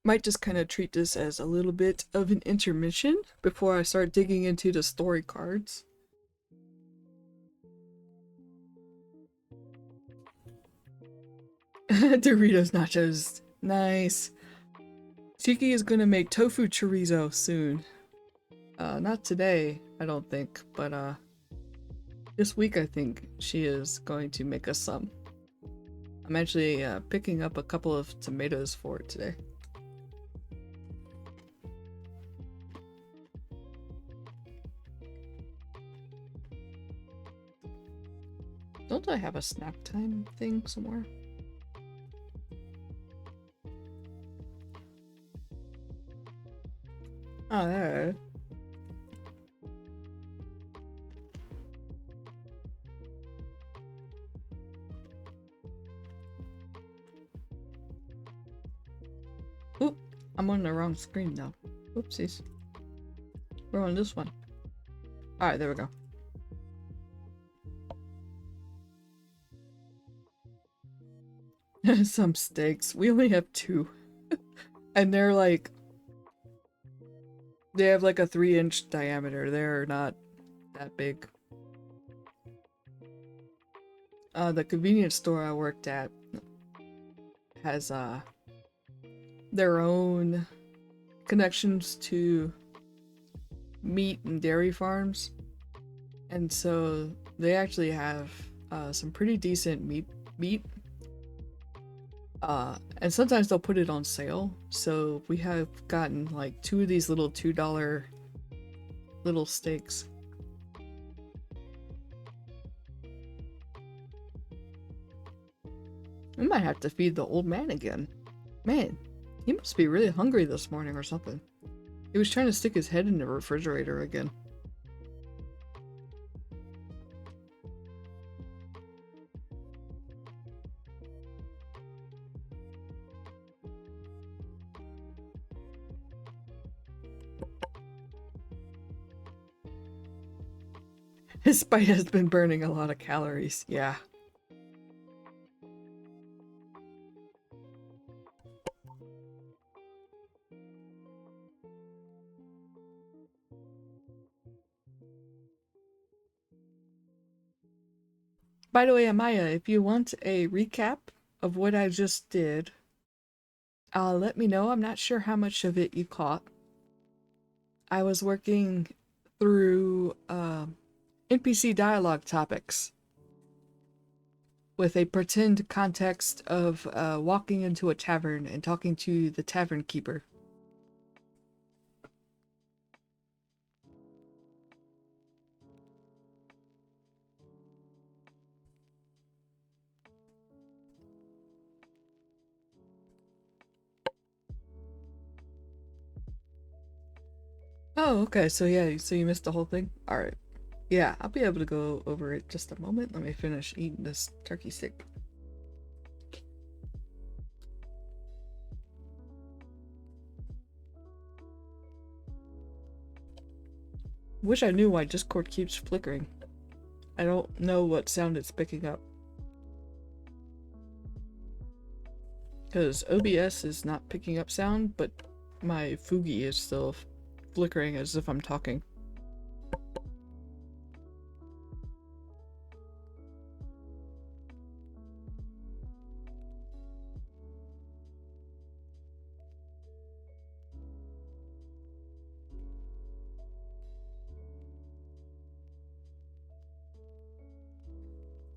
Might just kind of treat this as a little bit of an intermission before I start digging into the story cards. Doritos nachos. Nice. Chiki is gonna make tofu chorizo soon. Not today, I don't think, but this week I think she is going to make us some. I'm actually picking up a couple of tomatoes for it today. Don't I have a snack time thing somewhere? Oh, there. Oop, I'm on the wrong screen now. Oopsies. We're on this one. Alright, there we go. Some steaks. We only have 2. And they're like... They have like a 3-inch diameter. They're not that big. The convenience store I worked at has their own connections to meat and dairy farms, and so they actually have some pretty decent meat, and sometimes they'll put it on sale. So we have gotten like 2 of these little $2 little steaks. I might have to feed the old man again. Man, he must be really hungry this morning or something. He was trying to stick his head in the refrigerator again. His bite has been burning a lot of calories, yeah. By the way, Amaya, if you want a recap of what I just did, let me know. I'm not sure how much of it you caught. I was working through NPC dialogue topics with a pretend context of walking into a tavern and talking to the tavern keeper. Oh, okay, so yeah, so you missed the whole thing? Alright. Yeah, I'll be able to go over it just a moment. Let me finish eating this turkey stick. Wish I knew why Discord keeps flickering. I don't know what sound it's picking up. Because OBS is not picking up sound, but my Fugi is still flickering as if I'm talking.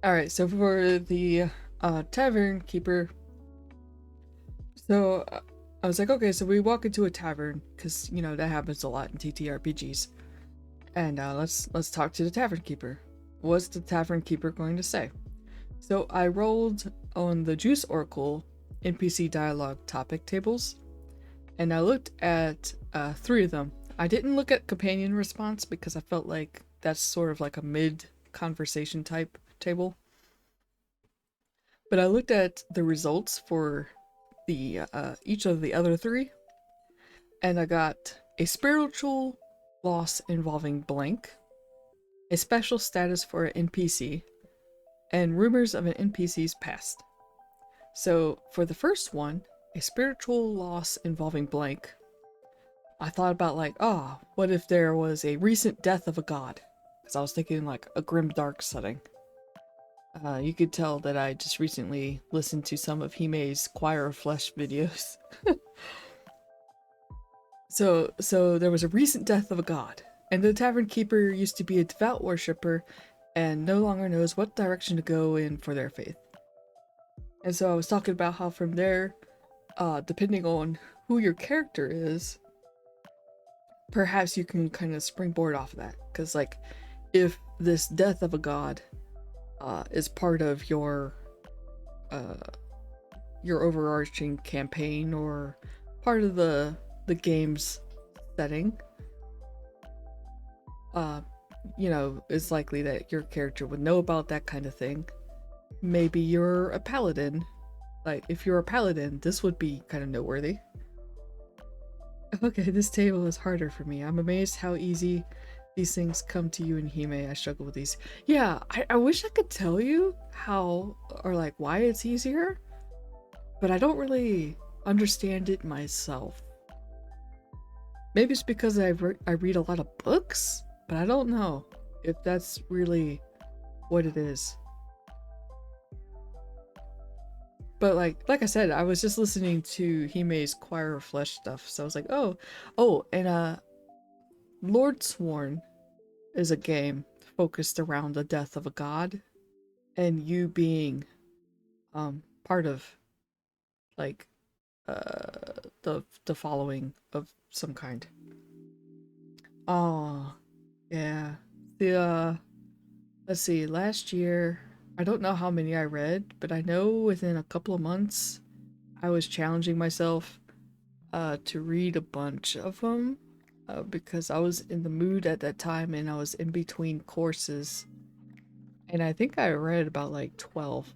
Alright, so for the tavern keeper, so I was like, okay, so we walk into a tavern, because, you know, that happens a lot in TTRPGs. And let's talk to the tavern keeper. What's the tavern keeper going to say? So I rolled on the Juice Oracle NPC dialogue topic tables, and I looked at 3 of them. I didn't look at companion response because I felt like that's sort of like a mid-conversation type table. But I looked at the results for the each of the other three, and I got a spiritual loss involving blank, a special status for an NPC, and rumors of an NPC's past. So for the first one, a spiritual loss involving blank, I thought about like, oh, what if there was a recent death of a god? Because I was thinking like a grim dark setting. You could tell that I just recently listened to some of Hime's Choir of Flesh videos. So there was a recent death of a god, and the tavern keeper used to be a devout worshipper and no longer knows what direction to go in for their faith. And so I was talking about how from there, depending on who your character is, perhaps you can kind of springboard off of that. Because like, if this death of a god is part of your overarching campaign or part of the game's setting, you know, it's likely that your character would know about that kind of thing. Maybe you're a paladin. Like, if you're a paladin, this would be kind of noteworthy. Okay, this table is harder for me. I'm amazed how easy these things come to you in Hime. I struggle with these. Yeah, I wish I could tell you how, or like why it's easier, but I don't really understand it myself. Maybe it's because I read a lot of books, but I don't know if that's really what it is. But like I said, I was just listening to Hime's Choir of Flesh stuff, so I was like, oh, and Lord Sworn is a game focused around the death of a god, and you being part of like the following of some kind. Oh, yeah. The let's see, last year, I don't know how many I read, but I know within a couple of months I was challenging myself to read a bunch of them because I was in the mood at that time and I was in between courses. And I think I read about like 12.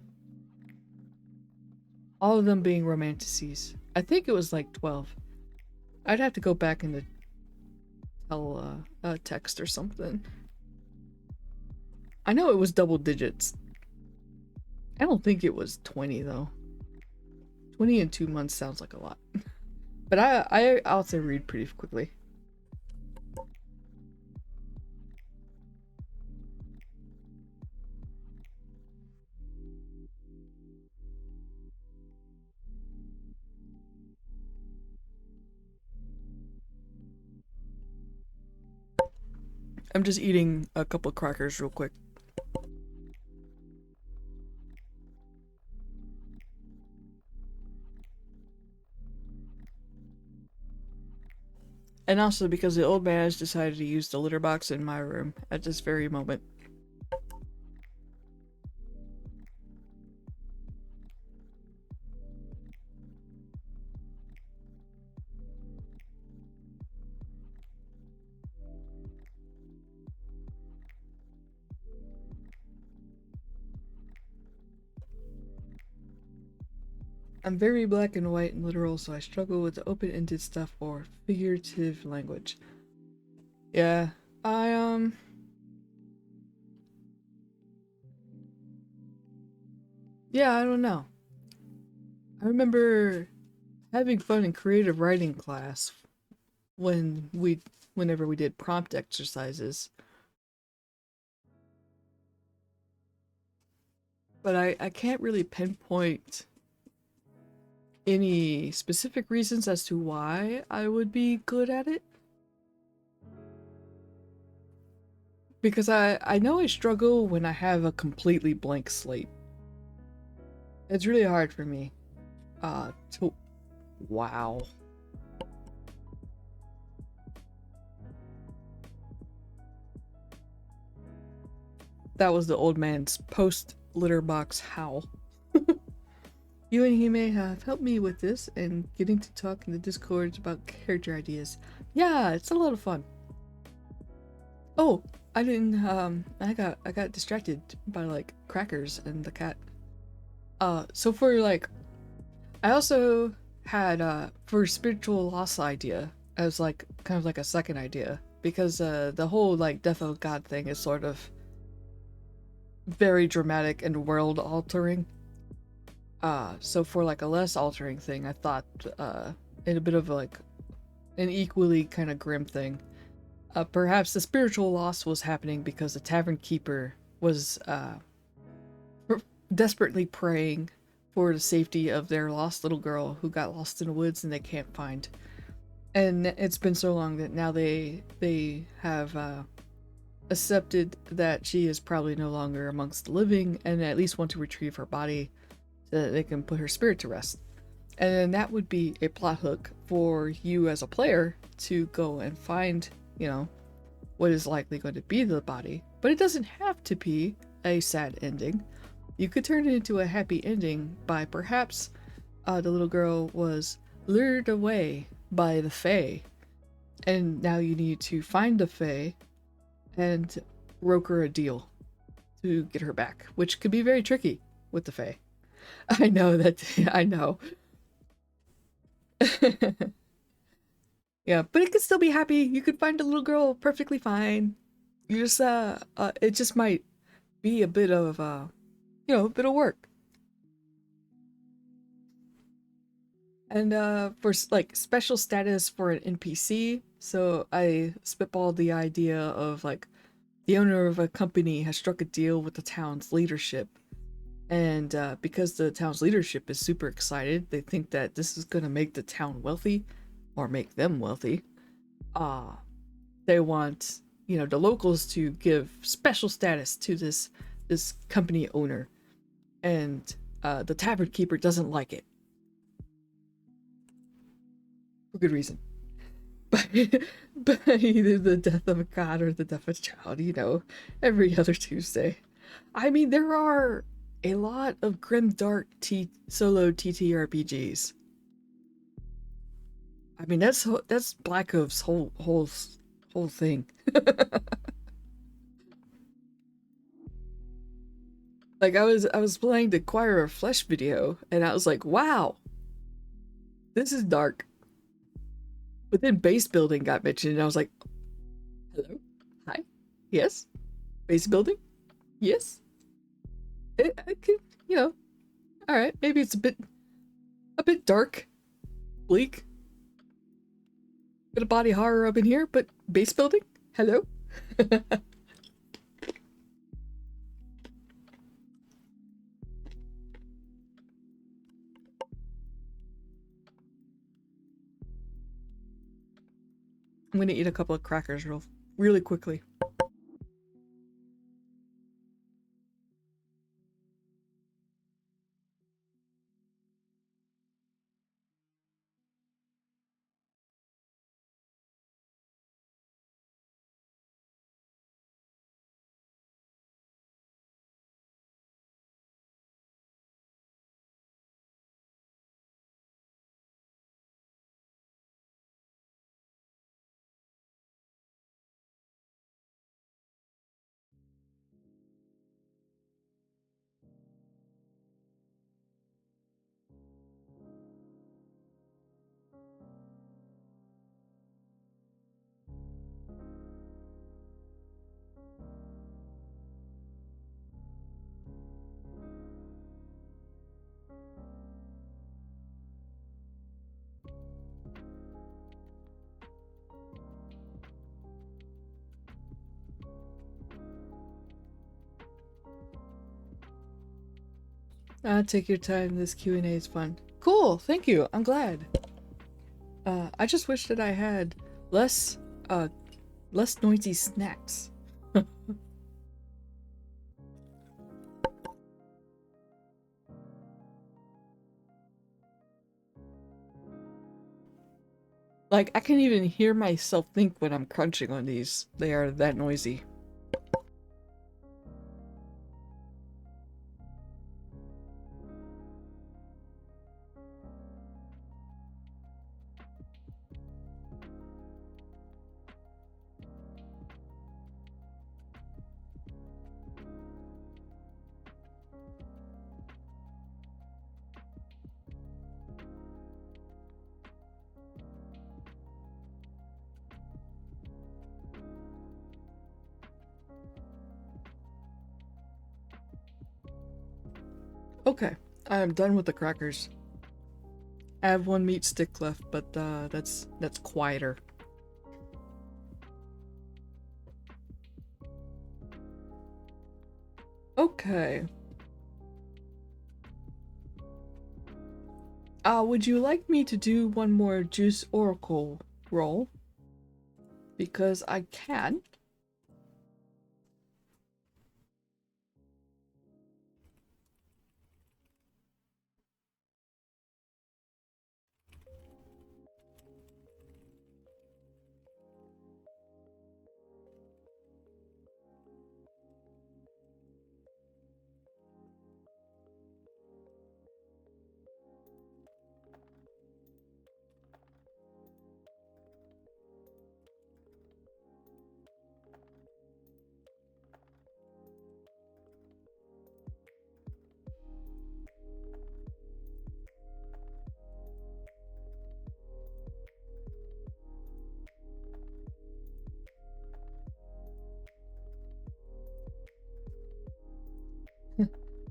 All of them being romanticies. I think it was like 12. I'd have to go back and tell text or something. I know it was double digits. I don't think it was 20 though. 20 in 2 months sounds like a lot. But I also read pretty quickly. I'm just eating a couple of crackers real quick. And also because the old man has decided to use the litter box in my room at this very moment. I'm very black and white and literal, so I struggle with the open-ended stuff or figurative language. Yeah, yeah, I don't know. I remember having fun in creative writing class whenever we did prompt exercises. But I can't really pinpoint any specific reasons as to why I would be good at it. Because I know I struggle when I have a completely blank slate. It's really hard for me. To... Wow. That was the old man's post-litter box howl. You and he may have helped me with this and getting to talk in the Discords about character ideas. Yeah, it's a lot of fun. Oh, I didn't I got distracted by like crackers and the cat. So for like, I also had for spiritual loss idea as like kind of like a second idea because the whole like death of God thing is sort of very dramatic and world altering. So for like a less altering thing, I thought in a bit of like an equally kind of grim thing. Perhaps the spiritual loss was happening because the tavern keeper was desperately praying for the safety of their lost little girl who got lost in the woods and they can't find. And it's been so long that now they have accepted that she is probably no longer amongst the living and at least want to retrieve her body so that they can put her spirit to rest. And then that would be a plot hook for you as a player to go and find, you know, what is likely going to be the body. But it doesn't have to be a sad ending. You could turn it into a happy ending by perhaps the little girl was lured away by the Fae, and now you need to find the Fae and broker a deal to get her back, which could be very tricky with the Fae. I know that, I know. Yeah, but it could still be happy. You could find a little girl perfectly fine. You just, it just might be a bit of, a bit of work. And for like special status for an NPC, so I spitballed the idea of like the owner of a company has struck a deal with the town's leadership, and because the town's leadership is super excited, they think that this is gonna make the town wealthy, or make them wealthy. Uh they want the locals to give special status to this company owner, and the tavern keeper doesn't like it for good reason. But, but either the death of a god or the death of a child, every other Tuesday. I mean, there are a lot of grimdark solo TTRPGs. I mean, that's Black Oaf's whole thing. Like I was playing the Choir of Flesh video, and I was like, wow, this is dark. But then base building got mentioned, and I was like, hello, hi, yes, base building, yes. I could, all right, maybe it's a bit dark, bleak, bit of body horror up in here, but base building, hello. I'm gonna eat a couple of crackers really quickly. Take your time. This Q&A is fun. Cool. Thank you. I'm glad. I just wish that I had less, uh, less noisy snacks. Like, I can even hear myself think when I'm crunching on these. They are that noisy. Okay, I am done with the crackers. I have one meat stick left, but that's quieter. Okay. Would you like me to do one more Juice Oracle roll? Because I can.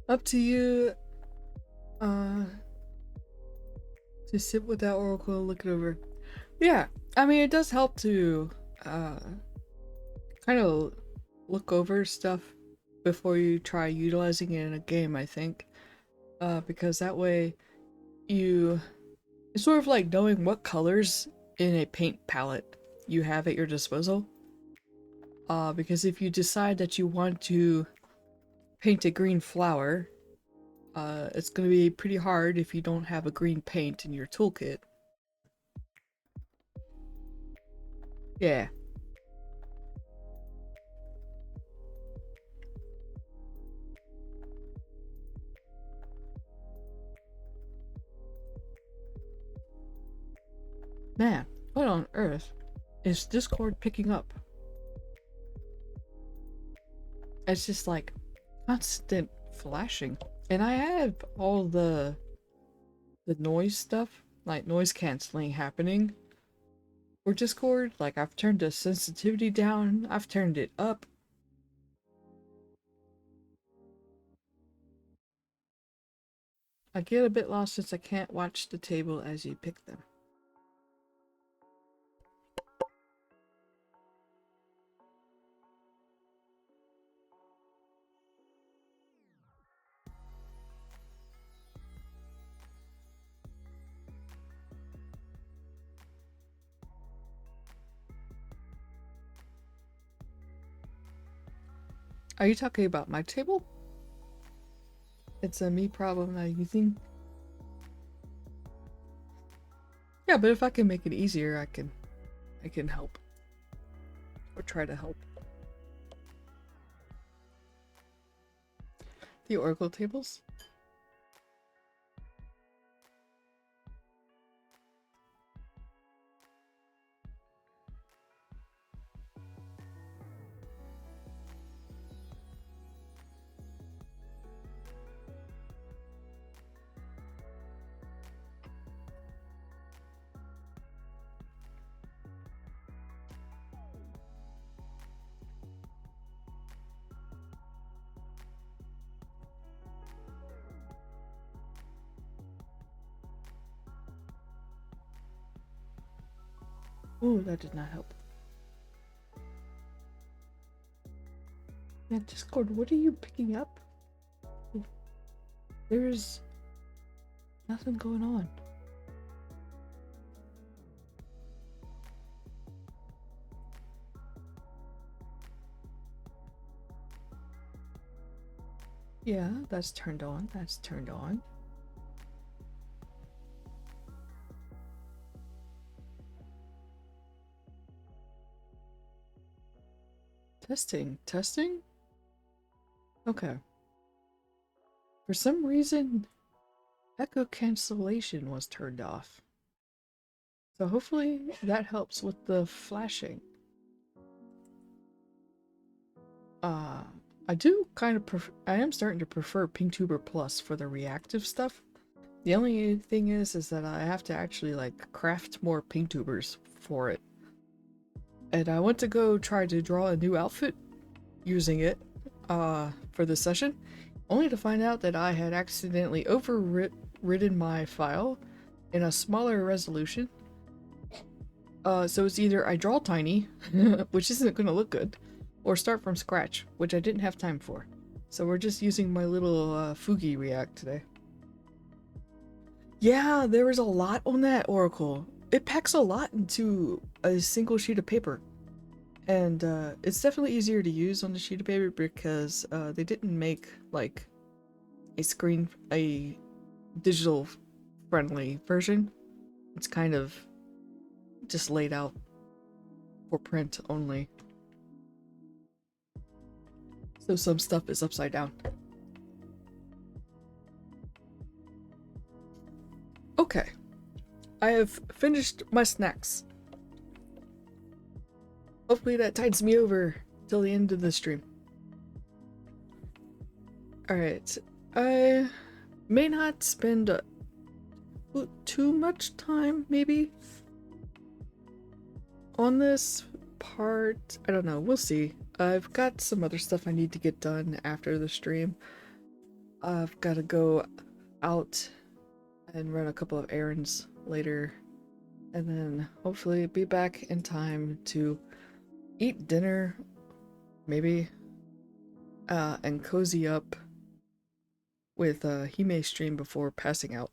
Up to you. To sit with that oracle, look it over. Yeah, I mean, it does help to kind of look over stuff before you try utilizing it in a game, I think. Because that way you... It's sort of like knowing what colors in a paint palette you have at your disposal. Because if you decide that you want to paint a green flower, it's going to be pretty hard if you don't have a green paint in your toolkit. Yeah. Man, what on earth is Discord picking up? It's just like constant flashing. And I have all the noise stuff, like noise canceling happening for Discord. Like I've turned the sensitivity down, I've turned it up. I get a bit lost since I can't watch the table as you pick them. Are you talking about my table? It's a me problem, not you think? Yeah, but if I can make it easier, I can help. Or try to help. The oracle tables? Ooh, that did not help. Yeah, Discord, what are you picking up? There's nothing going on. Yeah, that's turned on. That's turned on. Testing. Testing? Okay. For some reason, echo cancellation was turned off. So hopefully that helps with the flashing. I do kind of I am starting to prefer PinkTuber Plus for the reactive stuff. The only thing is that I have to actually like craft more PinkTubers for it. And I went to go try to draw a new outfit using it for this session, only to find out that I had accidentally overridden my file in a smaller resolution. So it's either I draw tiny, which isn't going to look good, or start from scratch, which I didn't have time for. So we're just using my little Fugi React today. Yeah, there was a lot on that Oracle. It packs a lot into a single sheet of paper. And it's definitely easier to use on the sheet of paper because they didn't make like a digital friendly version. It's kind of just laid out for print only. So some stuff is upside down. Okay, I have finished my snacks. Hopefully that tides me over till the end of the stream. Alright, I may not spend too much time, maybe, on this part. I don't know, we'll see. I've got some other stuff I need to get done after the stream. I've got to go out and run a couple of errands later, and then hopefully be back in time to eat dinner, maybe, and cozy up with Hime stream before passing out.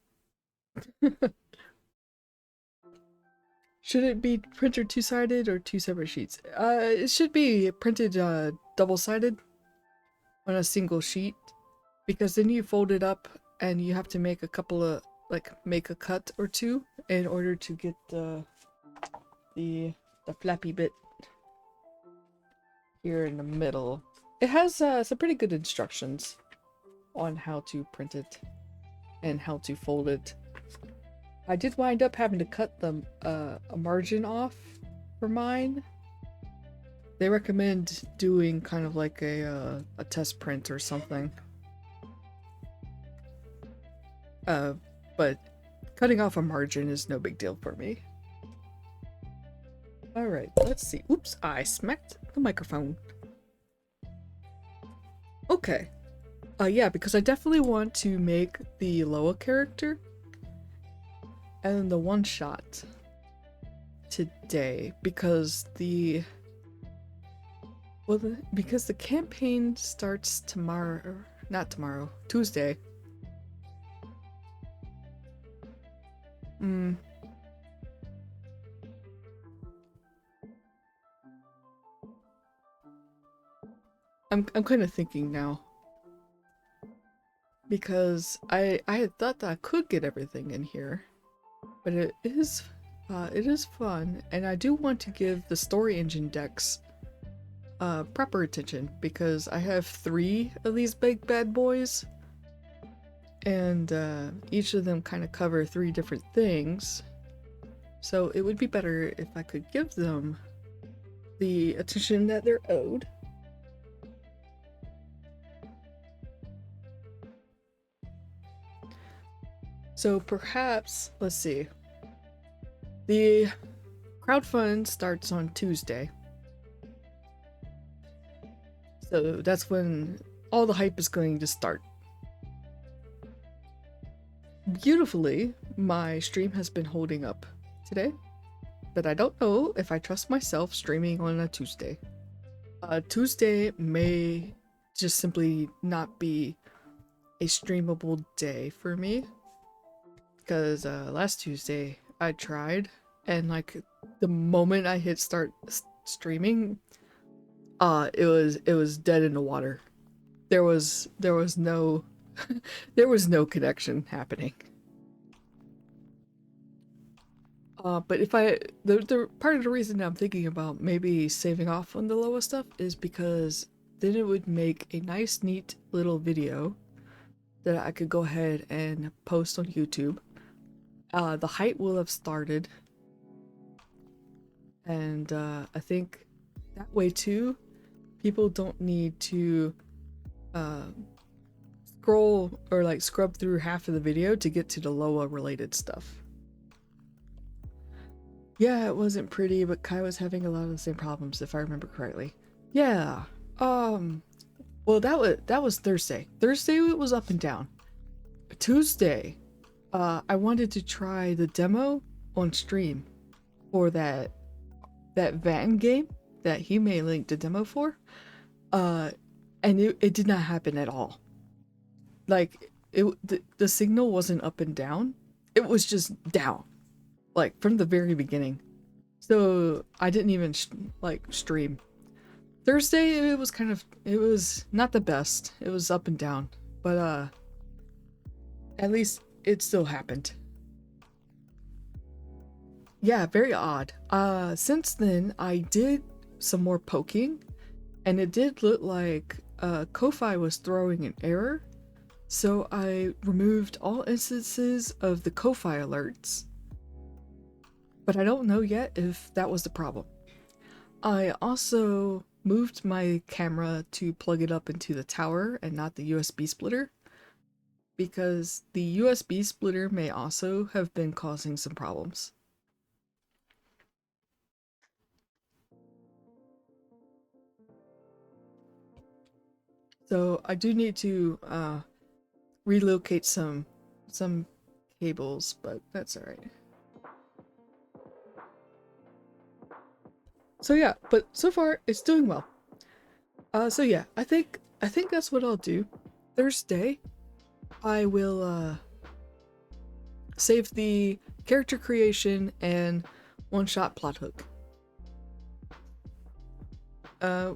Should it be printed two-sided or two separate sheets? It should be printed double-sided on a single sheet, because then you fold it up and you have to make a couple of, like, make a cut or two in order to get the flappy bit here in the middle. It has some pretty good instructions on how to print it and how to fold it. I did wind up having to cut a margin off for mine. They recommend doing kind of like a test print or something. But cutting off a margin is no big deal for me. Alright, let's see. Oops, I smacked the microphone. Okay. Yeah, because I definitely want to make the Loa character and the one-shot today, because the campaign starts tomorrow, not tomorrow, Tuesday. I'm kind of thinking now, because I had thought that I could get everything in here, but it is fun, and I do want to give the story engine decks proper attention, because I have 3 of these big bad boys, and each of them kind of cover 3 different things, so it would be better if I could give them the attention that they're owed. So perhaps, let's see, the crowdfund starts on Tuesday. So that's when all the hype is going to start. Beautifully, my stream has been holding up today, but I don't know if I trust myself streaming on a Tuesday. Tuesday may just simply not be a streamable day for me, because last Tuesday I tried, and like the moment I hit start streaming, it was dead in the water. There was no there was no connection happening. But if the part of the reason I'm thinking about maybe saving off on the Loa stuff is because then it would make a nice, neat little video that I could go ahead and post on YouTube. The height will have started, and I think that way too, people don't need to scroll or like scrub through half of the video to get to the Loa related stuff. Yeah, it wasn't pretty, but Kai was having a lot of the same problems, if I remember correctly. Yeah, Well, that was Thursday. Thursday it was up and down. Tuesday, I wanted to try the demo on stream for that van game that he may link the demo for. Uh, and it did not happen at all. Like the signal wasn't up and down. It was just down, like from the very beginning. So I didn't even stream. Thursday it was not the best. It was up and down, but at least it still happened. Yeah, very odd. Since then I did some more poking, and it did look like Ko-Fi was throwing an error. So I removed all instances of the Ko-Fi alerts. But I don't know yet if that was the problem. I also moved my camera to plug it up into the tower and not the USB splitter, because the USB splitter may also have been causing some problems. So I do need to relocate some cables, but that's all right. So yeah, but so far it's doing well. So yeah, I think that's what I'll do. Thursday, I will save the character creation and one-shot plot hook.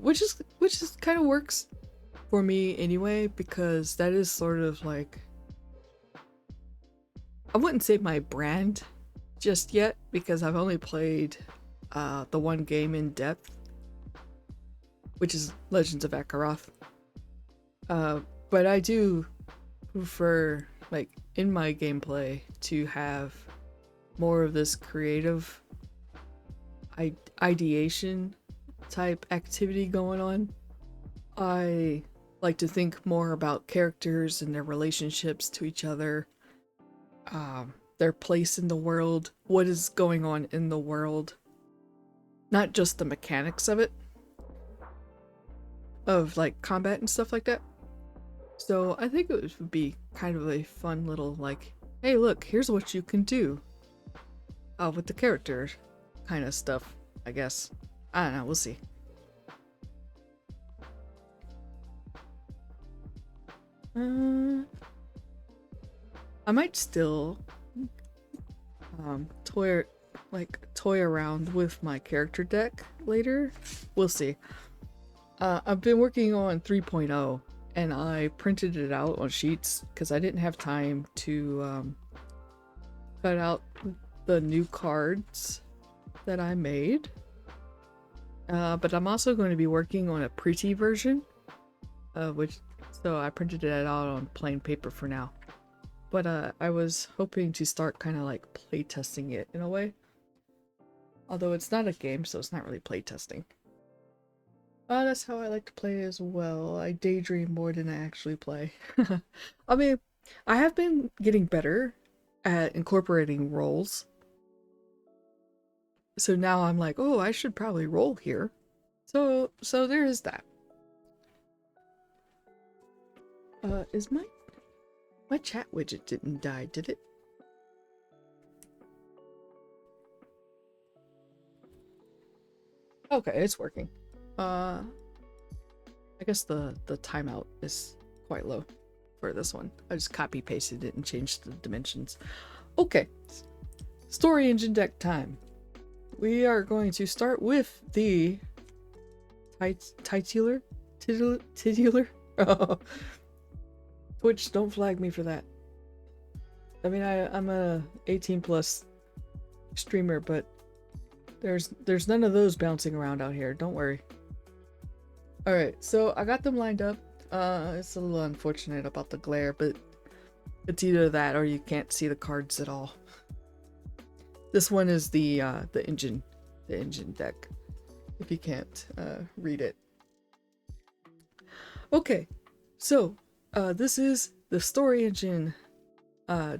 Which is kind of works for me anyway, because that is sort of like, I wouldn't say my brand just yet, because I've only played the one game in depth, which is Legends of Akaroth. But I do prefer, like, in my gameplay to have more of this creative ideation type activity going on. I like to think more about characters and their relationships to each other, their place in the world, what is going on in the world, not just the mechanics of it, of like combat and stuff like that. So I think it would be kind of a fun little, like, hey look, here's what you can do with the character kind of stuff, I guess. I don't know, we'll see. I might still toy around with my character deck later. We'll see. I've been working on 3.0 and I printed it out on sheets because I didn't have time to cut out the new cards that I made. But I'm also going to be working on a pretty version, so I printed it out on plain paper for now. But I was hoping to start kind of like playtesting it in a way. Although it's not a game, so it's not really playtesting. That's how I like to play as well. I daydream more than I actually play. I mean, I have been getting better at incorporating roles. So now I'm like, oh, I should probably roll here. So there is that. Is my chat widget didn't die, did it? Okay, it's working. I guess the timeout is quite low for this one. I just copy pasted it and changed the dimensions. Okay, story engine deck time. We are going to start with the titular. Oh, Twitch, don't flag me for that. I mean, I'm a 18 plus streamer, but there's none of those bouncing around out here. Don't worry. All right, so I got them lined up. It's a little unfortunate about the glare, but it's either that or you can't see the cards at all. This one is the engine deck, if you can't read it. Okay, so this is the story engine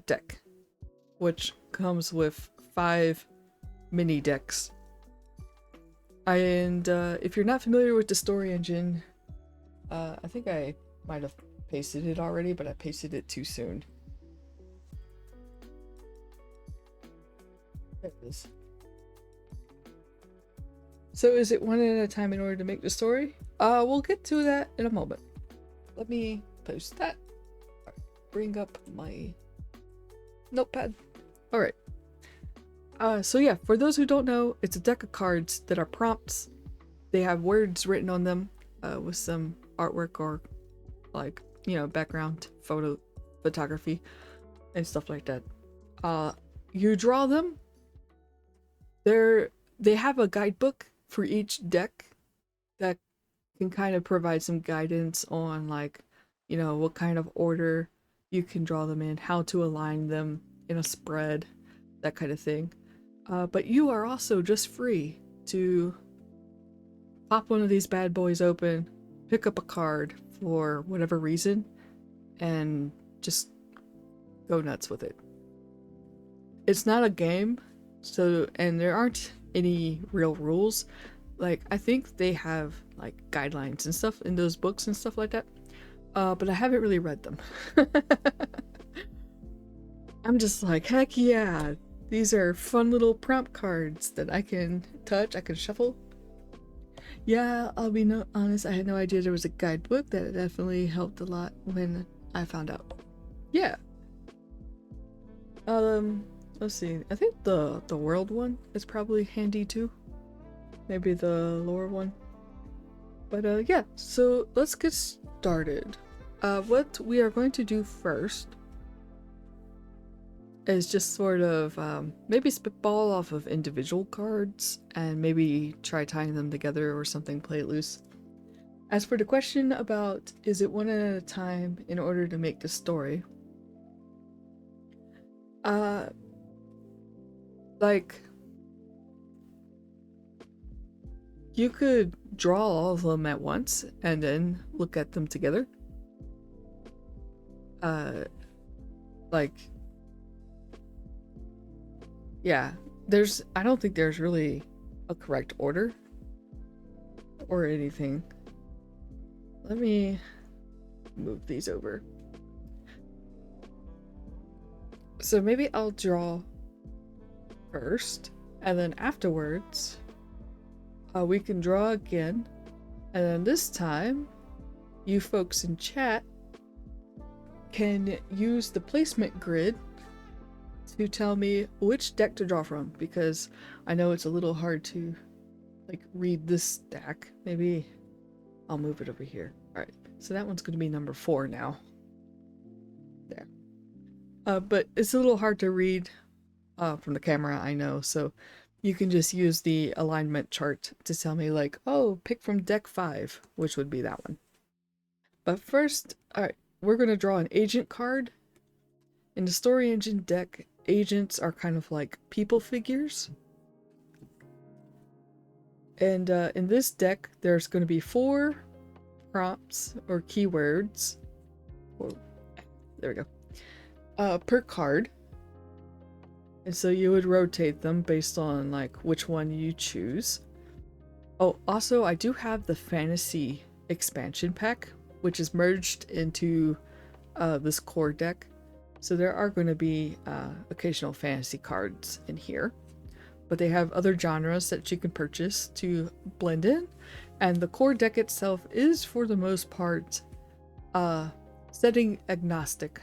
deck, which comes with 5 mini decks. And if you're not familiar with the story engine, I think I might have pasted it already, but I pasted it too soon. There it is. So is it one at a time in order to make the story? We'll get to that in a moment. Let me post that. All right, bring up my notepad. All right. So yeah, for those who don't know, it's a deck of cards that are prompts. They have words written on them with some artwork or like, you know, background photography and stuff like that. You draw them. They have a guidebook for each deck that can kind of provide some guidance on, like, you know, what kind of order you can draw them in, how to align them in a spread, that kind of thing. But you are also just free to pop one of these bad boys open, pick up a card for whatever reason, and just go nuts with it. It's not a game, and there aren't any real rules. Like, I think they have like guidelines and stuff in those books and stuff like that, but I haven't really read them. I'm just like, heck yeah, these are fun little prompt cards that I can touch, I can shuffle. Yeah, I'll be honest, I had no idea there was a guidebook. That definitely helped a lot when I found out. Yeah. Let's see. I think the world one is probably handy too. Maybe the lore one. But yeah, so let's get started. What we are going to do first is just sort of maybe spitball off of individual cards and maybe try tying them together or something, play it loose. As for the question about is it one at a time in order to make the story, like, you could draw all of them at once and then look at them together. Like, yeah, I don't think there's really a correct order or anything. Let me move these over. So maybe I'll draw first, and then afterwards we can draw again, and then this time you folks in chat can use the placement grid to tell me which deck to draw from, because I know it's a little hard to like read this stack. Maybe I'll move it over here. All right, so that one's going to be number 4 now. There. But it's a little hard to read from the camera, I know, so you can just use the alignment chart to tell me, like, oh, pick from deck 5, which would be that one. But first, alright, we're going to draw an agent card. In the story engine deck, agents are kind of like people figures. And in this deck, there's going to be 4 prompts or keywords. Whoa, there we go. Per card. And so you would rotate them based on like which one you choose. Oh, also I do have the fantasy expansion pack, which is merged into this core deck. So there are going to be occasional fantasy cards in here, but they have other genres that you can purchase to blend in. And the core deck itself is, for the most part, setting agnostic.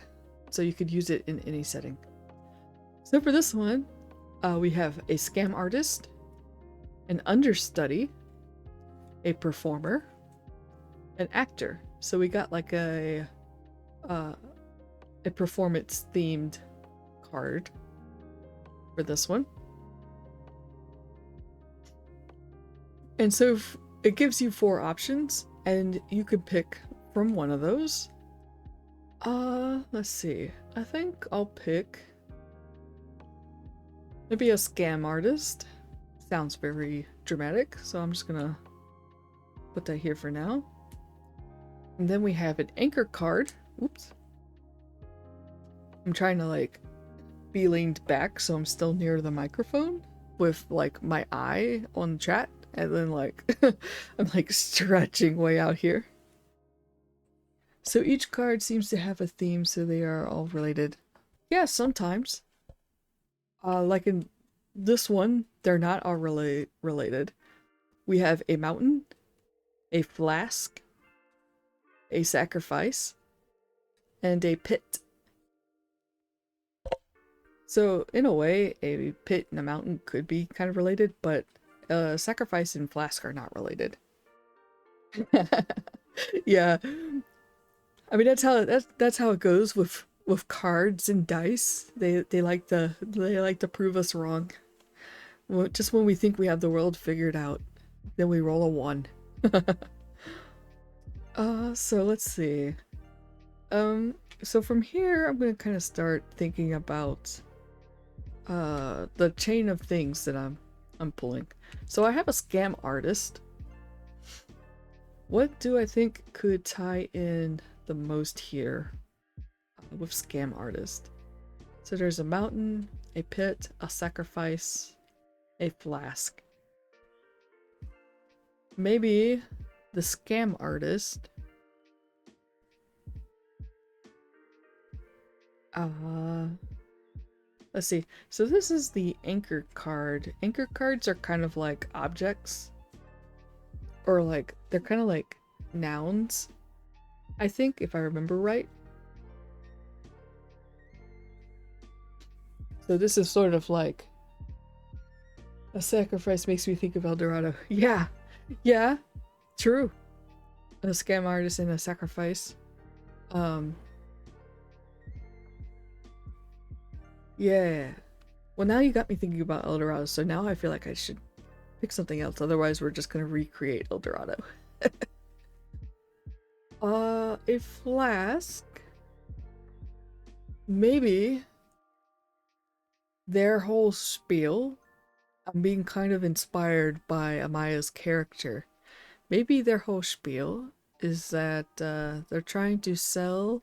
So you could use it in any setting. So for this one, we have a scam artist, an understudy, a performer, an actor. So we got like a performance themed card for this one. And so it gives you 4 options, and you could pick from one of those. Let's see. I think I'll pick maybe a scam artist. Sounds very dramatic, so I'm just gonna put that here for now. And then we have an anchor card. Oops. I'm trying to like be leaned back so I'm still near the microphone with like my eye on the chat, and then like I'm like stretching way out here. So each card seems to have a theme, so they are all related. Yeah, sometimes. Like in this one, they're not all related. We have a mountain, a flask, a sacrifice, and a pit. So in a way, a pit and a mountain could be kind of related, but sacrifice and flask are not related. Yeah, I mean that's how it goes with cards and dice. They like to prove us wrong. Just when we think we have the world figured out, then we roll a 1. So let's see. So from here, I'm gonna kind of start thinking about the chain of things that I'm pulling. So I have a scam artist. What do I think could tie in the most here with scam artist? So there's a mountain, a pit, a sacrifice, a flask. Maybe the scam artist. Let's see. So this is the anchor card. Anchor cards are kind of like objects. Or like, they're kind of like nouns. I think, if I remember right. So this is sort of like a sacrifice makes me think of El Dorado. Yeah. Yeah. True. A scam artist and a sacrifice. Yeah. Well, now you got me thinking about El Dorado, so now I feel like I should pick something else. Otherwise, we're just gonna recreate El Dorado. A flask. Maybe their whole spiel. I'm being kind of inspired by Amaya's character. Maybe their whole spiel is that they're trying to sell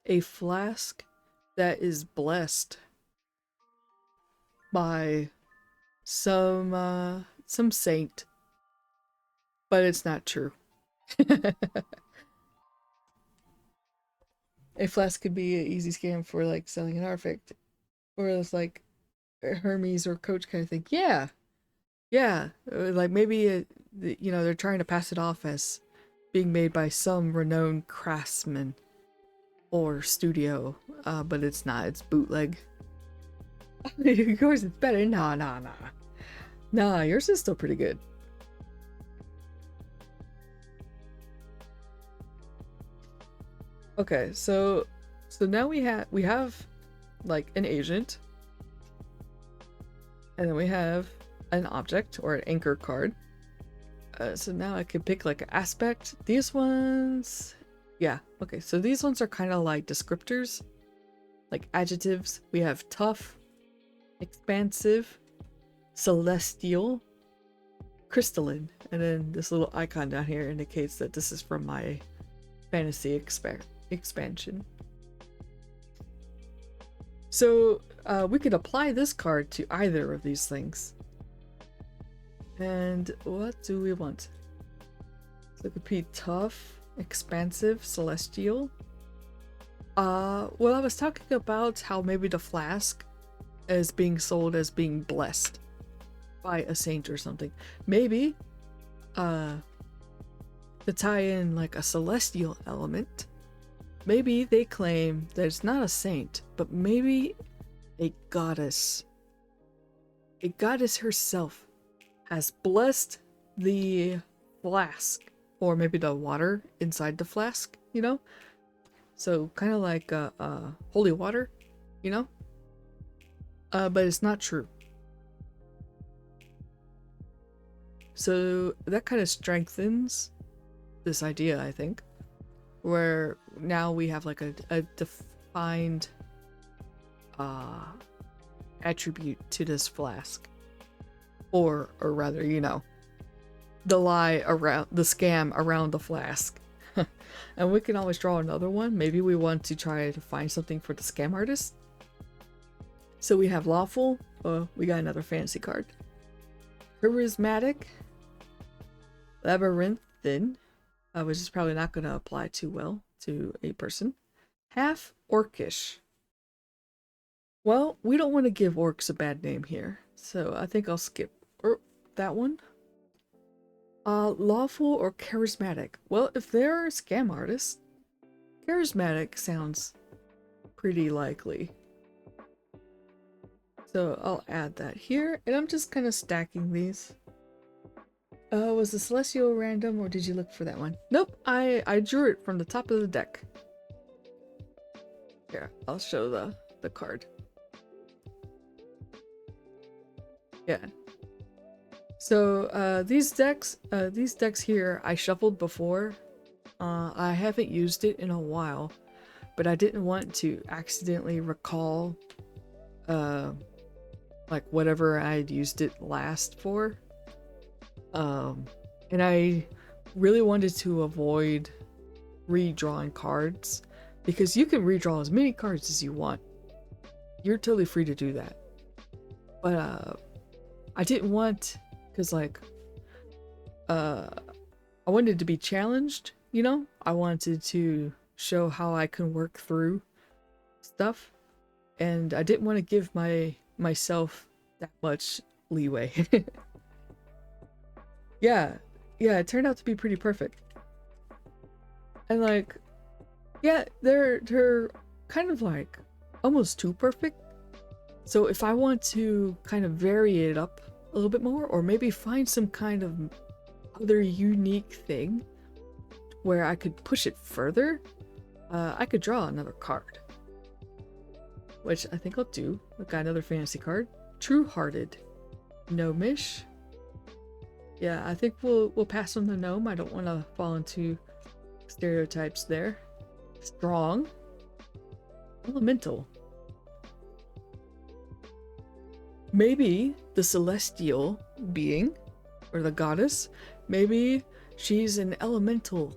a flask that is blessed by some saint, but it's not true. A flask could be an easy scam for like selling an artifact, or it's like Hermes or Coach kind of thing. Yeah, yeah, like maybe they're trying to pass it off as being made by some renowned craftsman or studio, but it's not. It's bootleg. Of course, it's better. Nah. Yours is still pretty good. Okay, so now we have like an agent, and then we have an object or an anchor card. So now I could pick like an aspect. These ones, yeah, okay. So these ones are kind of like descriptors, like adjectives. We have tough, expansive, celestial, crystalline, and then this little icon down here indicates that this is from my fantasy expansion. So we could apply this card to either of these things. And what do we want? So it could be tough, expansive, celestial. Well, I was talking about how maybe the flask is being sold as being blessed by a saint or something. Maybe to tie in like a celestial element, maybe they claim that it's not a saint, but maybe a goddess. A goddess herself has blessed the flask, or maybe the water inside the flask, So kind of like holy water, But it's not true. So that kind of strengthens this idea, I think, where now we have like a defined attribute to this flask, or rather, the lie around the scam around the flask. And we can always draw another one. Maybe we want to try to find something for the scam artist. So we have lawful. We got another fantasy card. Charismatic. Labyrinthine, which is probably not going to apply too well to a person. Half orcish. Well, we don't want to give orcs a bad name here, so I think I'll skip that one. Lawful or charismatic? Well, if they're a scam artist, charismatic sounds pretty likely. So I'll add that here, and I'm just kind of stacking these. Was the Celestial random, or did you look for that one? Nope, I drew it from the top of the deck. Here, I'll show the card. Yeah. So these decks here I shuffled before. I haven't used it in a while, but I didn't want to accidentally recall like whatever I'd used it last for. And I really wanted to avoid redrawing cards, because you can redraw as many cards as you want. You're totally free to do that. But I didn't want, because like I wanted to be challenged, you know? I wanted to show how I can work through stuff, and I didn't want to give myself that much leeway. Yeah, it turned out to be pretty perfect. And like, yeah, they're kind of like almost too perfect. So if I want to kind of vary it up a little bit more, or maybe find some kind of other unique thing where I could push it further, I could draw another card. Which I think I'll do. I've got another fantasy card. True-hearted. Gnomish. Yeah, I think we'll pass on the gnome. I don't want to fall into stereotypes there. Strong. Elemental. Maybe the celestial being, or the goddess, maybe she's an elemental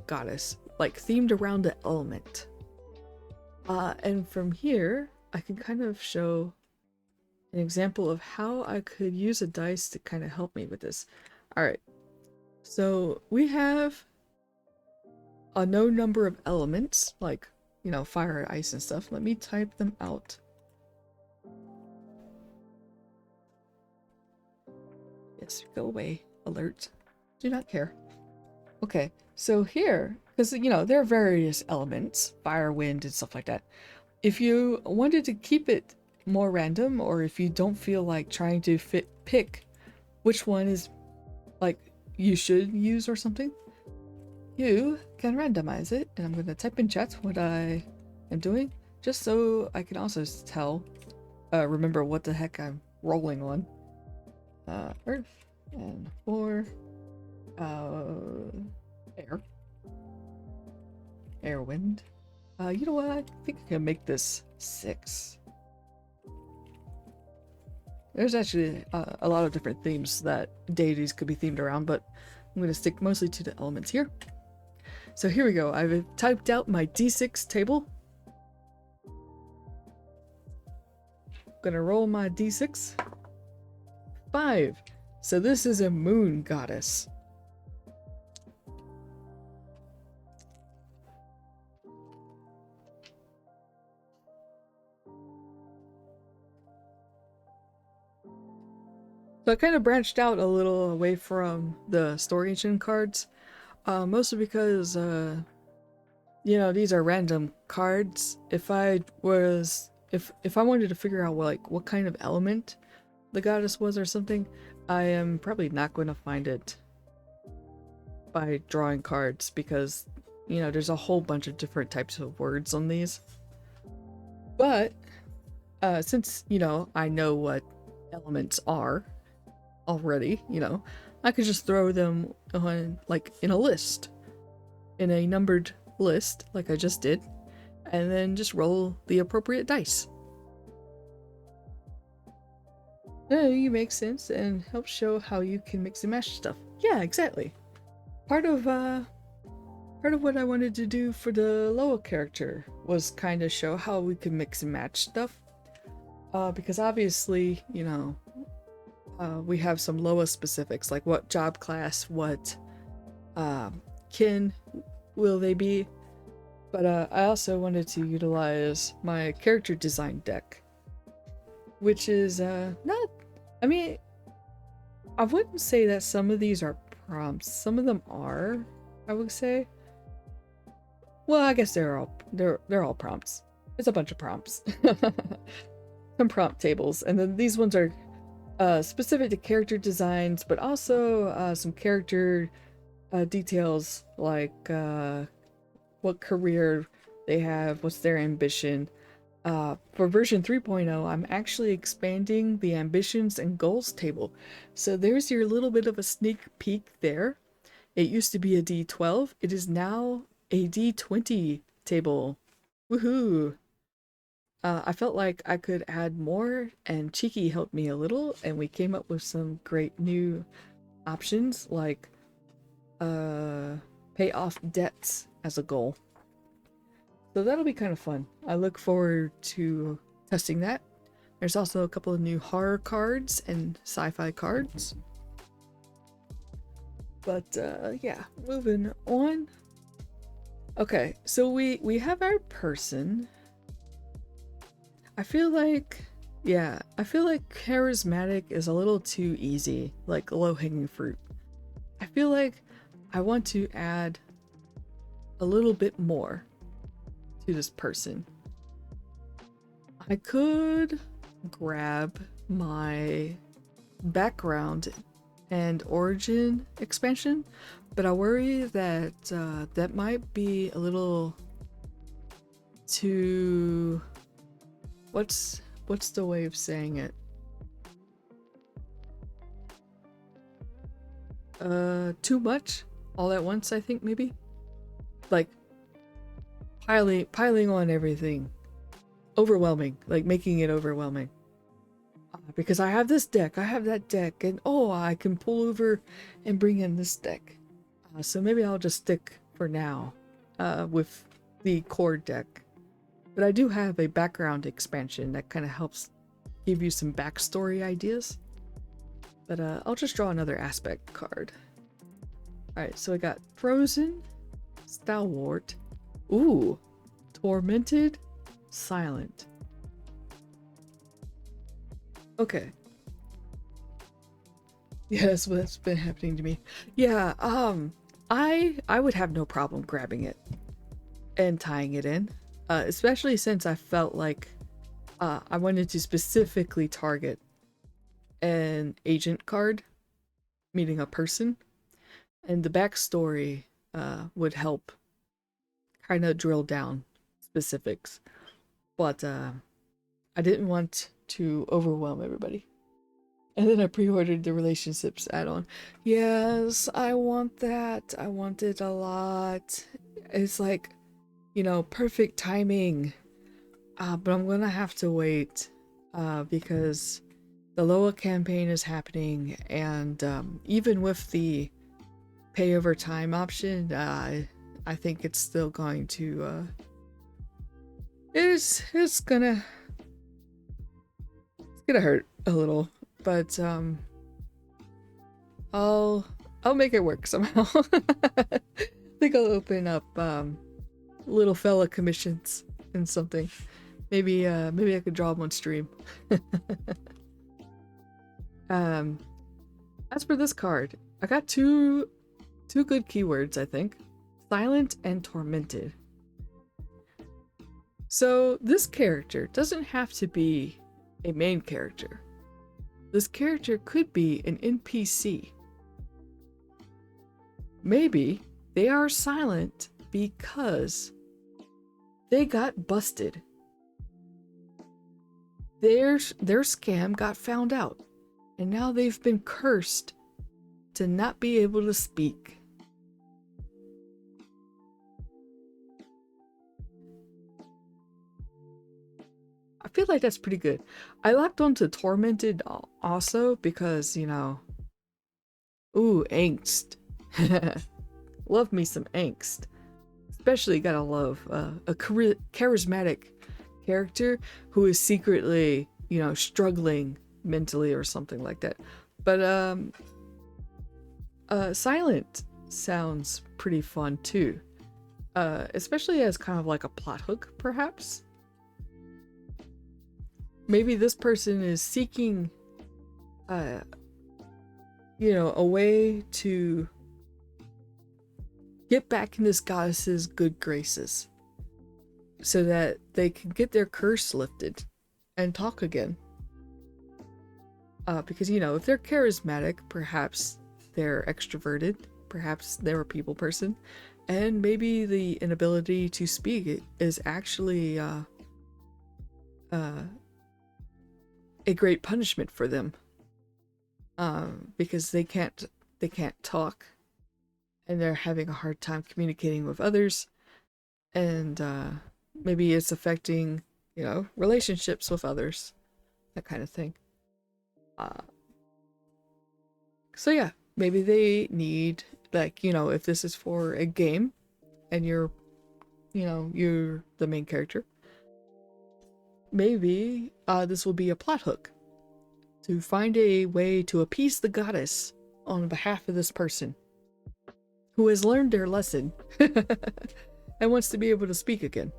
goddess, like themed around the element. And from here, I can kind of show an example of how I could use a dice to kind of help me with this. Alright, so we have a known number of elements, like, you know, fire, ice, and stuff. Let me type them out. Yes, go away. Alert. Do not care. Okay, so here, because, you know, there are various elements, fire, wind, and stuff like that. If you wanted to keep it more random, or if you don't feel like trying to pick which one is like you should use or something, you can randomize it. And I'm going to type in chat what I am doing, just so I can also remember what the heck I'm rolling on. Earth and 4 air, wind. You know what, I think I can make this 6. There's actually a lot of different themes that deities could be themed around, but I'm going to stick mostly to the elements here. So here we go. I've typed out my d6 table. I'm going to roll my d6. 5. So this is a moon goddess. So I kind of branched out a little away from the story engine cards, mostly because, you know, these are random cards. If I wanted to figure out what kind of element the goddess was or something, I am probably not going to find it by drawing cards, because, you know, there's a whole bunch of different types of words on these. But since, you know, I know what elements are already, you know, I could just throw them on, like, in a list, in a numbered list, like I just did, and then just roll the appropriate dice. You make sense and help show how you can mix and match stuff. Yeah, exactly. Part of what I wanted to do for the Loa character was kind of show how we could mix and match stuff, because obviously, you know, we have some Loa specifics, like what job class, what kin will they be? But I also wanted to utilize my character design deck, which is not, I mean, I wouldn't say that some of these are prompts. Some of them are, I would say. Well, I guess they're all prompts. It's a bunch of prompts. Some prompt tables, and then these ones are specific to character designs, but also some character details like what career they have, what's their ambition. For version 3.0, I'm actually expanding the ambitions and goals table. So there's your little bit of a sneak peek there. It used to be a D12. It is now a D20 table. Woohoo! I felt like I could add more, and Cheeky helped me a little, and we came up with some great new options like pay off debts as a goal. So that'll be kind of fun. I look forward to testing that. There's also a couple of new horror cards and sci-fi cards. But yeah, moving on. Okay, so we have our person. I feel like charismatic is a little too easy, like low-hanging fruit. I feel like I want to add a little bit more to this person. I could grab my background and origin expansion, but I worry that that might be a little too... What's the way of saying it? Too much all at once, I think, maybe? Like piling on everything. Overwhelming, like making it overwhelming. Because I have this deck, I have that deck, and oh, I can pull over and bring in this deck. So maybe I'll just stick for now with the core deck. But I do have a background expansion that kind of helps give you some backstory ideas. But I'll just draw another aspect card. Alright, so I got Frozen, Stalwart, ooh, Tormented, Silent. Okay. Yeah, that's what's been happening to me. Yeah, I would have no problem grabbing it and tying it in. Especially since I felt like I wanted to specifically target an agent card, meaning a person, and the backstory would help kind of drill down specifics. But I didn't want to overwhelm everybody. And then I pre-ordered the relationships add-on. Yes, I want that. I want it a lot. It's like, you know, perfect timing. But I'm gonna have to wait because the Loa campaign is happening, and even with the pay over time option, I think it's still going to it's gonna hurt a little, but I'll make it work somehow. I think I'll open up little fella commissions and something. Maybe I could draw them on stream. As for this card, I got two good keywords, I think. Silent and Tormented. So this character doesn't have to be a main character. This character could be an NPC. Maybe they are silent because they got busted. Their scam got found out, and now they've been cursed to not be able to speak. I feel like that's pretty good. I locked onto Tormented also because, you know, ooh, angst. Love me some angst. Especially gotta love a charismatic character who is secretly, you know, struggling mentally or something like that. But Silent sounds pretty fun too. especially as kind of like a plot hook, perhaps. Maybe this person is seeking, uh, a way to get back in this goddess's good graces so that they can get their curse lifted and talk again. Because, if they're charismatic, perhaps they're extroverted, perhaps they're a people person, and maybe the inability to speak is actually a great punishment for them, because they can't talk, and they're having a hard time communicating with others, and maybe it's affecting relationships with others, that kind of thing. So yeah, maybe they need, like, if this is for a game and you're the main character, maybe this will be a plot hook to find a way to appease the goddess on behalf of this person who has learned their lesson and wants to be able to speak again.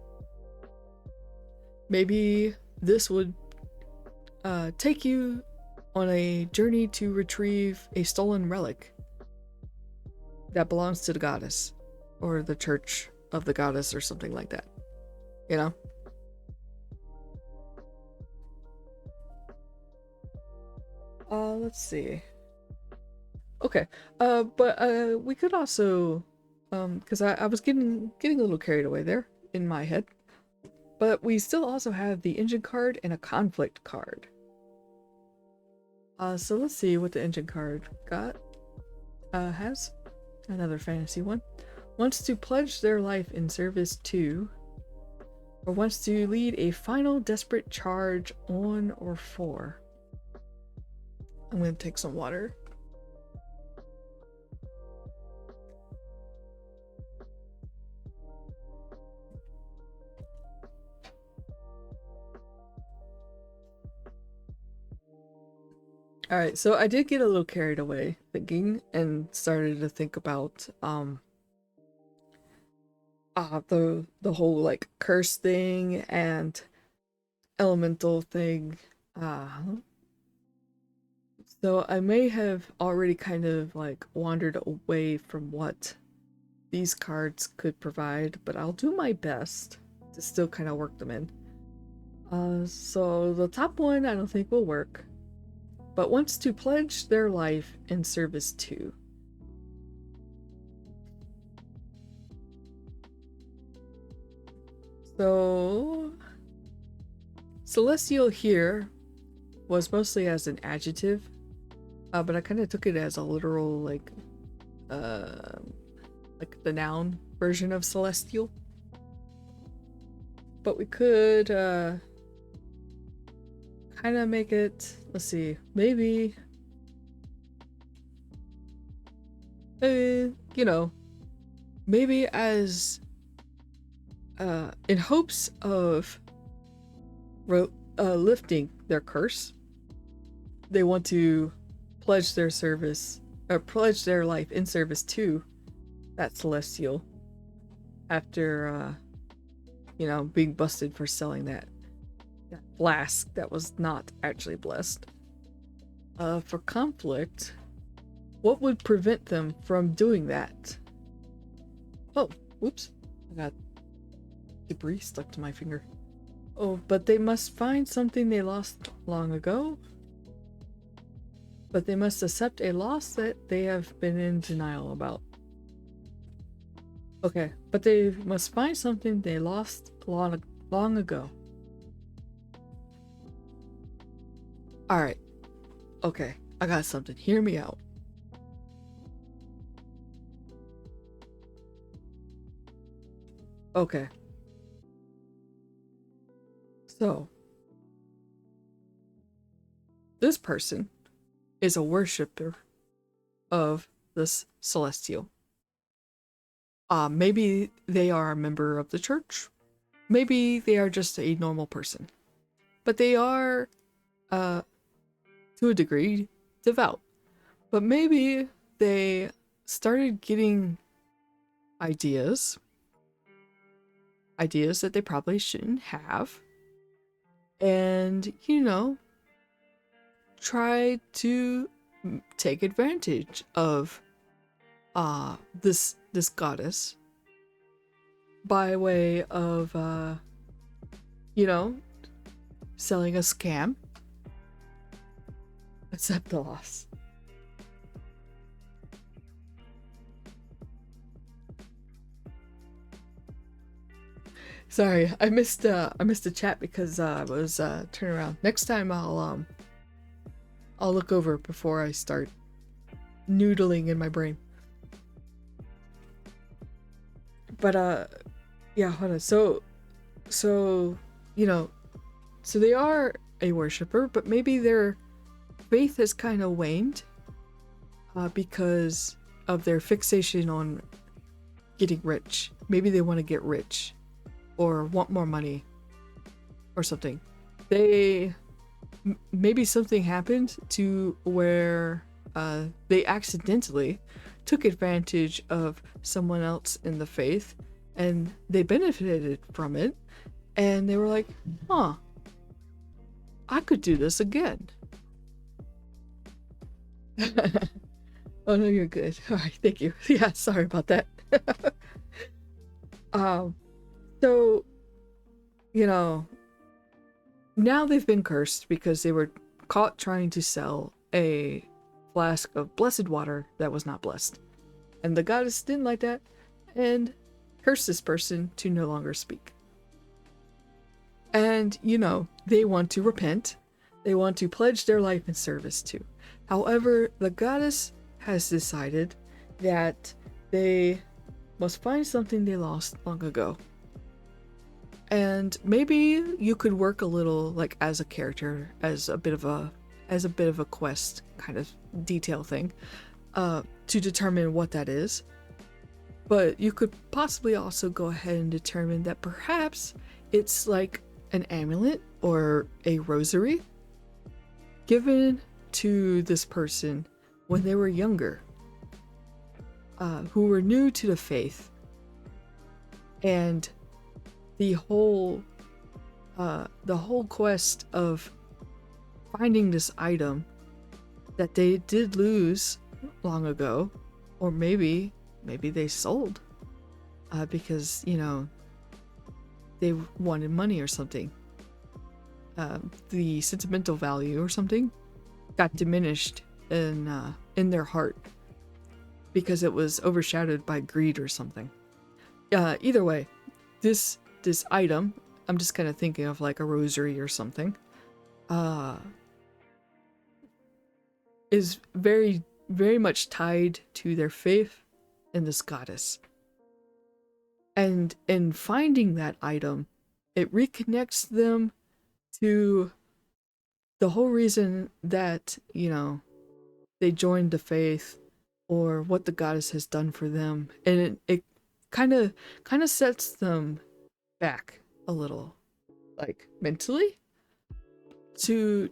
Maybe this would take you on a journey to retrieve a stolen relic that belongs to the goddess, or the church of the goddess, or something like that. Let's see. Okay, but we could also, because I was getting a little carried away there in my head, but we still also have the engine card and a conflict card. So let's see what the engine card has. Another fantasy one. Wants to pledge their life in service to, or wants to lead a final desperate charge on or for. I'm going to take some water. Alright, so I did get a little carried away thinking and started to think about the whole like curse thing and elemental thing. So I may have already kind of like wandered away from what these cards could provide, but I'll do my best to still kind of work them in. So the top one I don't think will work, but wants to pledge their life in service to. So celestial here was mostly as an adjective, but I kind of took it as a literal, like the noun version of celestial. But we could kind of make it, let's see, maybe maybe as in hopes of lifting their curse, they want to pledge their service, or pledge their life in service to that celestial after being busted for selling that flask that was not actually blessed. For conflict, what would prevent them from doing that? Oh, whoops. I got debris stuck to my finger. Oh, but they must find something they lost long ago. But they must accept a loss that they have been in denial about. Okay, but they must find something they lost long ago. Alright. Okay, I got something. Hear me out. Okay. So, this person is a worshiper of this celestial. Maybe they are a member of the church. Maybe they are just a normal person. But they are, to a degree, devout. But maybe they started getting ideas ideas that they probably shouldn't have, and try to take advantage of this goddess by way of you know selling a scam. Accept the loss. Sorry, I missed the chat because I was turning around. Next time I'll look over before I start noodling in my brain. But yeah, hold on. So so they are a worshiper, but maybe their faith has kind of waned because of their fixation on getting rich. Maybe they want to get rich or want more money or something. Maybe something happened to where they accidentally took advantage of someone else in the faith and they benefited from it, and they were like, huh, I could do this again. Oh no, you're good. All right, thank you. Yeah, sorry about that. So now they've been cursed because they were caught trying to sell a flask of blessed water that was not blessed, and the goddess didn't like that and cursed this person to no longer speak. And they want to repent. They want to pledge their life in service to. However, the goddess has decided that they must find something they lost long ago. And maybe you could work a little like as a character, as a bit of a quest kind of detail thing, to determine what that is. But you could possibly also go ahead and determine that perhaps it's like an amulet or a rosary given to this person when they were younger, who were new to the faith, and the whole quest of finding this item that they did lose long ago, or maybe they sold because they wanted money or something. The sentimental value or something got diminished in their heart because it was overshadowed by greed or something. Either way, this item, I'm just kind of thinking of like a rosary or something, is very, very much tied to their faith in this goddess. And in finding that item, it reconnects them to the whole reason that, they joined the faith, or what the goddess has done for them. And it kind of sets them back a little, like mentally, to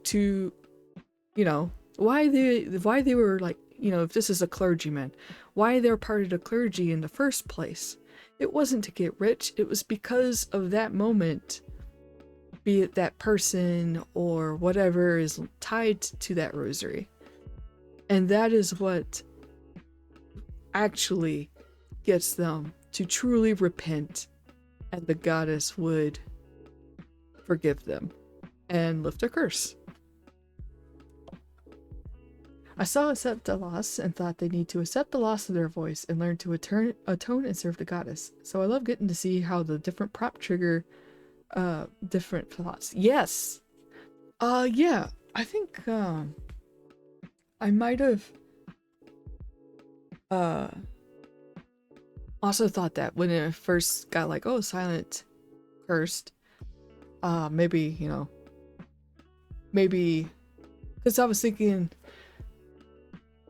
why they were like, if this is a clergyman, why they're part of the clergy in the first place. It wasn't to get rich, it was because of that moment, be it that person or whatever is tied to that rosary. And that is what actually gets them to truly repent, and the goddess would forgive them and lift a curse. I saw accept the loss and thought they need to accept the loss of their voice and learn to atone and serve the goddess. So I love getting to see how the different prop trigger different thoughts. Yes. Yeah. I think I might have also thought that when it first got like, oh, silent cursed, maybe because I was thinking,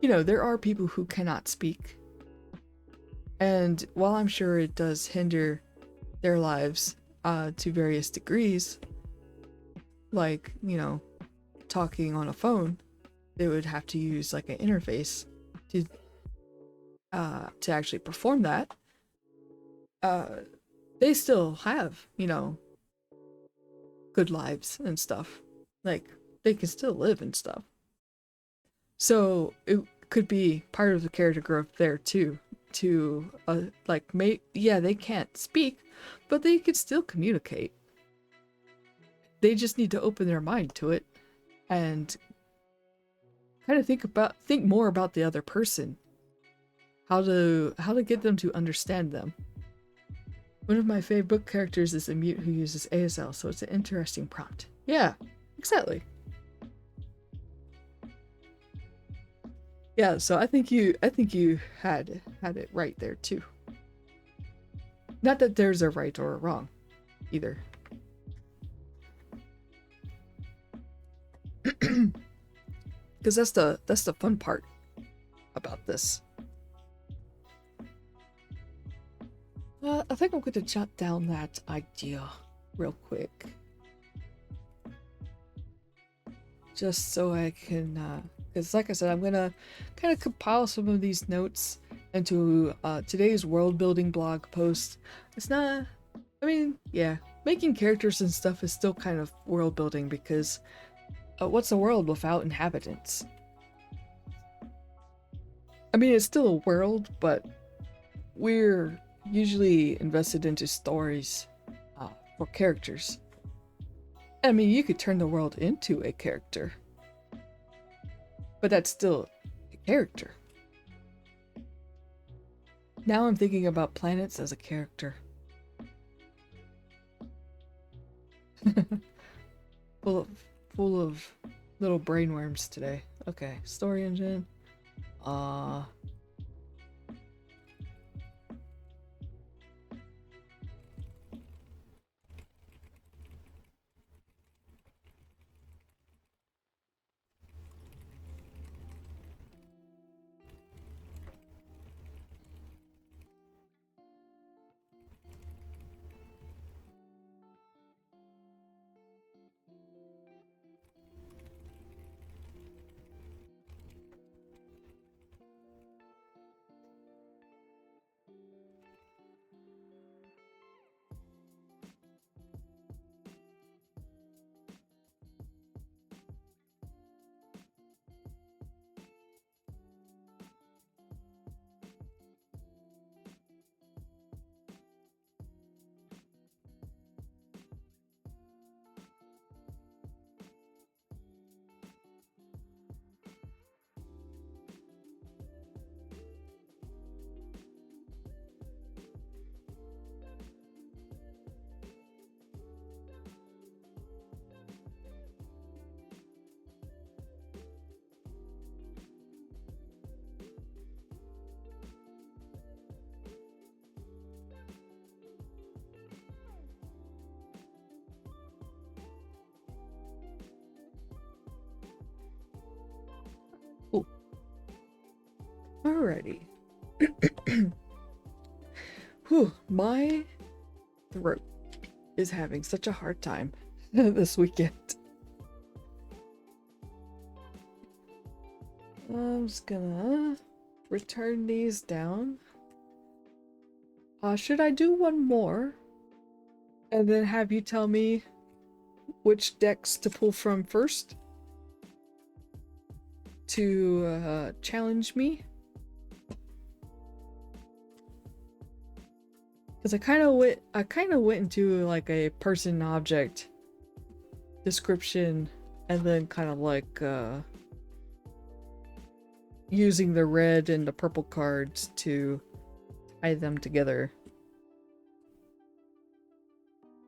there are people who cannot speak, and while I'm sure it does hinder their lives to various degrees, like talking on a phone, they would have to use like an interface to actually perform that. they still have, you know, good lives and stuff. Like, they can still live and stuff. So it could be part of the character growth there too. To like, yeah, they can't speak, but they can still communicate. They just need to open their mind to it and kind of think more about the other person. How to get them to understand them. One of my favorite book characters is a mute who uses ASL, so it's an interesting prompt. Yeah, exactly. Yeah, so I think you had it right there too. Not that there's a right or a wrong either. Because that's the fun part about this. I think I'm going to jot down that idea real quick, just so I can. Because, like I said, I'm gonna kind of compile some of these notes into today's world building blog post. It's not. I mean, yeah, making characters and stuff is still kind of world building because what's a world without inhabitants? I mean, it's still a world, but we're usually invested into stories for characters. I mean, you could turn the world into a character, but that's still a character. Now I'm thinking about planets as a character. full of full of little brainworms today. Okay, story engine. Uh Ooh. Alrighty. Whew, my throat is having such a hard time this weekend. I'm just gonna return these down. Should I do one more? And then have you tell me which decks to pull from first to challenge me? Because I kind of went into like a person object description and then kind of like using the red and the purple cards to tie them together.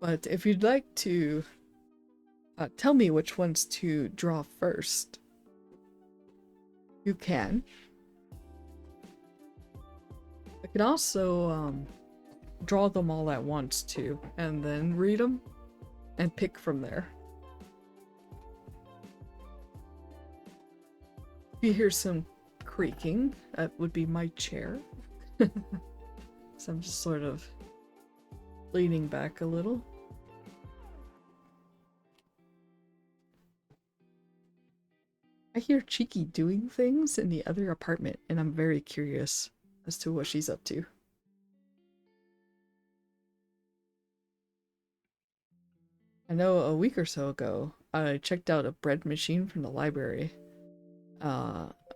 But if you'd like to tell me which ones to draw first, you can. I can also draw them all at once too, and then read them and pick from there. If you hear some creaking, that would be my chair. So I'm just sort of leaning back a little. I hear Cheeky doing things in the other apartment, and I'm very curious as to what she's up to. know a week or so ago, I checked out a bread machine from the library.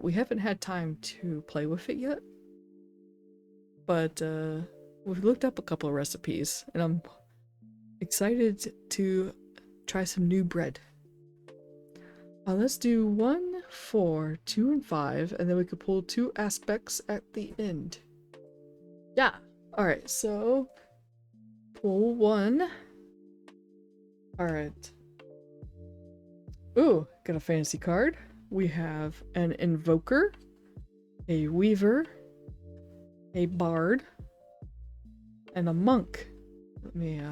We haven't had time to play with it yet, but we've looked up a couple of recipes, and I'm excited to try some new bread. Let's do 1, 4, 2, and 5, and then we could pull 2 aspects at the end. Yeah. Alright, so pull 1. Alright. Ooh, got a fantasy card. We have an invoker, a weaver, a bard, and a monk. Let me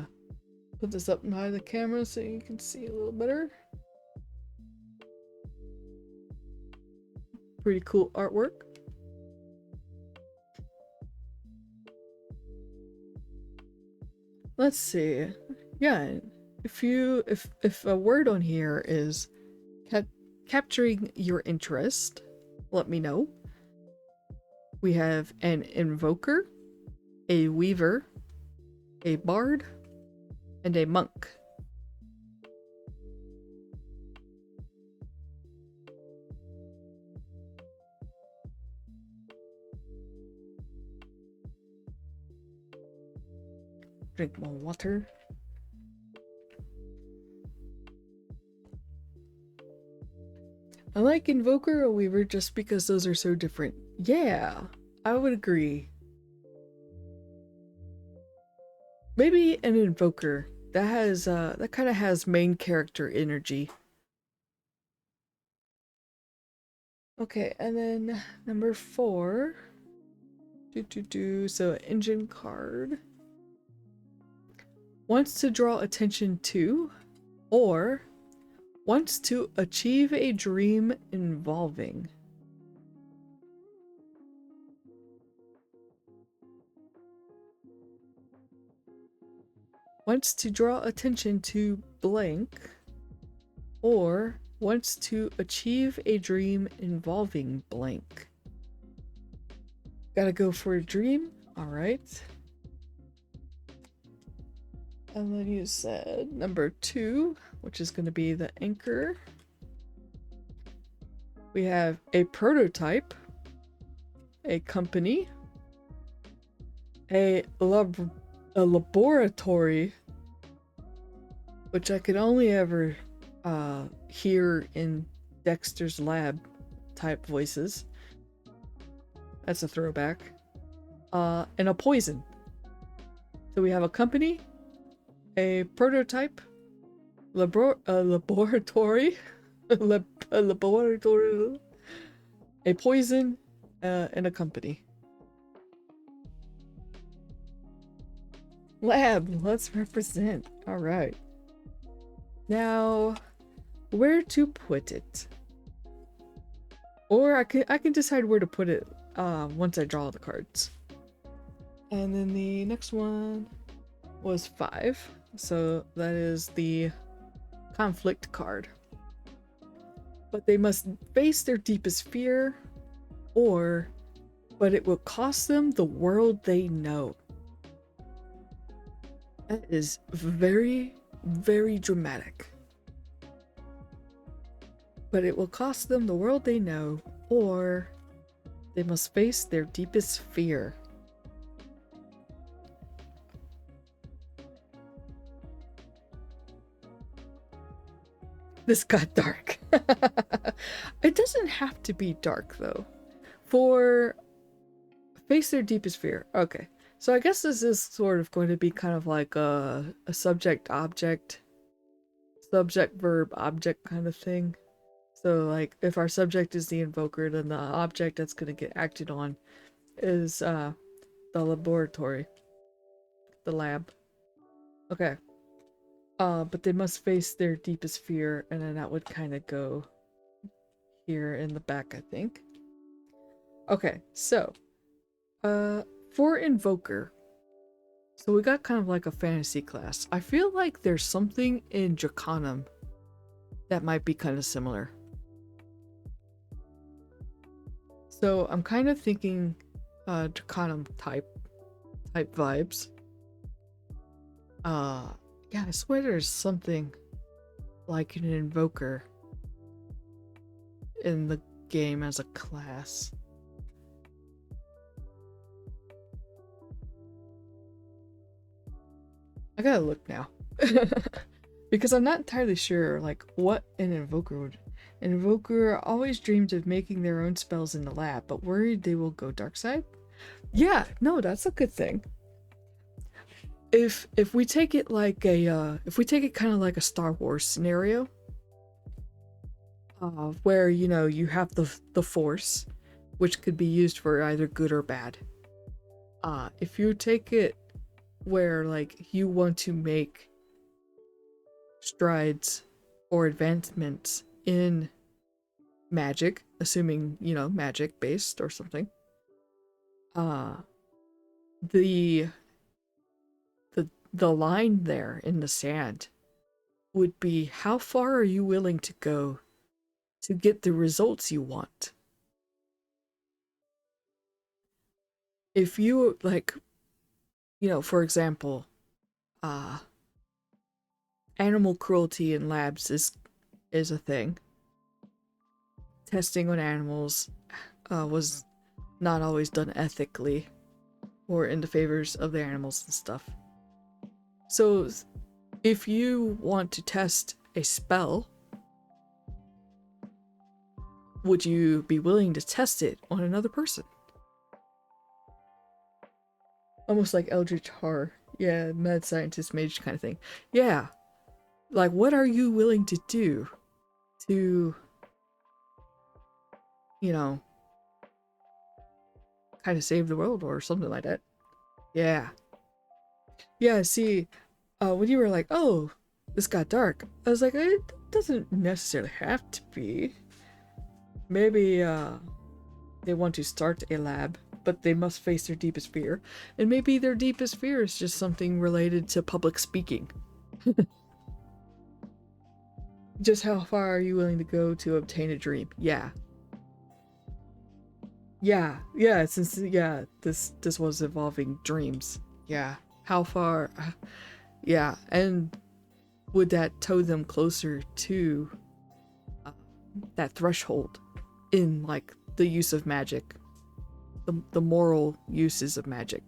put this up behind the camera so you can see a little better. Pretty cool artwork. Let's see. Yeah, if a word on here is capturing your interest, let me know. We have an invoker, a weaver, a bard, and a monk. Drink more water. I like Invoker or Weaver just because those are so different. Yeah, I would agree. Maybe an Invoker. That has that kind of has main character energy. Okay, and then number 4. So engine card. Wants to draw attention to, or wants to achieve a dream involving. Wants to draw attention to blank, or wants to achieve a dream involving blank. Gotta go for a dream? Alright. And then you said number 2, which is going to be the anchor. We have a prototype, a company, a laboratory, which I could only ever hear in Dexter's Lab type voices. That's a throwback. And a poison. So we have a company, a prototype, laboratory, laboratory, a poison, and a company. Lab, let's represent. All right. Now, where to put it? Or I can decide where to put it once I draw the cards. And then the next one was 5. So that is the conflict card. But they must face their deepest fear, but it will cost them the world they know. That is very, very dramatic. But it will cost them the world they know, or they must face their deepest fear. This got dark. It doesn't have to be dark though. For face their deepest fear. Okay. So I guess this is sort of going to be kind of like a subject-object, subject-verb-object kind of thing. So like if our subject is the invoker, then the object that's going to get acted on is the laboratory. The lab. Okay. But they must face their deepest fear, and then that would kind of go here in the back, I think. Okay, so, for Invoker, so we got kind of like a fantasy class. I feel like there's something in Draconum that might be kind of similar. So I'm kind of thinking, Draconum type vibes. Yeah, I swear there's something like an invoker in the game as a class. I gotta look now. Because I'm not entirely sure, like, what an invoker would... An invoker always dreams of making their own spells in the lab, but worried they will go dark side? Yeah, no, that's a good thing. If we take it like a, if we take it kind of like a Star Wars scenario, where, you know, you have the Force, which could be used for either good or bad. If you take it where, like, you want to make strides or advancements in magic, assuming, you know, magic based or something, the line there in the sand would be, how far are you willing to go to get the results you want? If you, like, you know, for example, animal cruelty in labs is a thing. Testing on animals was not always done ethically or in the favors of the animals and stuff. So if you want to test a spell, would you be willing to test it on another person? Almost like Eldritch Horror. Yeah, mad scientist mage kind of thing. Yeah. Like, what are you willing to do to, you know, kind of save the world or something like that? Yeah. Yeah, see, when you were like, oh, this got dark, I was like, it doesn't necessarily have to be. Maybe, they want to start a lab, but they must face their deepest fear. And maybe their deepest fear is just something related to public speaking. Just how far are you willing to go to obtain a dream? Yeah. Yeah, since, yeah, this was involving dreams. Yeah. How far? Yeah, and would that tow them closer to that threshold in, like, the use of magic? The moral uses of magic.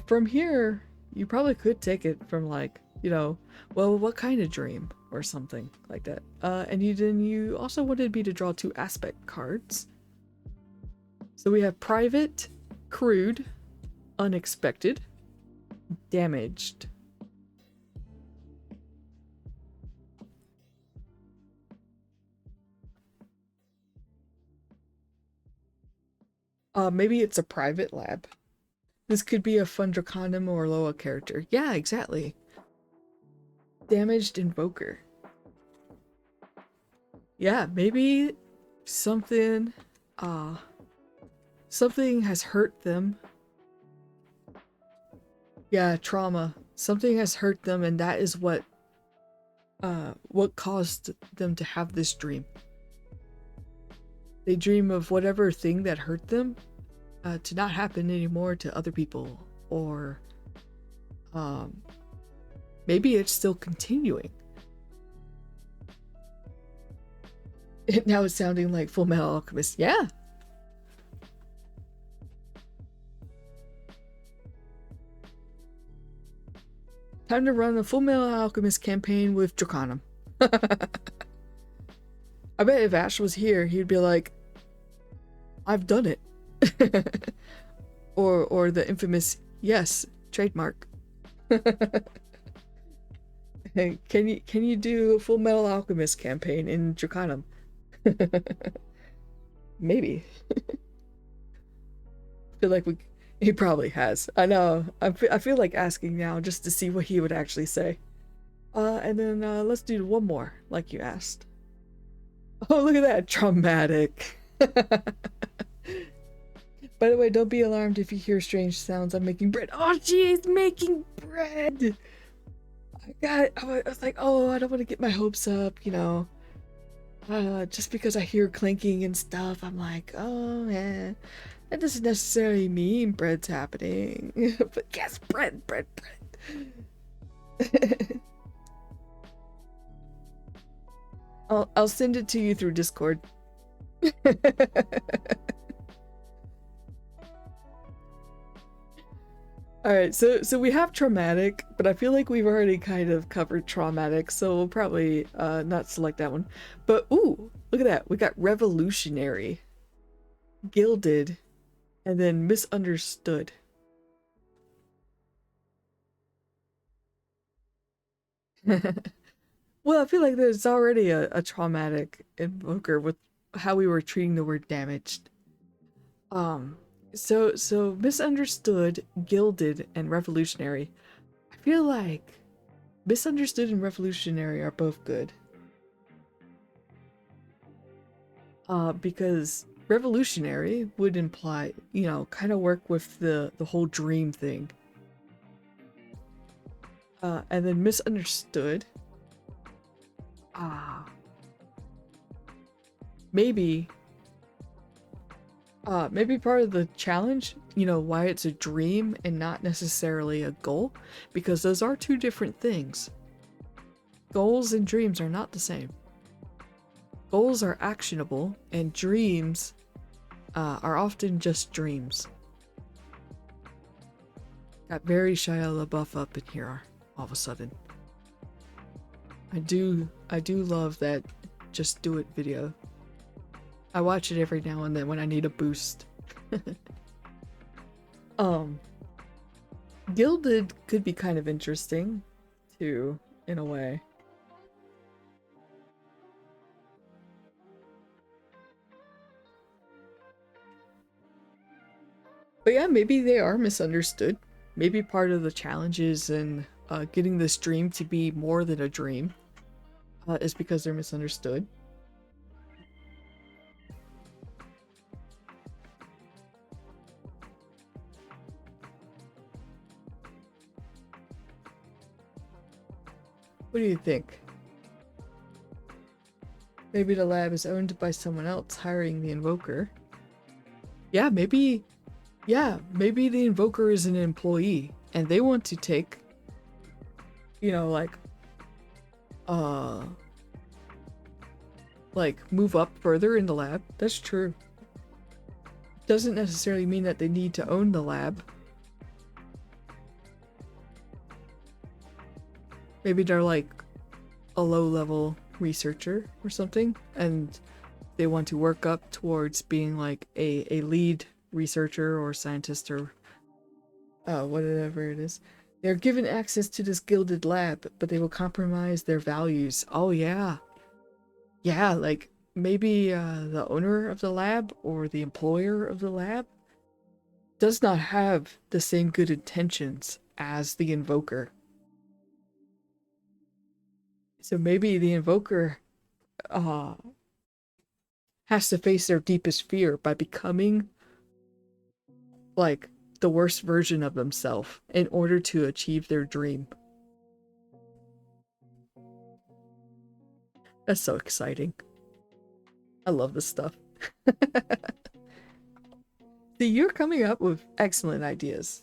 From here, you probably could take it from, like, you know, well, what kind of dream or something like that. And you also wanted me to draw 2 aspect cards. So we have private, crude, unexpected, damaged. Maybe it's a private lab. This could be a Fundraconum or Loa character. Yeah, exactly. Damaged invoker. Yeah, maybe something, something has hurt them. Yeah, trauma. Something has hurt them, and that is what caused them to have this dream. They dream of whatever thing that hurt them to not happen anymore to other people, or maybe it's still continuing. Now it's sounding like Full Metal Alchemist. Yeah. Time to run a Full Metal Alchemist campaign with Draconum. I bet if Ash was here, he'd be like, I've done it. or the infamous, yes, trademark. Hey, can you do a Full Metal Alchemist campaign in Draconum? Maybe. I feel like he probably has. I know. I feel like asking now just to see what he would actually say. And then let's do one more, like you asked. Oh, look at that. Traumatic. By the way, don't be alarmed if you hear strange sounds. I'm making bread. Oh, jeez, making bread. I was like, oh, I don't want to get my hopes up, you know. Just because I hear clinking and stuff, I'm like, oh, man. That doesn't necessarily mean bread's happening. But yes, bread. I'll send it to you through Discord. Alright, so we have traumatic, but I feel like we've already kind of covered traumatic, so we'll probably not select that one. But ooh, look at that. We got revolutionary, gilded, and then misunderstood. Well, I feel like there's already a traumatic invoker with how we were treating the word damaged. Um, so misunderstood, gilded, and revolutionary. I feel like misunderstood and revolutionary are both good. Because revolutionary would imply, you know, kind of work with the whole dream thing. And then misunderstood. Ah, maybe maybe part of the challenge, you know, why it's a dream and not necessarily a goal, because those are two different things. Goals and dreams are not the same. Goals are actionable, and dreams are often just dreams. Got very Shia LaBeouf up in here all of a sudden. I do love that Just Do It video. I watch it every now and then when I need a boost. Gilded could be kind of interesting too, in a way. But yeah, maybe they are misunderstood. Maybe part of the challenge is in getting this dream to be more than a dream is because they're misunderstood. What do you think? Maybe the lab is owned by someone else hiring the invoker. Yeah, maybe the invoker is an employee and they want to take, you know, like move up further in the lab. That's true. Doesn't necessarily mean that they need to own the lab. Maybe they're like a low-level researcher or something, and they want to work up towards being like a lead researcher or scientist or whatever it is. They're given access to this gilded lab, but they will compromise their values. Oh yeah. Yeah, like maybe the owner of the lab or the employer of the lab does not have the same good intentions as the invoker. So maybe the invoker uh, has to face their deepest fear by becoming like the worst version of themselves in order to achieve their dream. That's so exciting. I love this stuff. See, you're coming up with excellent ideas.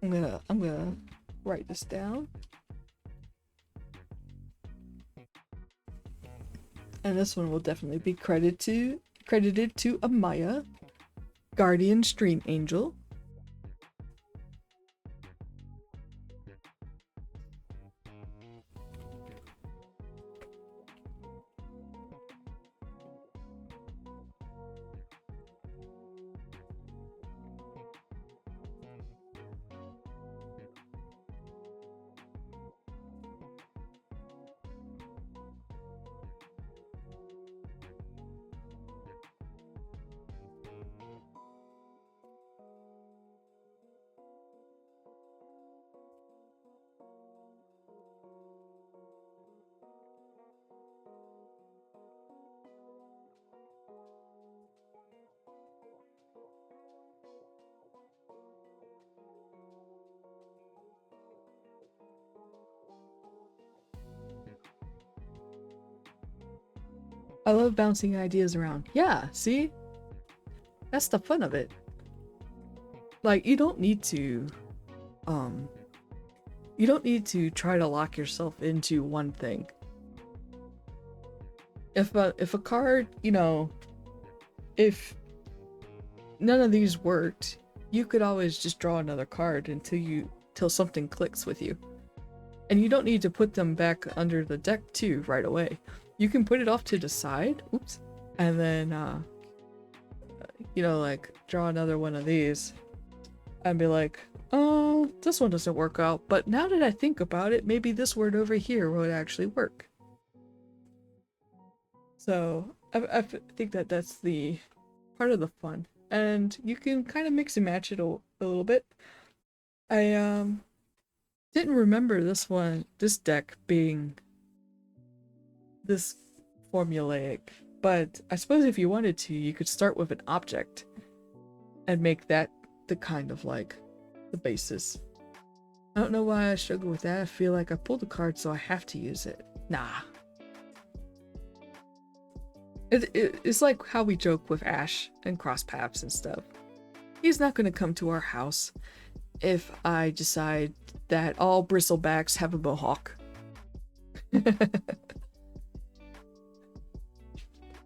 I'm gonna write this down. And this one will definitely be credited to Amaya, Guardian Stream Angel. I love bouncing ideas around. Yeah, see? That's the fun of it. Like, you don't need to um, you don't need to try to lock yourself into one thing. If a card, you know, if none of these worked, you could always just draw another card till something clicks with you. And you don't need to put them back under the deck too right away. You can put it off to the side, oops, and then you know, like draw another one of these and be like, oh, this one doesn't work out, but now that I think about it, maybe this word over here would actually work. So I think that that's the part of the fun, and you can kind of mix and match it a little bit. I didn't remember this deck being this formulaic, but I suppose if you wanted to, you could start with an object and make that the kind of like the basis. I don't know why I struggle with that. I feel like I pulled a card, so I have to use it. Nah. It's like how we joke with Ash and cross paths and stuff. He's not going to come to our house if I decide that all bristlebacks have a mohawk.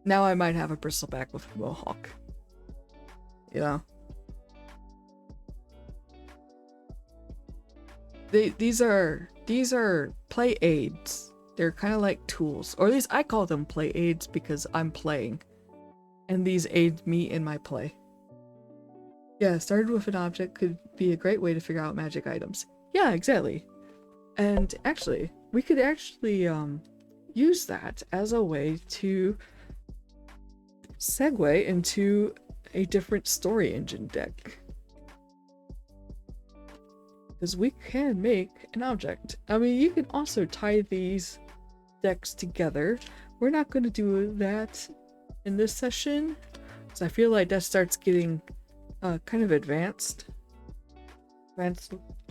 Now I might have a bristleback with a mohawk. You know? These are play aids. They're kind of like tools, or at least I call them play aids because I'm playing, and these aid me in my play. Yeah, started with an object could be a great way to figure out magic items. Yeah, exactly. And actually, we could actually use that as a way to segue into a different story engine deck. Because we can make an object. I mean, you can also tie these decks together. We're not going to do that in this session, because I feel like that starts getting kind of advanced,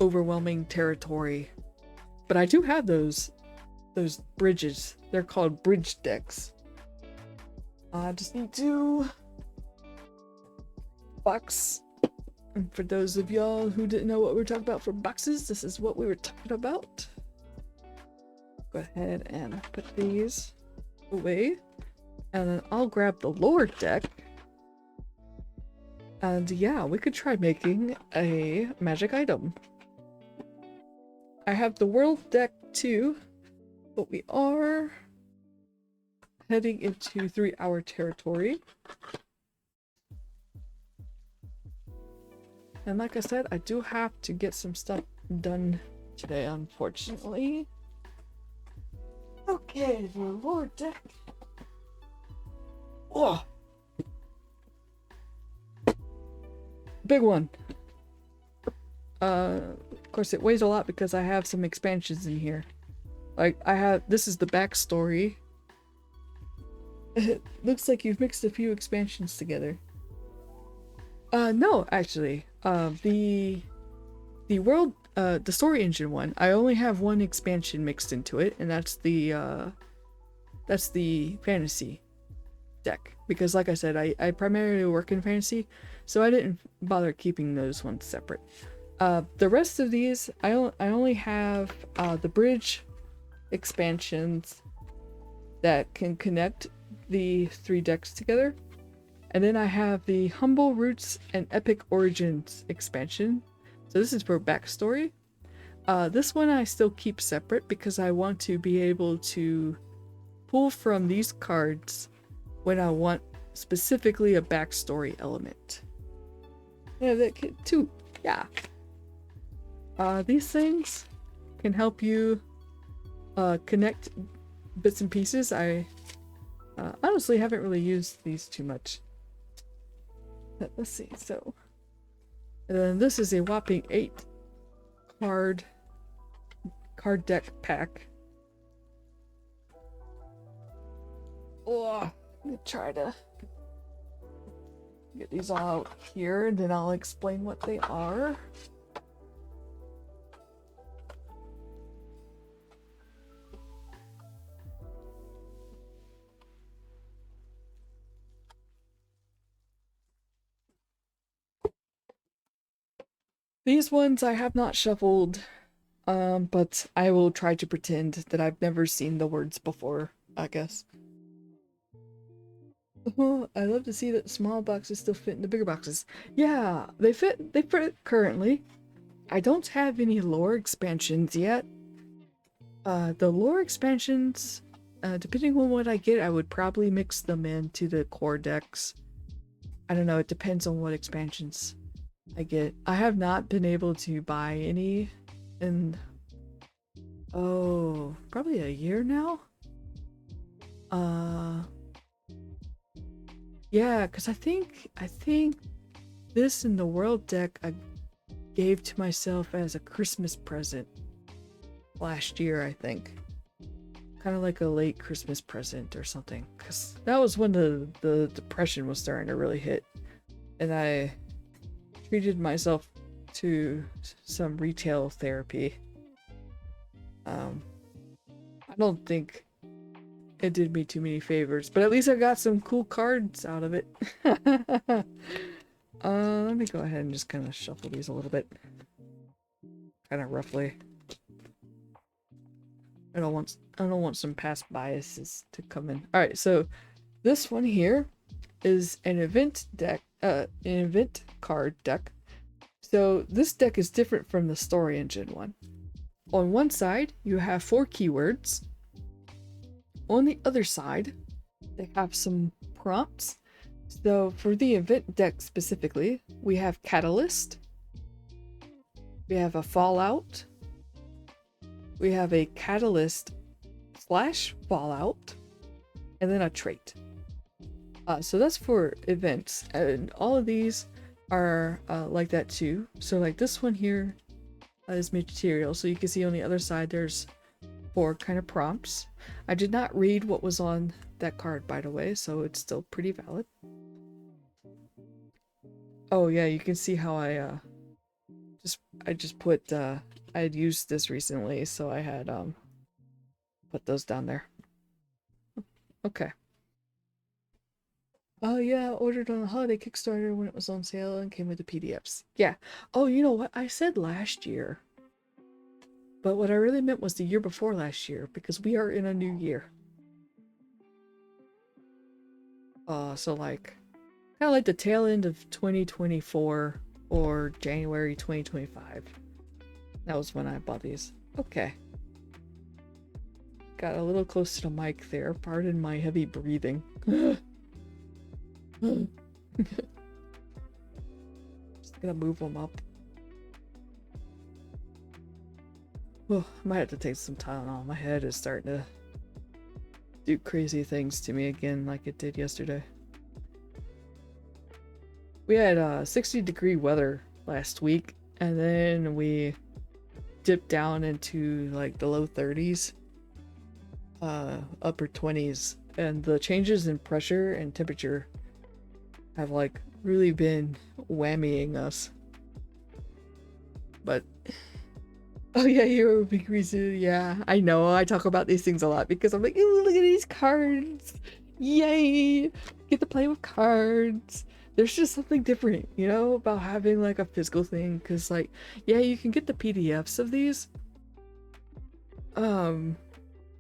overwhelming territory. But I do have those bridges. They're called bridge decks. I just need to box. And for those of y'all who didn't know what we were talking about for boxes, this is what we were talking about. Go ahead and put these away. And then I'll grab the lower deck. And yeah, we could try making a magic item. I have the world deck too, but we are heading into 3-hour territory. And like I said, I do have to get some stuff done today, unfortunately. Okay, the lower deck. Oh! Big one. Of course it weighs a lot because I have some expansions in here. Like, this is the backstory. It looks like you've mixed a few expansions together. No, actually. The world, the story engine one, I only have one expansion mixed into it, and that's the fantasy deck. Because like I said, I primarily work in fantasy, so I didn't bother keeping those ones separate. The rest of these, I only have the bridge expansions that can connect the 3 decks together. And then I have the Humble Roots and Epic Origins expansion. So this is for backstory. This one I still keep separate because I want to be able to pull from these cards when I want specifically a backstory element. Yeah, that can too. Yeah. These things can help you connect bits and pieces. I honestly haven't really used these too much. But let's see. So, and then this is a whopping 8 card deck pack. Oh, let me try to get these all out here, and then I'll explain what they are. These ones I have not shuffled, but I will try to pretend that I've never seen the words before, I guess. Oh, I love to see that small boxes still fit in the bigger boxes. Yeah, they fit currently. I don't have any lore expansions yet. The lore expansions, depending on what I get, I would probably mix them into the core decks. I don't know, it depends on what expansions I get. I have not been able to buy any in, oh, probably a year now? Uh, yeah, because I think this in the world deck I gave to myself as a Christmas present last year, I think. Kind of like a late Christmas present or something. Because that was when the depression was starting to really hit. And I treated myself to some retail therapy. I don't think it did me too many favors, but at least I got some cool cards out of it. Let me go ahead and just kind of shuffle these a little bit. Kind of roughly. I don't want some past biases to come in. All right, so this one here is an event deck, an event card deck. So this deck is different from the story engine one. On one side, you have 4 keywords. On the other side, they have some prompts. So for the event deck specifically, we have Catalyst, we have a Fallout, we have a Catalyst / Fallout, and then a trait. So that's for events, and all of these are like that too. So like this one here is material, so you can see on the other side there's 4 kind of prompts. I did not read what was on that card, by the way, so it's still pretty valid. Oh yeah, you can see how I just put I had used this recently, so I had put those down there. Okay. Oh yeah, ordered on the holiday Kickstarter when it was on sale and came with the PDFs. Yeah. Oh, you know what? I said last year. But what I really meant was the year before last year, because we are in a new year. So like, kind of like the tail end of 2024 or January 2025. That was when I bought these. Okay. Got a little close to the mic there. Pardon my heavy breathing. Just gonna move them up. Oh, I might have to take some Tylenol. My head is starting to do crazy things to me again like it did yesterday. We had 60-degree weather last week, and then we dipped down into like the low 30s, upper 20s, and the changes in pressure and temperature have like really been whammying us. But oh yeah, you're a big reason. Yeah, I know. I talk about these things a lot because I'm like, ooh, look at these cards. Yay! Get to play with cards. There's just something different, you know, about having like a physical thing. Cause like, yeah, you can get the PDFs of these. I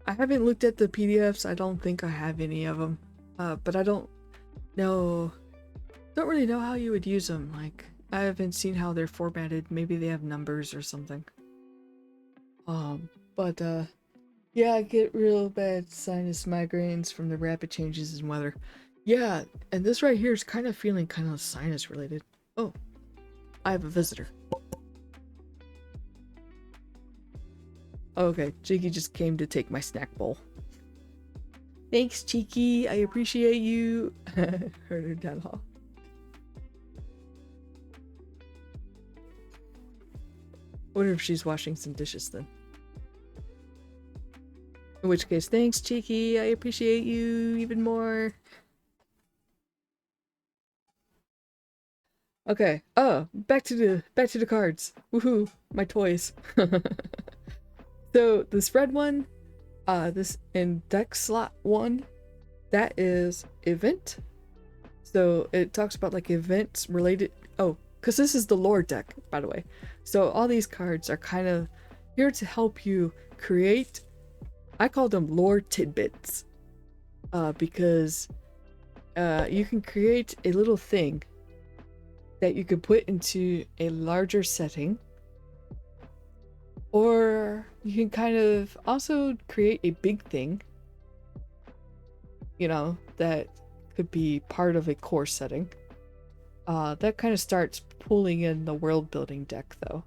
haven't looked at the PDFs. I don't think I have any of them. But I don't really know how you would use them. Like, I haven't seen how they're formatted. Maybe they have numbers or something. But yeah, I get real bad sinus migraines from the rapid changes in weather. Yeah, and this right here is kind of feeling kind of sinus related. Oh, I have a visitor. Okay, Cheeky just came to take my snack bowl. Thanks, Cheeky. I appreciate you. Heard her down the hall. Wonder if she's washing some dishes then. In which case, thanks, Cheeky. I appreciate you even more. Okay. Oh, back to the cards. Woohoo! My toys. So this red one, this in deck slot 1, that is event. So it talks about like events related. Oh, because this is the lore deck, by the way. So all these cards are kind of here to help you create, I call them lore tidbits, because you can create a little thing that you can put into a larger setting, or you can kind of also create a big thing, you know, that could be part of a core setting. That kind of starts pulling in the world building deck though.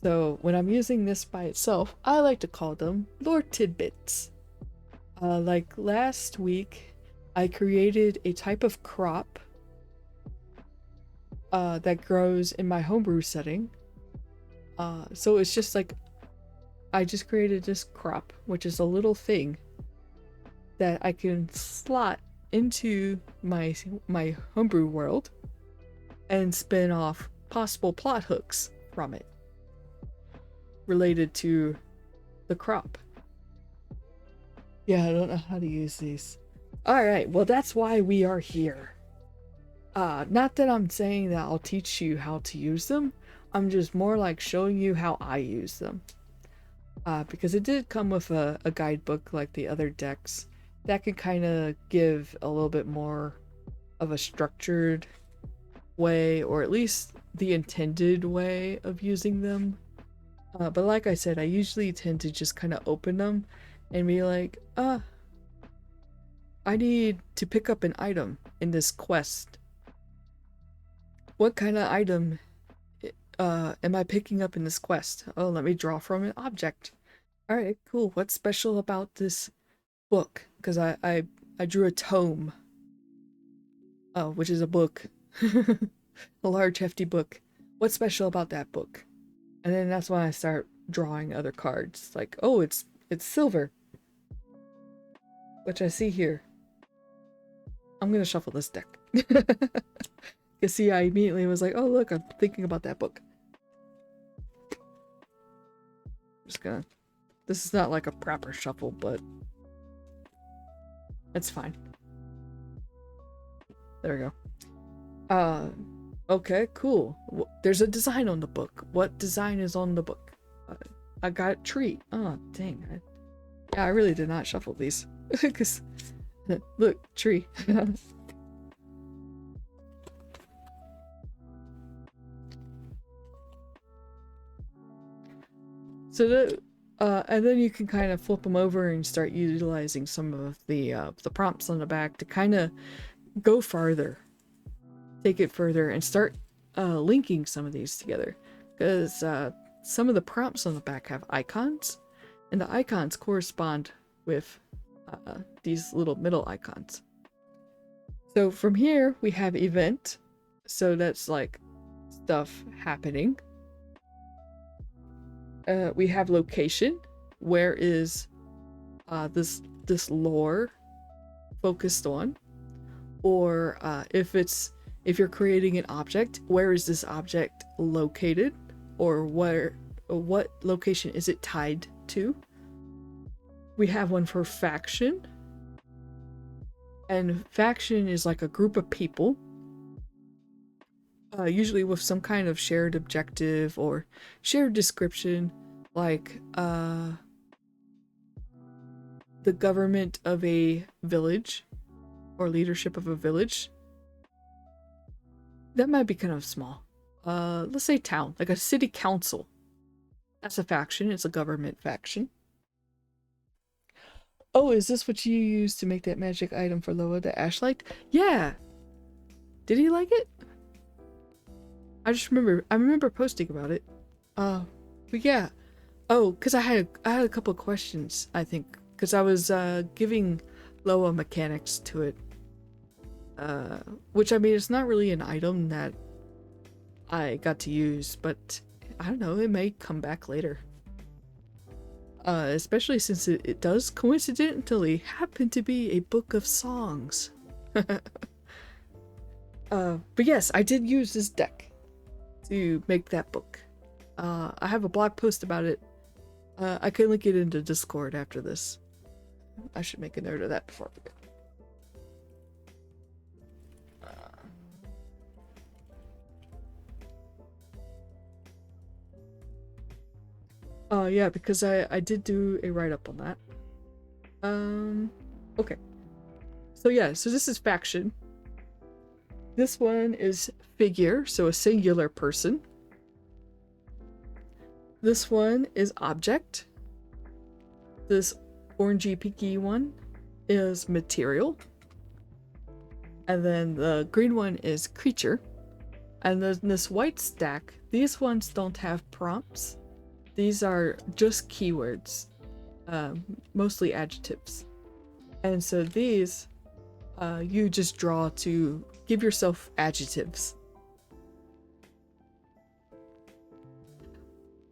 So when I'm using this by itself, I like to call them lore tidbits. Like last week, I created a type of crop that grows in my homebrew setting. So it's just like, I just created this crop, which is a little thing that I can slot into my homebrew world and spin off possible plot hooks from it related to the crop. Yeah, I don't know how to use these. Alright, well that's why we are here. Not that I'm saying that I'll teach you how to use them, I'm just more like showing you how I use them. Because it did come with a guidebook like the other decks that could kind of give a little bit more of a structured way, or at least the intended way of using them. But like I said, I usually tend to just kind of open them and be like, I need to pick up an item in this quest. What kind of item am I picking up in this quest? Oh, let me draw from an object. Alright, cool. What's special about this book? Because I drew a tome. Which is a book. A large, hefty book. What's special about that book? And then that's when I start drawing other cards. Like, oh, it's silver. Which I see here. I'm gonna shuffle this deck. You see, I immediately was like, oh look, I'm thinking about that book. Just gonna... This is not like a proper shuffle, but... it's fine. There we go. Okay, cool. There's a design on the book. What design is on the book? I got a tree. Oh, dang. Yeah, I really did not shuffle these. Because, look, tree. So and then you can kind of flip them over and start utilizing some of the prompts on the back to kind of go farther, take it further, and start linking some of these together. Because some of the prompts on the back have icons, and the icons correspond with these little middle icons. So from here we have event, so that's like stuff happening. We have location. Where is this lore focused on? Or if you're creating an object, where is this object located? Or what location is it tied to? We have one for faction. And faction is like a group of people. Usually with some kind of shared objective or shared description, like the government of a village or leadership of a village. That might be kind of small. Let's say town, like a city council. That's a faction, it's a government faction. Oh, is this what you used to make that magic item for Loa, the Ashlight? Yeah! Did he like it? I remember posting about it. But yeah. Oh, because I had a couple of questions, I think. Because I was giving Loa mechanics to it. Which, I mean, it's not really an item that I got to use, but I don't know, it may come back later. Especially since it does coincidentally happen to be a book of songs. But yes, I did use this deck to make that book. I have a blog post about it. I can link it into Discord after this. I should make a note of that before I forget. Yeah, because I did do a write-up on that. Okay. So yeah, so this is faction. This one is figure, so a singular person. This one is object. This orangey pinky one is material. And then the green one is creature. And then this white stack, these ones don't have prompts. These are just keywords, mostly adjectives. And so these, you just draw to give yourself adjectives.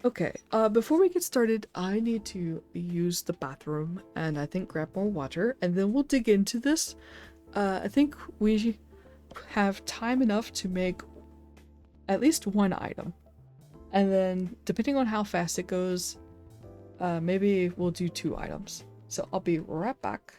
Okay, before we get started, I need to use the bathroom and I think grab more water, and then we'll dig into this. I think we have time enough to make at least one item. And then, depending on how fast it goes, maybe we'll do 2 items. So I'll be right back.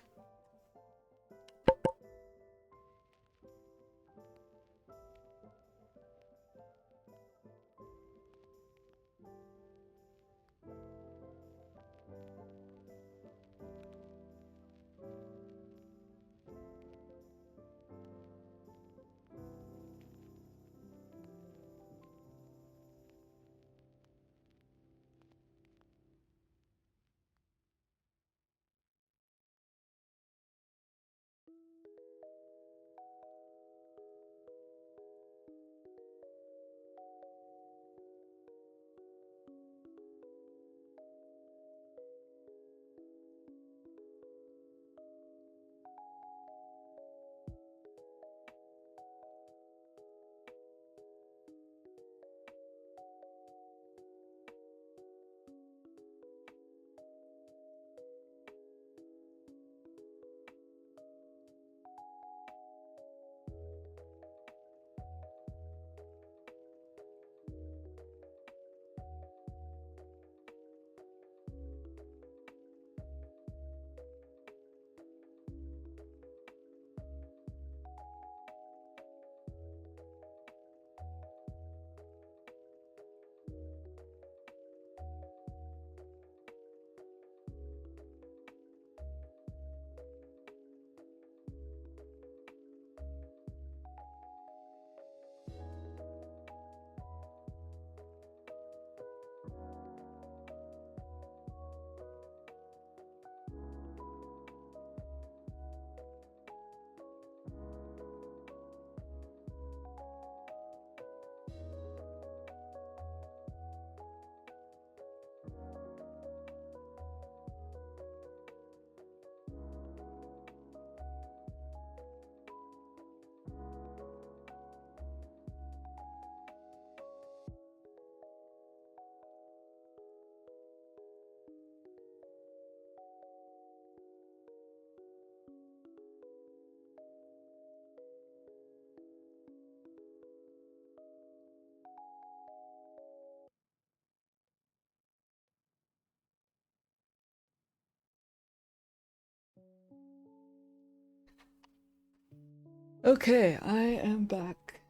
Okay, I am back.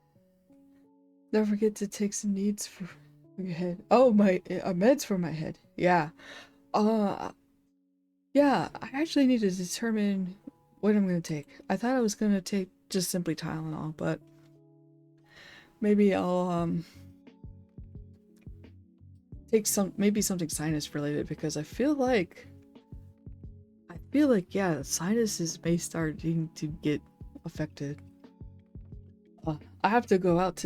Don't forget to take some needs for your head. Oh, my meds for my head. Yeah. Uh, yeah. I actually need to determine what I'm gonna take. I thought I was gonna take just simply Tylenol, but maybe I'll take maybe something sinus related, because I feel like yeah, sinuses may starting to get affected. I have to go out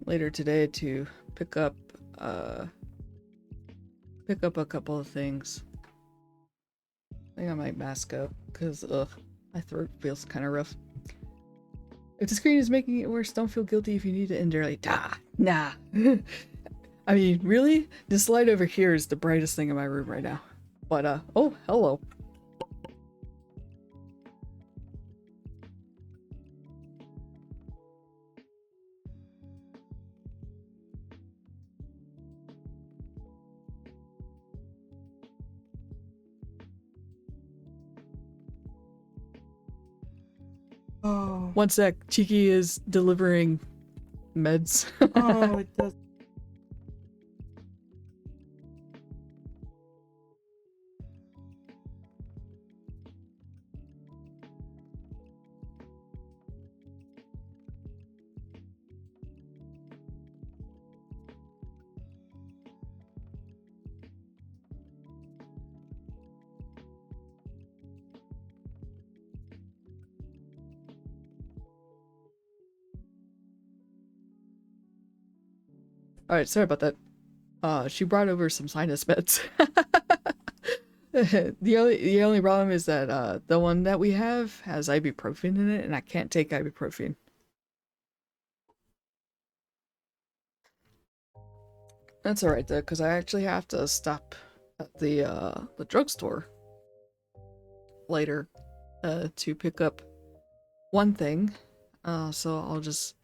later today to pick up uh a couple of things. I think I might mask up because my throat feels kind of rough. If the screen is making it worse, don't feel guilty if you need to endure. Like, nah. I mean, really, this light over here is the brightest thing in my room right now. But oh, hello. Oh. One sec, Cheeky is delivering meds. Oh, it does. Alright, sorry about that. She brought over some sinus meds. The only problem is that the one that we have has ibuprofen in it, and I can't take ibuprofen. That's alright though, because I actually have to stop at the drugstore later to pick up one thing. So I'll just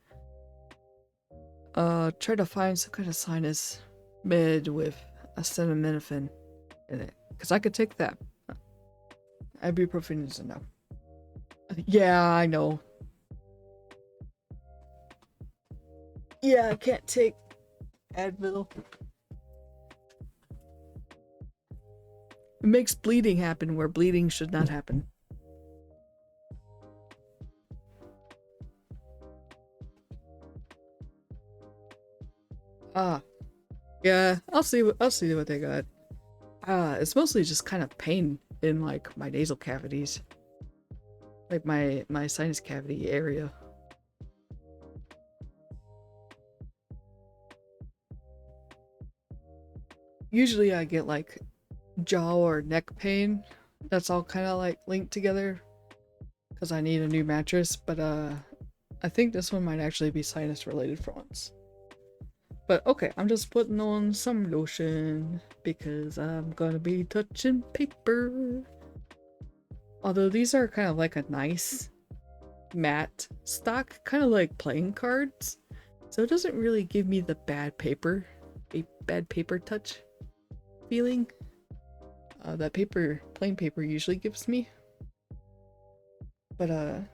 try to find some kind of sinus med with acetaminophen in it, because I could take that. Ibuprofen is a no. Yeah, I know. Yeah, I can't take Advil. It makes bleeding happen where bleeding should not happen. Ah, yeah, I'll see what they got. It's mostly just kind of pain in like my nasal cavities, like my sinus cavity area. Usually I get like jaw or neck pain. That's all kind of like linked together because I need a new mattress, but I think this one might actually be sinus related for once. But okay, I'm just putting on some lotion because I'm gonna be touching paper. Although these are kind of like a nice matte stock, kind of like playing cards. So it doesn't really give me the bad paper touch feeling that plain paper usually gives me. But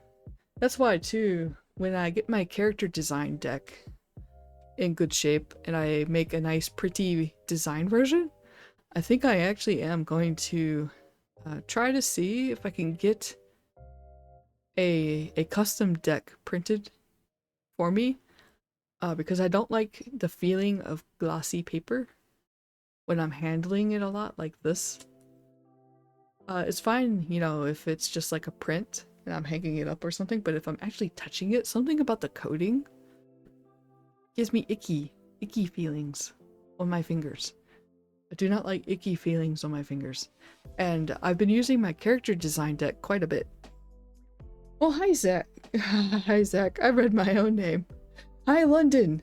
that's why too, when I get my character design deck in good shape and I make a nice pretty design version, I think I actually am going to try to see if I can get a custom deck printed for me, because I don't like the feeling of glossy paper when I'm handling it a lot like this. It's fine, you know, if it's just like a print and I'm hanging it up or something, but if I'm actually touching it, something about the coating gives me icky feelings on my fingers. I do not like icky feelings on my fingers. And I've been using my character design deck quite a bit. Oh, hi, Zach. Hi, Zach. I read my own name. Hi, London.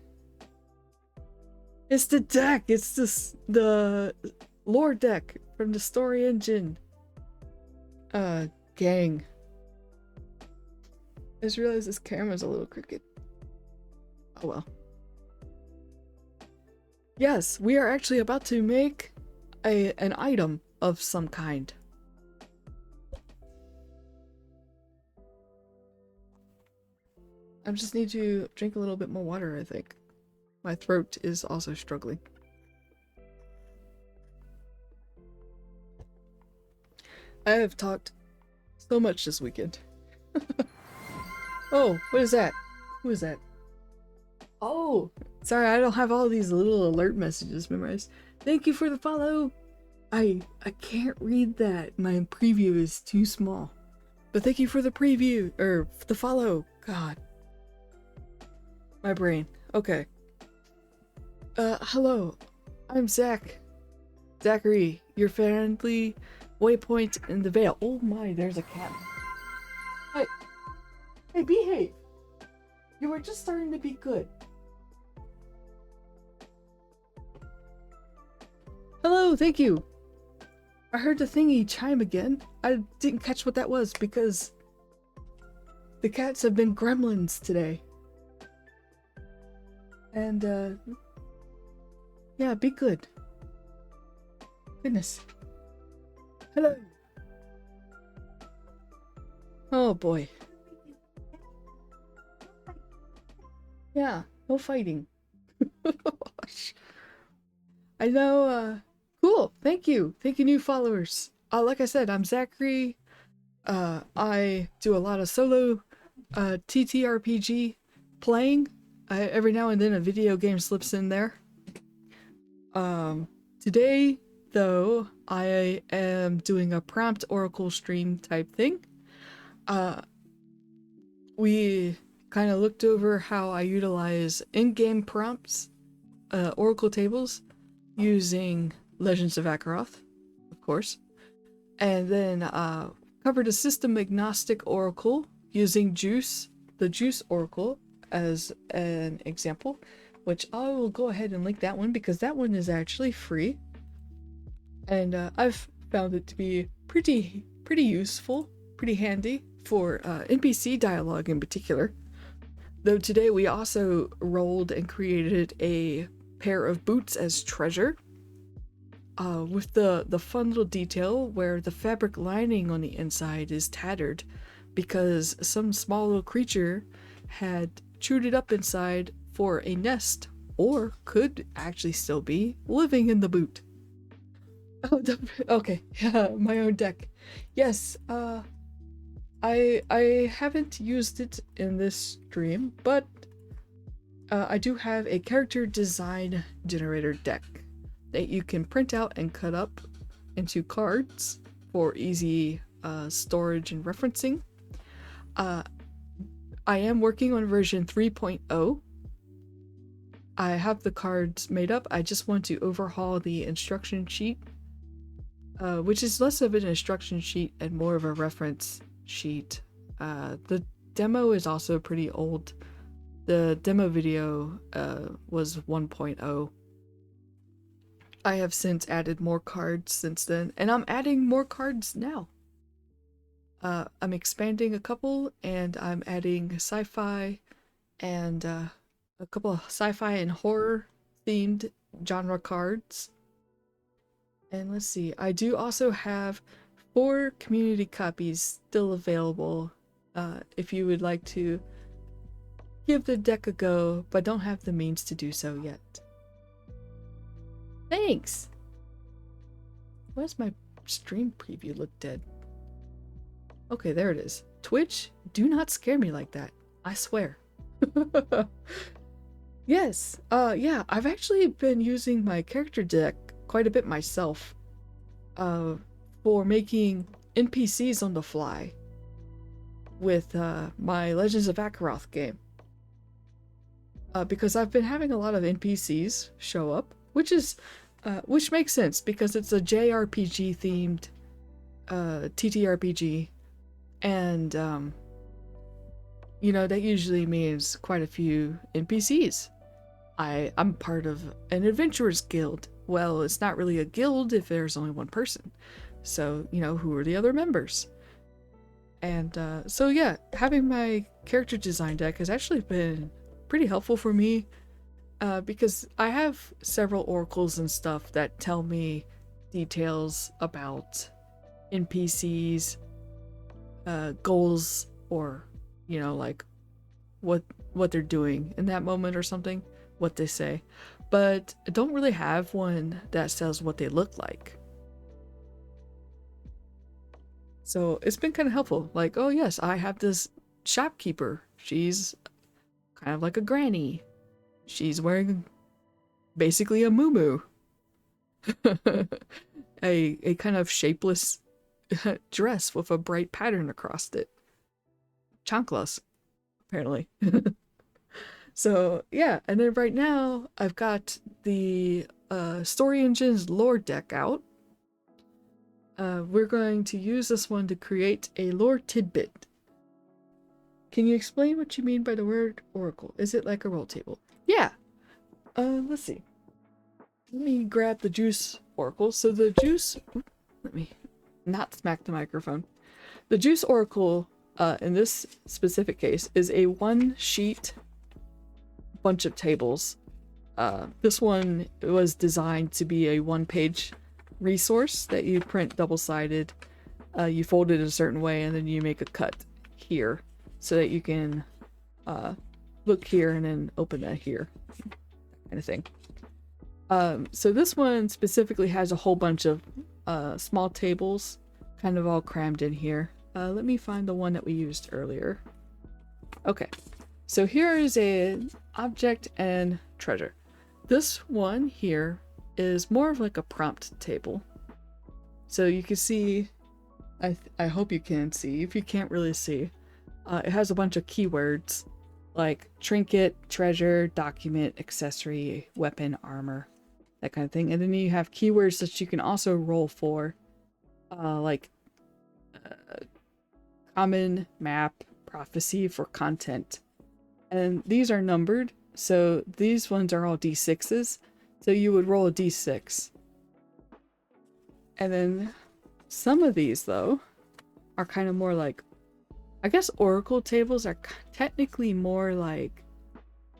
It's the deck. It's the lore deck from the story engine. Gang. I just realized this camera's a little crooked. Oh well. Yes, we are actually about to make an item of some kind. I just need to drink a little bit more water, I think. My throat is also struggling. I have talked so much this weekend. Oh, what is that? Who is that? Oh, sorry, I don't have all these little alert messages memorized. Thank you for the follow. I can't read that. My preview is too small. But thank you for the preview, or the follow. God. My brain. Okay. Hello. I'm Zach. Zachary, your friendly waypoint in the Vale. Oh my, there's a cat. Hey. Hey, behave. You were just starting to be good. Hello, thank you. I heard the thingy chime again. I didn't catch what that was because the cats have been gremlins today. And, yeah, be good. Goodness. Hello. Oh boy. Yeah, no fighting. I know, cool, thank you. Thank you, new followers. Like I said, I'm Zachary. I do a lot of solo TTRPG playing. Every now and then a video game slips in there. Today, though, I am doing a prompt oracle stream type thing. We kind of looked over how I utilize in-game prompts oracle tables using Legends of Akaroth, of course, and then covered a system agnostic oracle using the Juice oracle as an example, which I will go ahead and link that one because that one is actually free, and I've found it to be pretty useful, pretty handy for NPC dialogue in particular. Though today we also rolled and created a pair of boots as treasure, with the fun little detail where the fabric lining on the inside is tattered because some small little creature had chewed it up inside for a nest, or could actually still be living in the boot. Oh, okay, yeah, my own deck. Yes, I haven't used it in this stream, but I do have a character design generator deck that you can print out and cut up into cards for easy storage and referencing. I am working on version 3.0. I have the cards made up. I just want to overhaul the instruction sheet, which is less of an instruction sheet and more of a reference sheet. The demo is also pretty old. The demo video was 1.0. I have since added more cards since then, and I'm adding more cards now. I'm expanding a couple, and I'm adding sci-fi and a couple of sci-fi and horror themed genre cards. And let's see, I do also have 4 community copies still available if you would like to give the deck a go, but don't have the means to do so yet. Thanks! Why does my stream preview look dead? Okay, there it is. Twitch, do not scare me like that. I swear. Yes, yeah, I've actually been using my character deck quite a bit myself for making NPCs on the fly with my Legends of Akaroth game. Because I've been having a lot of NPCs show up, which makes sense because it's a JRPG themed TTRPG, and you know, that usually means quite a few NPCs. I'm part of an adventurers guild. Well, it's not really a guild if there's only one person. So, you know, who are the other members? And so yeah, having my character design deck has actually been pretty helpful for me, because I have several oracles and stuff that tell me details about NPCs, goals, or, you know, like what they're doing in that moment or something, what they say. But I don't really have one that says what they look like. So it's been kind of helpful. Like, oh yes, I have this shopkeeper. She's kind of like a granny. She's wearing basically a muumuu. a kind of shapeless dress with a bright pattern across it. Chanclas, apparently. So yeah, and then right now I've got the Story Engine's lore deck out. We're going to use this one to create a lore tidbit. Can you explain what you mean by the word oracle? Is it like a roll table? Yeah. Let's see. Let me grab the Juice oracle. So the Juice... let me not smack the microphone. The Juice oracle, in this specific case, is a one-sheet bunch of tables. This one was designed to be a one-page resource that you print double-sided. You fold it a certain way, and then you make a cut here so that you can look here and then open that here, that kind of thing. So this one specifically has a whole bunch of small tables kind of all crammed in here. Let me find the one that we used earlier. Okay, so here is an object and treasure. This one here is more of like a prompt table. So you can see, I hope you can see, if you can't really see, it has a bunch of keywords like trinket, treasure, document, accessory, weapon, armor, that kind of thing. And then you have keywords that you can also roll for, like common, map, prophecy for content. And these are numbered, so these ones are all d6s. So you would roll a d6. And then some of these, though, are kind of more like, I guess oracle tables are technically more like,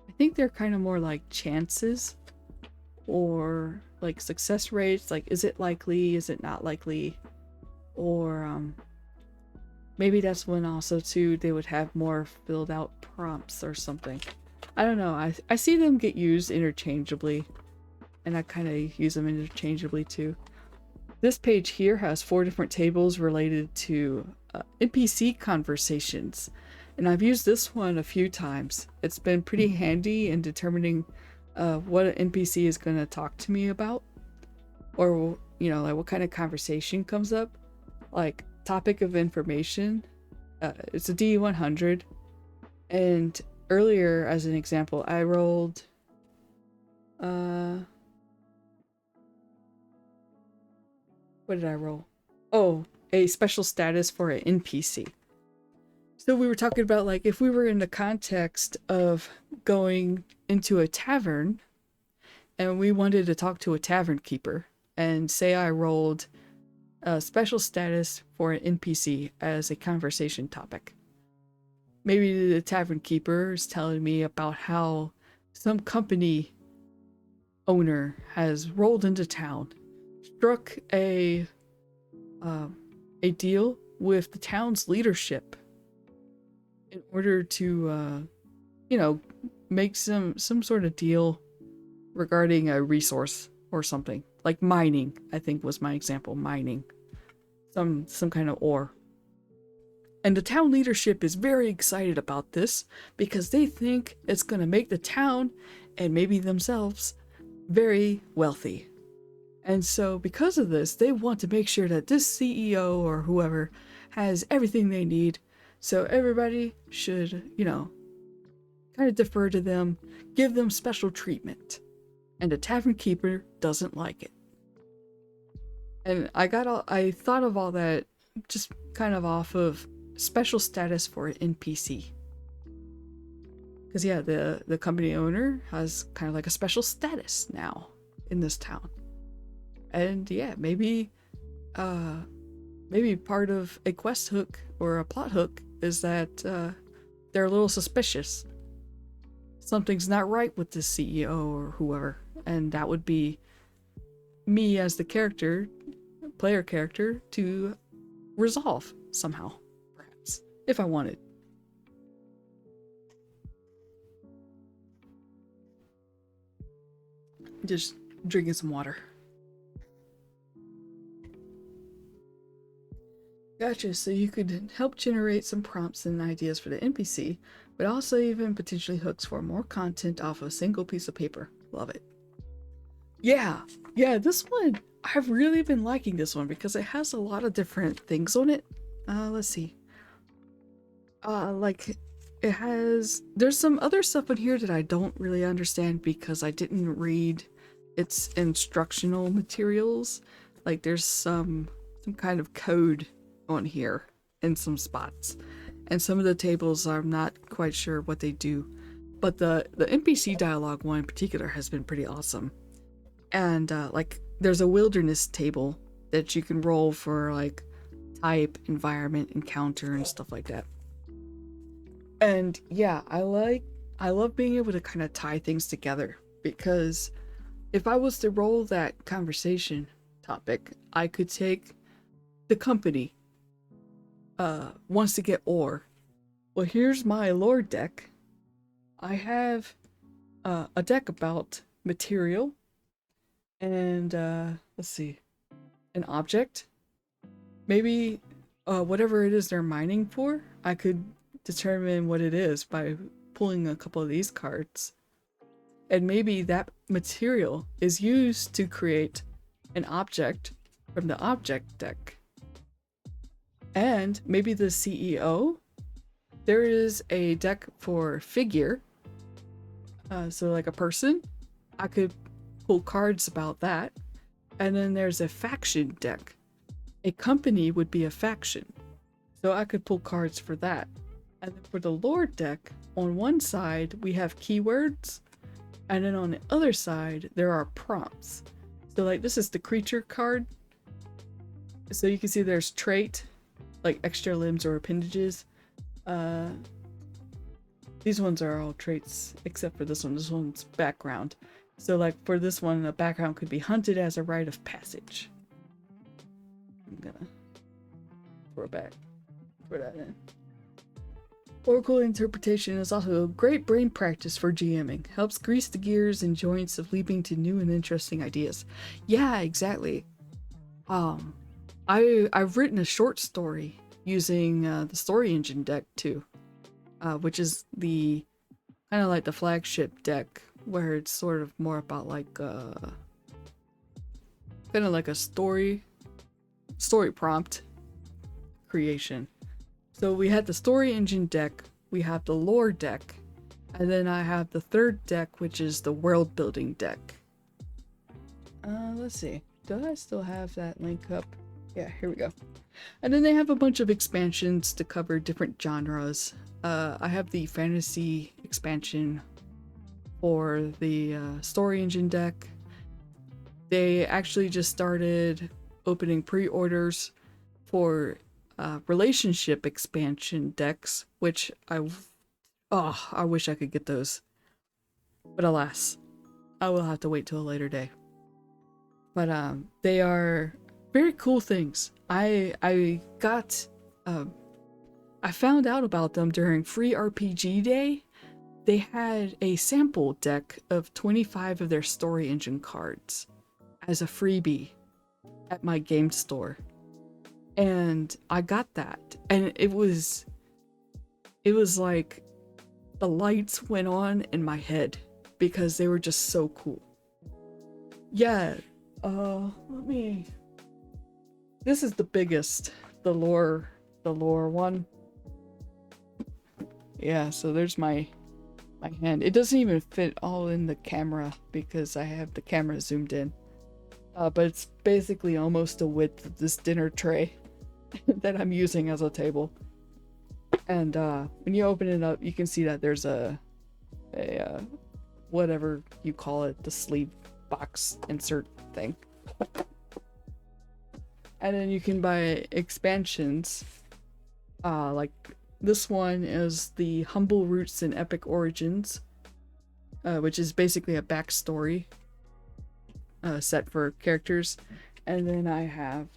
I think they're kind of more like chances or like success rates. Like, is it likely? Is it not likely? Or maybe that's when also too they would have more filled out prompts or something. I don't know. I see them get used interchangeably, and I kind of use them interchangeably too. This page here has 4 different tables related to NPC conversations, and I've used this one a few times. It's been pretty handy in determining what an NPC is going to talk to me about, or you know, like what kind of conversation comes up. Like topic of information, it's a D100, and earlier as an example I rolled what did I roll? Oh, a special status for an NPC. So we were talking about like if we were in the context of going into a tavern and we wanted to talk to a tavern keeper, and say I rolled a special status for an NPC as a conversation topic. Maybe the tavern keeper is telling me about how some company owner has rolled into town, struck a deal with the town's leadership in order to you know, make some sort of deal regarding a resource or something. Like mining, I think was my example. Mining some kind of ore. And the town leadership is very excited about this because they think it's going to make the town, and maybe themselves, very wealthy. And so because of this, they want to make sure that this CEO or whoever has everything they need. So everybody should, you know, kind of defer to them, give them special treatment. And the tavern keeper doesn't like it. And I thought of all that just kind of off of special status for an NPC. Because yeah, the company owner has kind of like a special status now in this town. And yeah, maybe part of a quest hook or a plot hook is that they're a little suspicious. Something's not right with the CEO or whoever, and that would be me as the player character, to resolve somehow, perhaps, if I wanted. Just drinking some water. Gotcha, so you could help generate some prompts and ideas for the NPC, but also even potentially hooks for more content off a single piece of paper. Love it. Yeah, this one, I've really been liking this one because it has a lot of different things on it. Let's see. Like, there's some other stuff in here that I don't really understand because I didn't read its instructional materials. Like, there's some kind of code on here in some spots, and some of the tables I'm not quite sure what they do, but the NPC dialogue one in particular has been pretty awesome. And like there's a wilderness table that you can roll for like type, environment, encounter, and stuff like that. And yeah, I love being able to kind of tie things together, because if I was to roll that conversation topic, I could take the company wants to get ore. Well, here's my lore deck. I have a deck about material and let's see, an object. Maybe whatever it is they're mining for, I could determine what it is by pulling a couple of these cards. And maybe that material is used to create an object from the object deck. And maybe the CEO There is a deck for figure, so like a person. I could pull cards about that. And then there's a faction deck. A company would be a faction, so I could pull cards for that. And then for the lore deck, on one side we have keywords, and then on the other side there are prompts. So like this is the creature card. So you can see there's trait, like extra limbs or appendages. These ones are all traits except for this one. This one's background. So like for this one, the background could be hunted as a rite of passage. I'm gonna throw that in. Oracle interpretation is also a great brain practice for GMing. Helps grease the gears and joints of leaping to new and interesting ideas. Yeah, exactly. I've written a short story using the story engine deck too, which is the kind of like the flagship deck, where it's sort of more about like kind of like a story prompt creation. So we had the story engine deck, we have the lore deck, and then I have the third deck, which is the world building deck. Let's see, do I still have that link up? Yeah, here we go. And then they have a bunch of expansions to cover different genres. I have the fantasy expansion for the story engine deck. They actually just started opening pre-orders for relationship expansion decks, which I wish I could get those, but alas, I will have to wait till a later day. But they are very cool things. I found out about them during Free RPG Day. They had a sample deck of 25 of their story engine cards as a freebie at my game store. And I got that. And it was like the lights went on in my head because they were just so cool. Yeah, this is the biggest, the lore one. Yeah, so there's my hand. It doesn't even fit all in the camera because I have the camera zoomed in. But it's basically almost the width of this dinner tray that I'm using as a table. And when you open it up, you can see that there's a whatever you call it, the sleeve box insert thing. And then you can buy expansions. Like this one is the Humble Roots and Epic Origins, which is basically a backstory set for characters. And then I have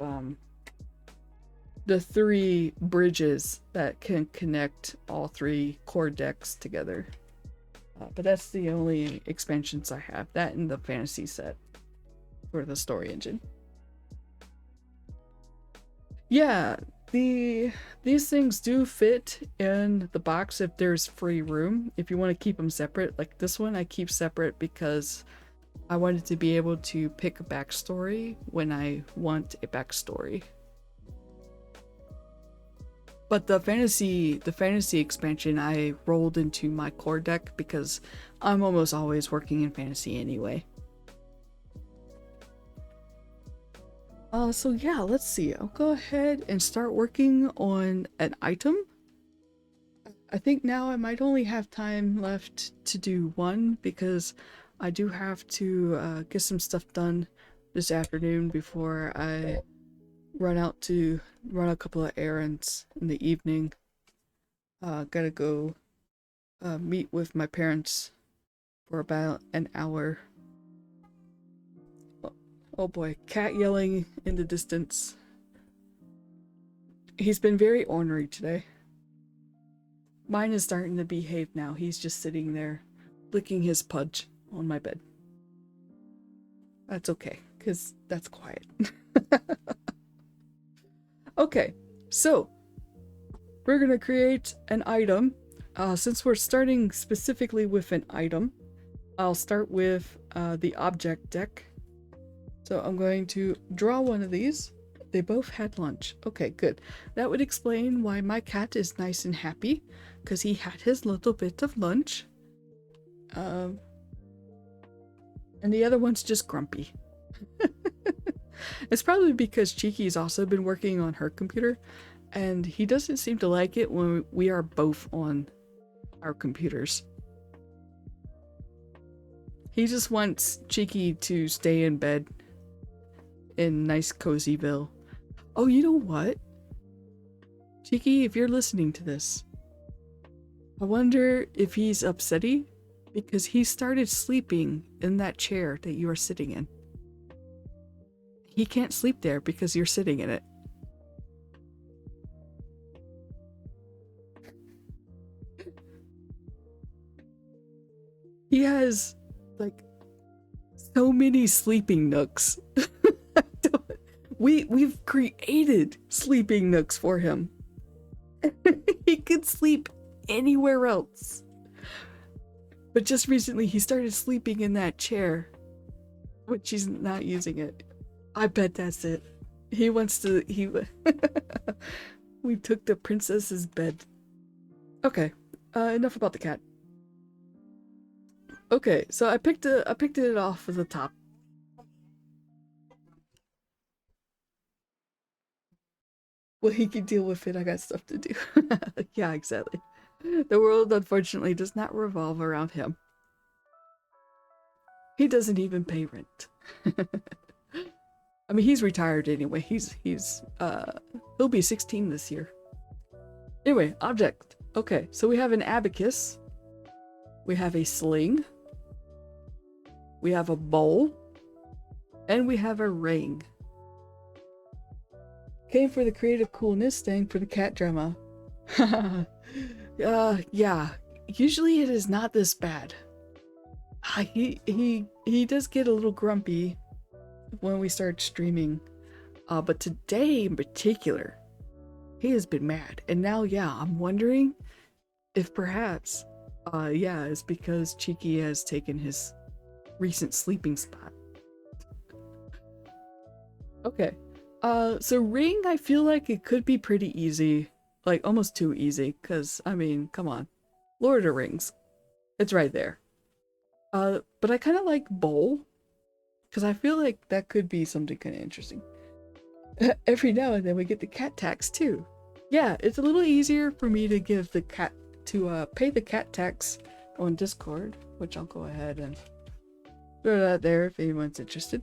the 3 bridges that can connect all 3 core decks together. But that's the only expansions I have. That and the fantasy set for the story engine. Yeah, these things do fit in the box if there's free room. If you want to keep them separate, like this one I keep separate because I wanted to be able to pick a backstory when I want a backstory. But the fantasy expansion I rolled into my core deck because I'm almost always working in fantasy anyway. So yeah, let's see. I'll go ahead and start working on an item. I think now I might only have time left to do one because I do have to get some stuff done this afternoon before I run out to run a couple of errands in the evening. Gotta go meet with my parents for about an hour. Oh boy, cat yelling in the distance. He's been very ornery today. Mine is starting to behave now. He's just sitting there licking his pudge on my bed. That's okay, because that's quiet. Okay, so we're gonna create an item. Since we're starting specifically with an item, I'll start with the object deck. So I'm going to draw one of these They both had lunch. Okay, good. That would explain why my cat is nice and happy, because he had his little bit of lunch. And the other one's just grumpy. It's probably because Cheeky's also been working on her computer, and he doesn't seem to like it when we are both on our computers. He just wants Cheeky to stay in bed in nice cozyville. Oh, you know what? Cheeky, if you're listening to this, I wonder if he's upsetty because he started sleeping in that chair that you are sitting in. He can't sleep there because you're sitting in it. He has, like, so many sleeping nooks. We've created sleeping nooks for him. He could sleep anywhere else. But just recently he started sleeping in that chair, which he's not using it. I bet that's it. He wants to, we took the princess's bed. Okay, enough about the cat. Okay, so I picked it off of the top. Well, he can deal with it. I got stuff to do. Yeah, exactly. The world, unfortunately, does not revolve around him. He doesn't even pay rent. I mean, he's retired anyway. He'll be 16 this year. Anyway, object. Okay, so we have an abacus. We have a sling. We have a bowl. And we have a ring. Came for the creative coolness, staying for the cat drama. Yeah. Usually it is not this bad. He does get a little grumpy when we start streaming. But today in particular, he has been mad. And now, yeah, I'm wondering if perhaps, it's because Cheeky has taken his recent sleeping spot. Okay. So ring, I feel like it could be pretty easy. Like, almost too easy, because, I mean, come on. Lord of the Rings. It's right there. But I kind of like bowl, because I feel like that could be something kind of interesting. Every now and then we get the cat tax, too. Yeah, it's a little easier for me to give the cat, to pay the cat tax on Discord, which I'll go ahead and throw that there if anyone's interested.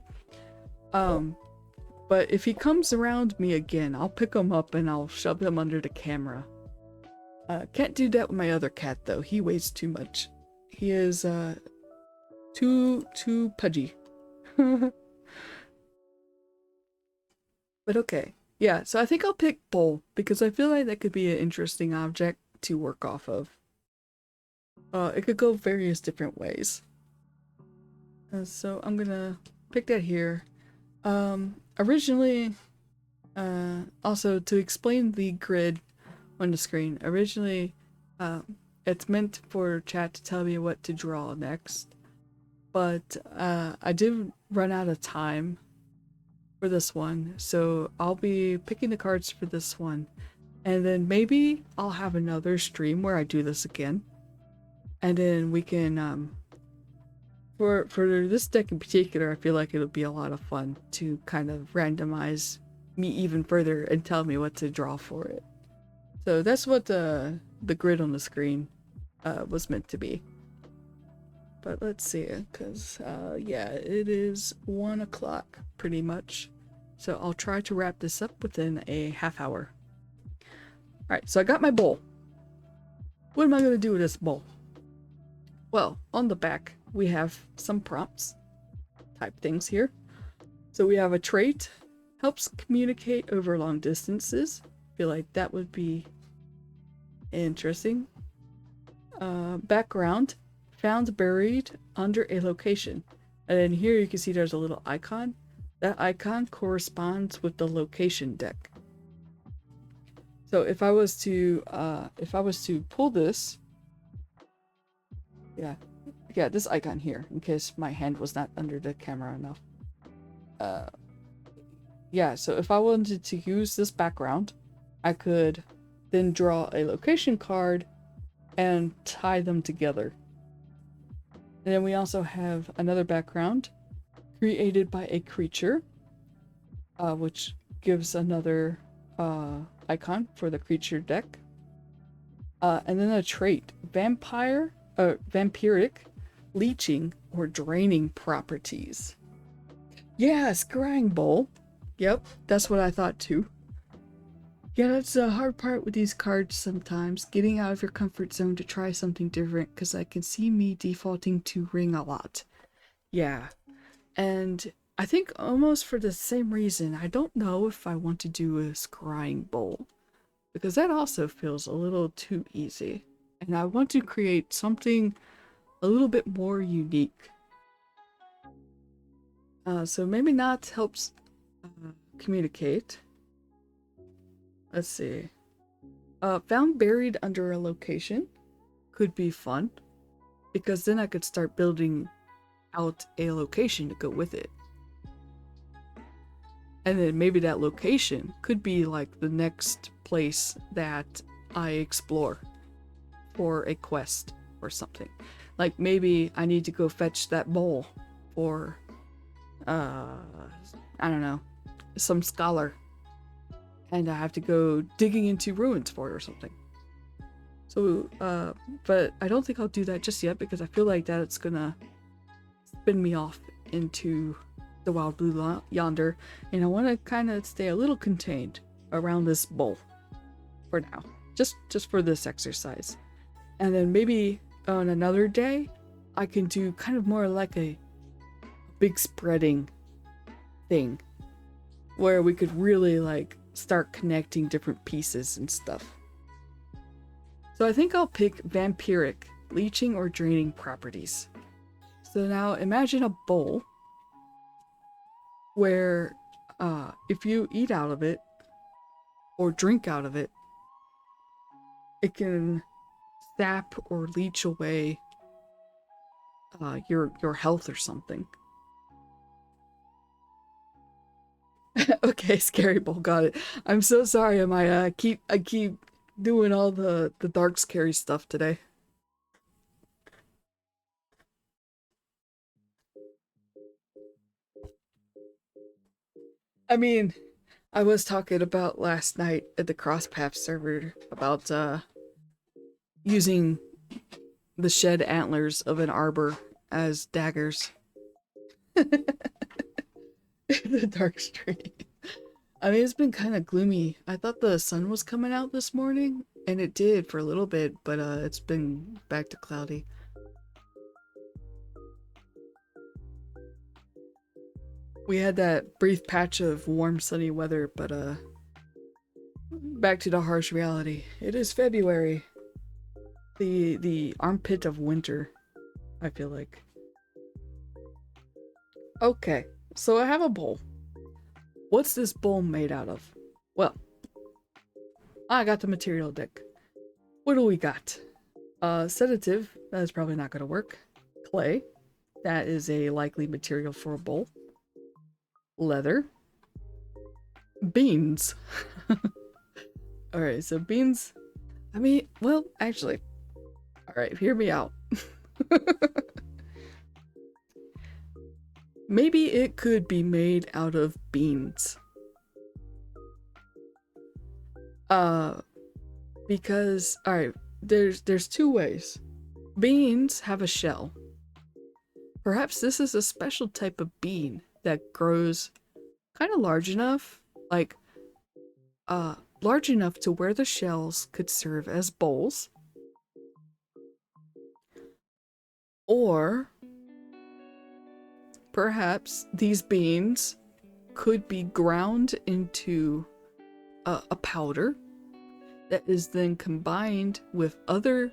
But if he comes around me again, I'll pick him up and I'll shove him under the camera. Can't do that with my other cat though. He weighs too much. He is too pudgy. But okay. Yeah, so I think I'll pick bowl because I feel like that could be an interesting object to work off of. It could go various different ways. So I'm gonna pick that here. Originally, also to explain the grid on the screen, originally, it's meant for chat to tell me what to draw next, but I did run out of time for this one, so I'll be picking the cards for this one, and then maybe I'll have another stream where I do this again, and then we can, for this deck in particular, I feel like it'll be a lot of fun to kind of randomize me even further and tell me what to draw for it. So that's what the grid on the screen was meant to be. But let's see, because yeah, it is 1 o'clock pretty much. So I'll try to wrap this up within a half hour. Alright, so I got my bowl. What am I going to do with this bowl? Well, on the back, we have some prompts type things here. So we have a trait, helps communicate over long distances. Feel like that would be interesting. Background, found buried under a location. And then here you can see there's a little icon. That icon corresponds with the location deck. So if I was to pull this, yeah, this icon here, in case my hand was not under the camera enough. yeah, so if I wanted to use this background, I could then draw a location card and tie them together. And then we also have another background created by a creature, which gives another icon for the creature deck. And then a trait, vampiric, leeching, or draining properties. Yeah, scrying bowl. Yep, that's what I thought too. Yeah, that's the hard part with these cards sometimes, getting out of your comfort zone to try something different, because I can see me defaulting to ring a lot. Yeah, and I think almost for the same reason, I don't know if I want to do a scrying bowl, because that also feels a little too easy. And I want to create something a little bit more unique. So maybe not helps communicate. Let's see. Found buried under a location could be fun, because then I could start building out a location to go with it. And then maybe that location could be like the next place that I explore for a quest or something. Like maybe I need to go fetch that bowl for, I don't know, some scholar. And I have to go digging into ruins for it or something. So, but I don't think I'll do that just yet, because I feel like that it's gonna spin me off into the wild blue yonder, and I want to kind of stay a little contained around this bowl for now, just for this exercise. And then maybe on another day I can do kind of more like a big spreading thing where we could really like start connecting different pieces and stuff. So I think I'll pick vampiric, leeching, or draining properties. So now imagine a bowl where if you eat out of it or drink out of it, it can sap or leech away your health or something. Okay, scary bowl, got it. I'm so sorry. I keep doing all the dark scary stuff today. I mean, I was talking about last night at the CrossPath server about using the shed antlers of an arbor as daggers. The dark street. I mean, it's been kind of gloomy. I thought the sun was coming out this morning, and it did for a little bit, but it's been back to cloudy. We had that brief patch of warm, sunny weather, but back to the harsh reality. It is February. The armpit of winter, I feel like. Okay, so I have a bowl. What's this bowl made out of? Well, I got the material deck. What do we got? Sedative, that is probably not gonna work. Clay, that is a likely material for a bowl. Leather. Beans. Alright, so beans, I mean, well, actually, alright, hear me out. Maybe it could be made out of beans. Because, alright, there's two ways. Beans have a shell. Perhaps this is a special type of bean that grows kind of large enough, like, large enough to where the shells could serve as bowls. Or perhaps these beans could be ground into a powder that is then combined with other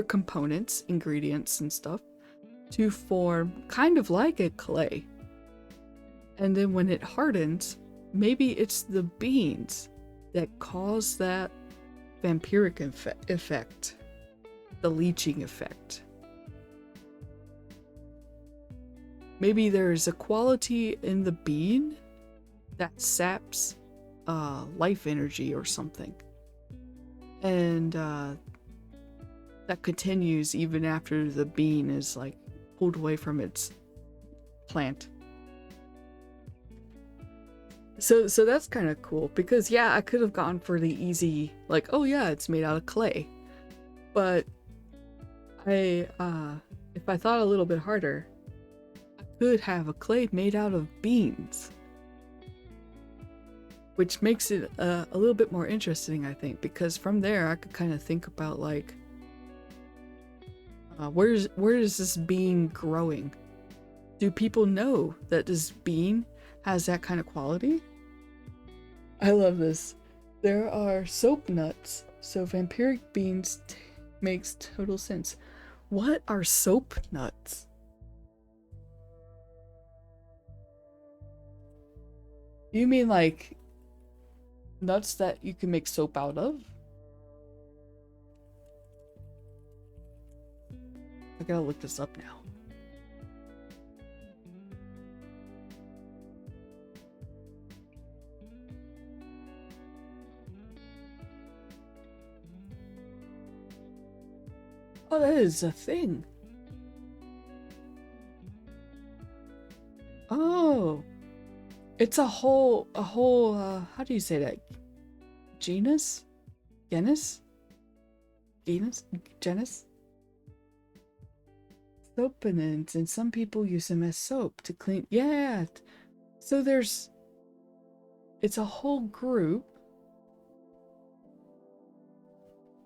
components, ingredients and stuff, to form kind of like a clay. And then when it hardens, maybe it's the beans that cause that vampiric effect, the leeching effect. Maybe there's a quality in the bean that saps life energy or something. And that continues even after the bean is like pulled away from its plant. So that's kind of cool because yeah, I could have gone for the easy like, oh yeah, it's made out of clay. But I if I thought a little bit harder, I could have a clay made out of beans. Which makes it a little bit more interesting, I think, because from there I could kind of think about like where is this bean growing? Do people know that this bean has that kind of quality? I love this. There are soap nuts, so vampiric beans makes total sense. What are soap nuts? You mean like nuts that you can make soap out of? I gotta look this up now. Oh, that is a thing. Oh, it's a whole, how do you say that? Genus? Genus? Genus? Genus? Soapinins, and some people use them as soap to clean. Yeah, so it's a whole group.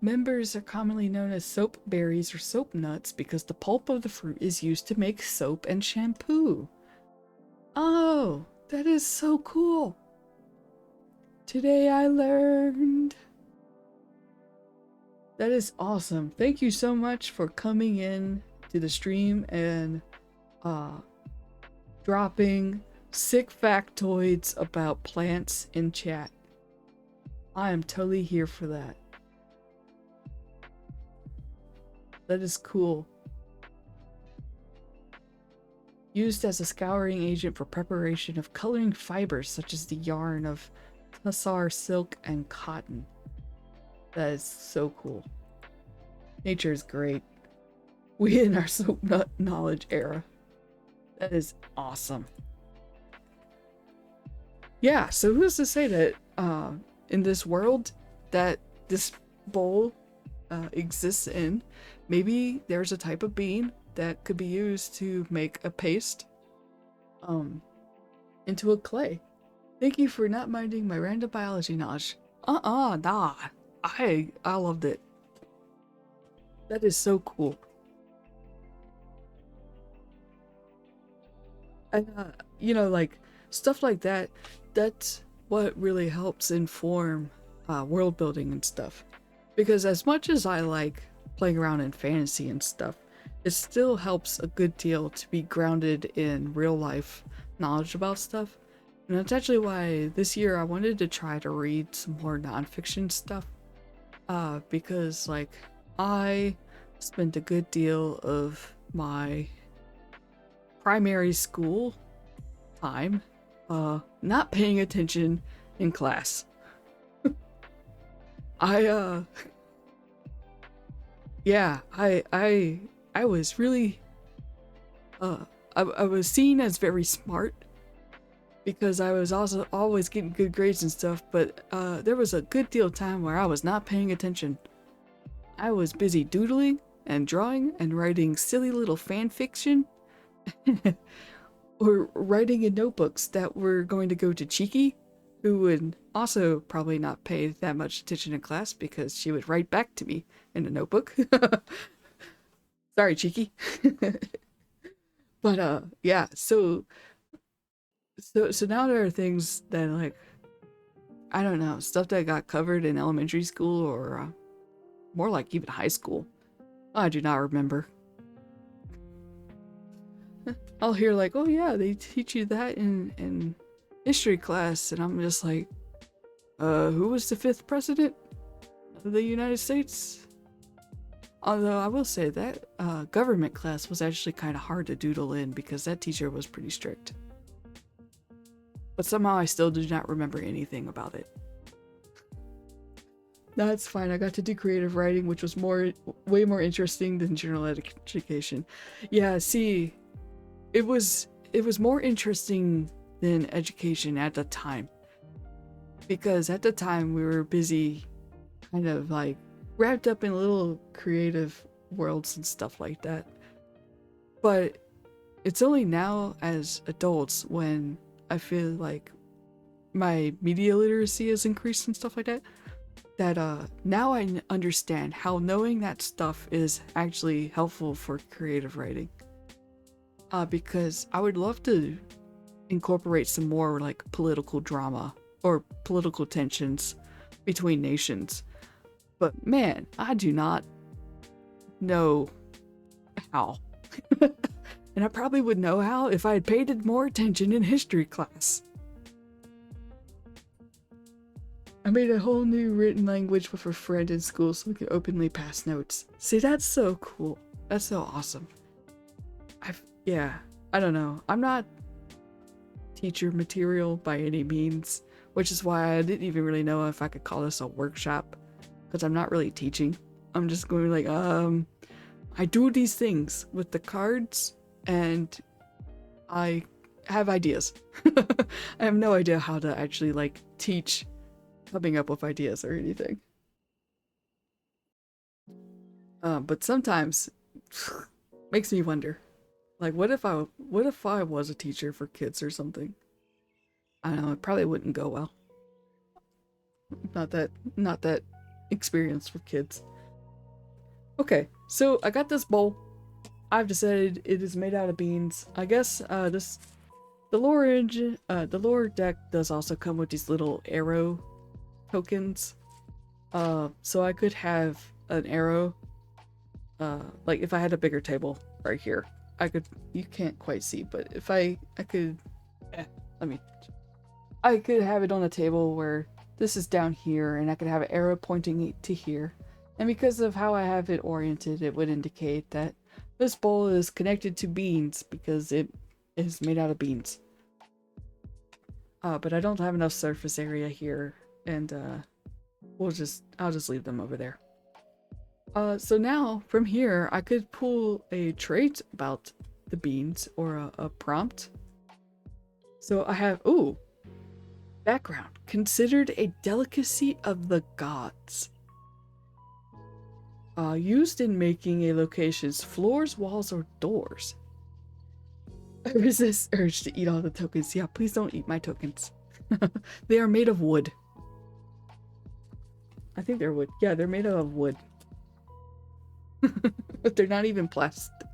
Members are commonly known as soap berries or soap nuts because the pulp of the fruit is used to make soap and shampoo. Oh, that is so cool. Today I learned. That is awesome. Thank you so much for coming in to the stream and dropping sick factoids about plants in chat. I am totally here for that. That is cool. Used as a scouring agent for preparation of coloring fibers such as the yarn of tussar silk and cotton. That is so cool. Nature is great. We in our soap nut knowledge era. That is awesome. Yeah, so who's to say that in this world that this bowl exists in, maybe there's a type of bean that could be used to make a paste into a clay. Thank you for not minding my random biology knowledge. Nah. I loved it. That is so cool. And you know, like stuff like that, that's what really helps inform world building and stuff. Because as much as I like playing around in fantasy and stuff, it still helps a good deal to be grounded in real life knowledge about stuff. And that's actually why this year I wanted to try to read some more nonfiction stuff. Because like I spent a good deal of my primary school time not paying attention in class. Yeah, I was really I was seen as very smart because I was also always getting good grades and stuff, but there was a good deal of time where I was not paying attention. I was busy doodling and drawing and writing silly little fan fiction or writing in notebooks that were going to go to Cheeky, who would also probably not pay that much attention in class because she would write back to me in a notebook. Sorry, Cheeky. But yeah, so now there are things that like I don't know, stuff that got covered in elementary school or more like even high school. I do not remember. I'll hear like, oh yeah, they teach you that in history class, and I'm just like, who was the 5th president of the United States? Although I will say that government class was actually kind of hard to doodle in because that teacher was pretty strict. but somehow I still do not remember anything about it. That's fine. I got to do creative writing, which was way more interesting than general education. Yeah, see, it was more interesting than education at the time. Because at the time we were busy kind of like wrapped up in little creative worlds and stuff like that. But it's only now as adults when I feel like my media literacy has increased and stuff like that, that now I understand how knowing that stuff is actually helpful for creative writing. Because I would love to incorporate some more like political drama or political tensions between nations. But man, I do not know how. And I probably would know how if I had paid more attention in history class. I made a whole new written language with a friend in school so we could openly pass notes. See, that's so cool. That's so awesome. Yeah, I don't know. I'm not teacher material by any means, which is why I didn't even really know if I could call this a workshop, because I'm not really teaching. I'm just going like, I do these things with the cards and I have ideas. I have no idea how to actually like teach coming up with ideas or anything. But sometimes makes me wonder, like, what if I was a teacher for kids or something? I don't know, it probably wouldn't go well. Not that experienced with kids. Okay, so I got this bowl. I've decided it is made out of beans. I guess the lore deck does also come with these little arrow tokens. So I could have an arrow. Like if I had a bigger table right here, you can't quite see, but if I could, I could have it on a table where this is down here and I could have an arrow pointing to here. And because of how I have it oriented, it would indicate that this bowl is connected to beans because it is made out of beans. But I don't have enough surface area here, and I'll just leave them over there. So now from here I could pull a trait about the beans or a prompt. So I have background considered a delicacy of the gods. Used in making a location's floors, walls, or doors. I resist urge to eat all the tokens. Yeah, please don't eat my tokens. They are made of wood. I think they're wood. Yeah, they're made out of wood. But they're not even plastic.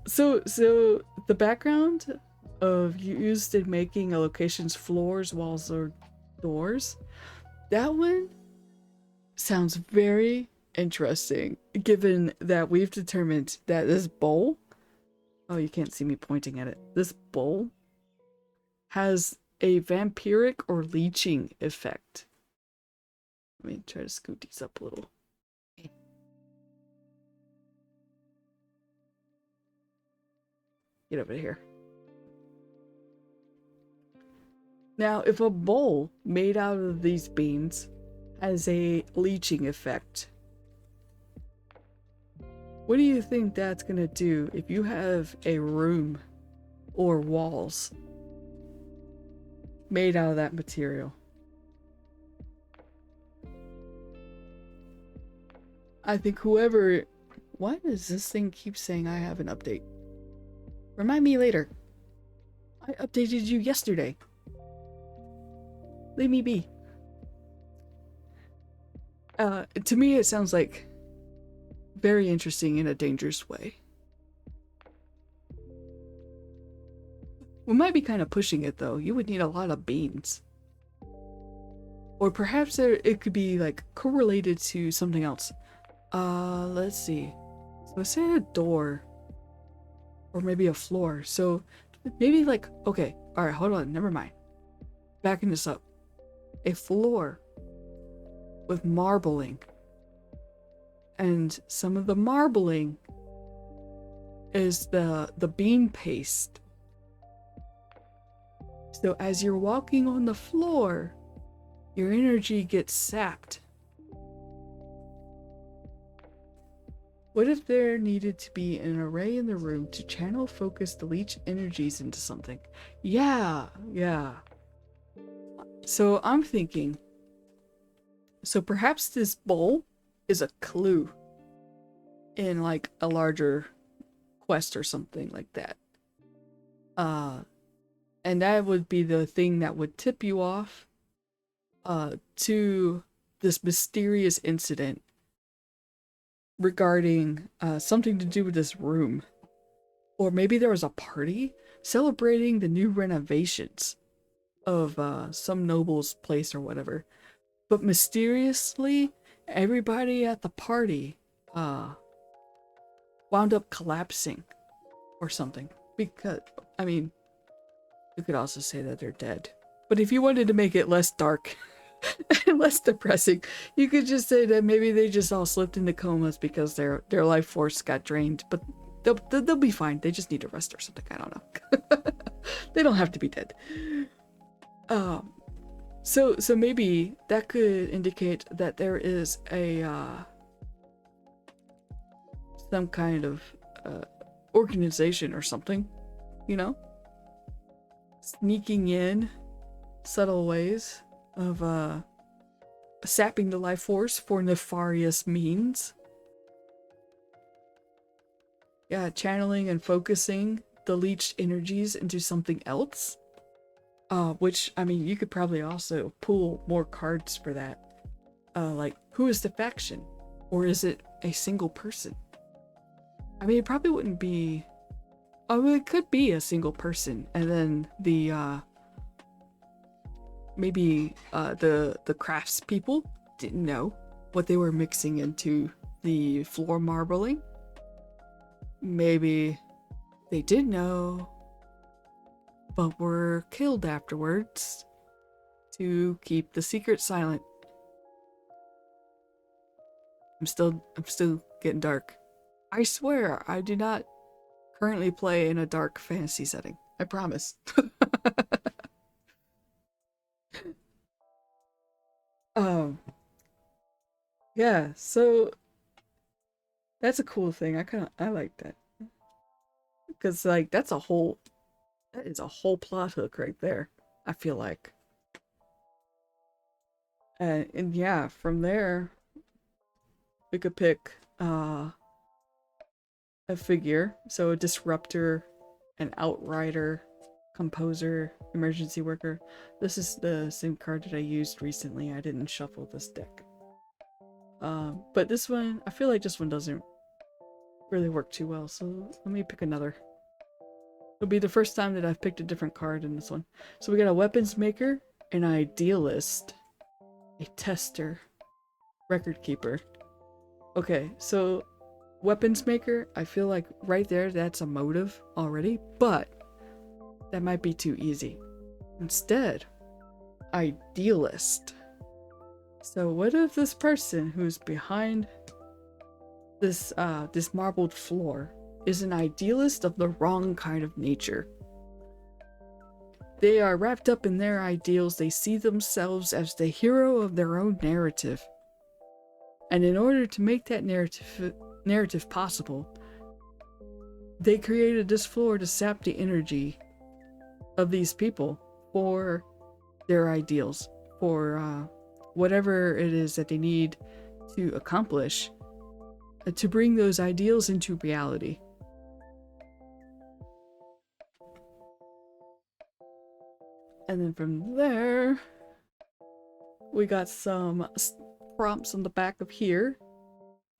So the background of used in making a location's floors, walls, or doors, that one sounds very interesting, given that we've determined that this bowl, oh, you can't see me pointing at it, this bowl has a vampiric or leeching effect. Let me try to scoot these up a little. Get over here. Now, if a bowl made out of these beans has a leeching effect, what do you think that's gonna do if you have a room or walls made out of that material? I think whoever... Why does this thing keep saying I have an update? Remind me later. I updated you yesterday. Leave me be. To me it sounds like very interesting in a dangerous way. We might be kind of pushing it though. You would need a lot of beans. Or perhaps it could be like correlated to something else. Let's see. So let's say a door. Or maybe a floor. So maybe like, okay, alright, hold on, never mind. Backing this up. A floor with marbling. And some of the marbling is the bean paste. So as you're walking on the floor, your energy gets sapped. What if there needed to be an array in the room to channel, focus, the leech energies into something? Yeah. So I'm thinking, so perhaps this bowl is a clue in like a larger quest or something like that. And that would be the thing that would tip you off to this mysterious incident regarding something to do with this room. Or maybe there was a party celebrating the new renovations of some noble's place or whatever. But mysteriously, everybody at the party wound up collapsing or something. Because, I mean, you could also say that they're dead. But if you wanted to make it less dark and less depressing, you could just say that maybe they just all slipped into comas because their life force got drained. But they'll be fine. They just need to rest or something. I don't know. They don't have to be dead. So maybe that could indicate that there is a some kind of organization or something, you know, sneaking in subtle ways of sapping the life force for nefarious means. Yeah, channeling and focusing the leached energies into something else. Which, I mean, you could probably also pull more cards for that. Like, who is the faction? Or is it a single person? I mean, it probably wouldn't be... Oh, it could be a single person. And then the, maybe, the crafts people didn't know what they were mixing into the floor marbling. Maybe they did know, but were killed afterwards to keep the secret silent. I'm still getting dark. I swear I do not currently play in a dark fantasy setting. I promise. Yeah, so that's a cool thing. I like that. Because like that is a whole plot hook right there, I feel like. And yeah, from there we could pick a figure. So a disruptor, an outrider, composer, emergency worker. This is the same card that I used recently. I didn't shuffle this deck. But this one, I feel like this one doesn't really work too well, so let me pick another. It'll be the first time that I've picked a different card in this one. So we got a weapons maker, an idealist, a tester, record keeper. Okay, so weapons maker, I feel like right there that's a motive already, but that might be too easy. Instead, idealist. So what if this person who's behind this this marbled floor is an idealist of the wrong kind of nature? They are wrapped up in their ideals. They see themselves as the hero of their own narrative. And in order to make that narrative possible, they created this floor to sap the energy of these people for their ideals, for whatever it is that they need to accomplish, to bring those ideals into reality. And then from there, we got some prompts on the back of here.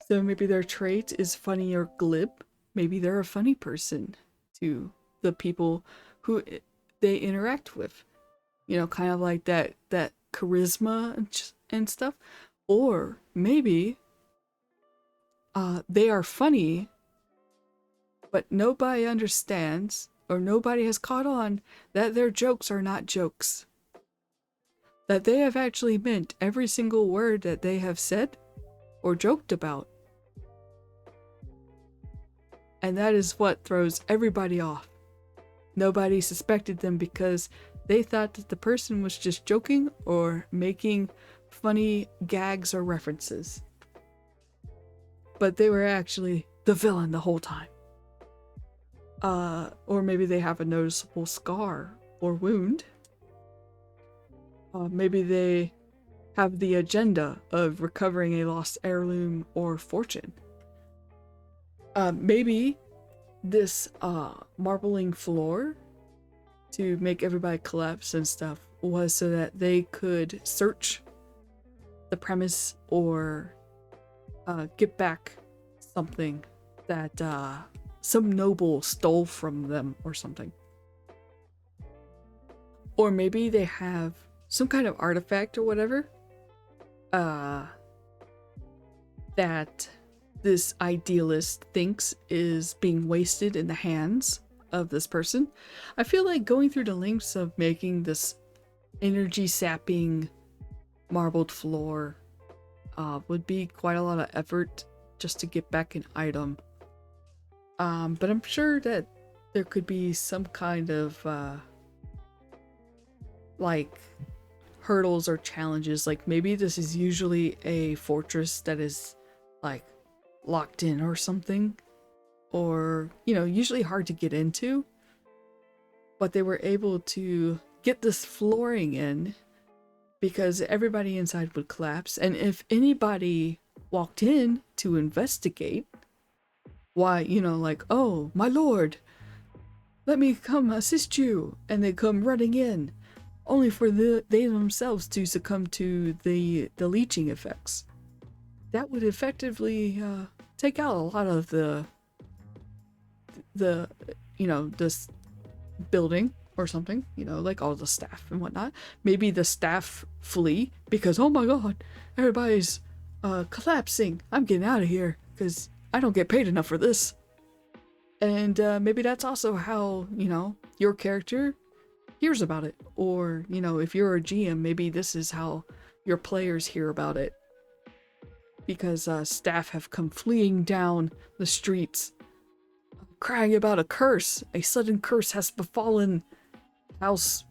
So maybe their trait is funny or glib. Maybe they're a funny person to the people who they interact with. You know, kind of like that charisma and stuff. Or maybe they are funny, but nobody understands or nobody has caught on that their jokes are not jokes. That they have actually meant every single word that they have said or joked about. And that is what throws everybody off. Nobody suspected them because they thought that the person was just joking or making funny gags or references. But they were actually the villain the whole time. Or maybe they have a noticeable scar or wound. Maybe they have the agenda of recovering a lost heirloom or fortune. Maybe this marbling floor to make everybody collapse and stuff was so that they could search the premise or get back something that some noble stole from them or something. Or maybe they have some kind of artifact or whatever that this idealist thinks is being wasted in the hands of this person. I feel like going through the lengths of making this energy sapping marbled floor would be quite a lot of effort just to get back an item. But I'm sure that there could be some kind of like hurdles or challenges. Like maybe this is usually a fortress that is like locked in or something, or usually hard to get into, but they were able to get this flooring in because everybody inside would collapse, and if anybody walked in to investigate, why, like, oh my lord, let me come assist you, and they come running in only for they themselves to succumb to the leeching effects. That would effectively take out a lot of the this building or something, like all the staff and whatnot. Maybe the staff flee because, oh my god, everybody's collapsing. I'm getting out of here because I don't get paid enough for this. And maybe that's also how, your character hears about it. Or, if you're a GM, maybe this is how your players hear about it. Because staff have come fleeing down the streets, crying about a curse. A sudden curse has befallen House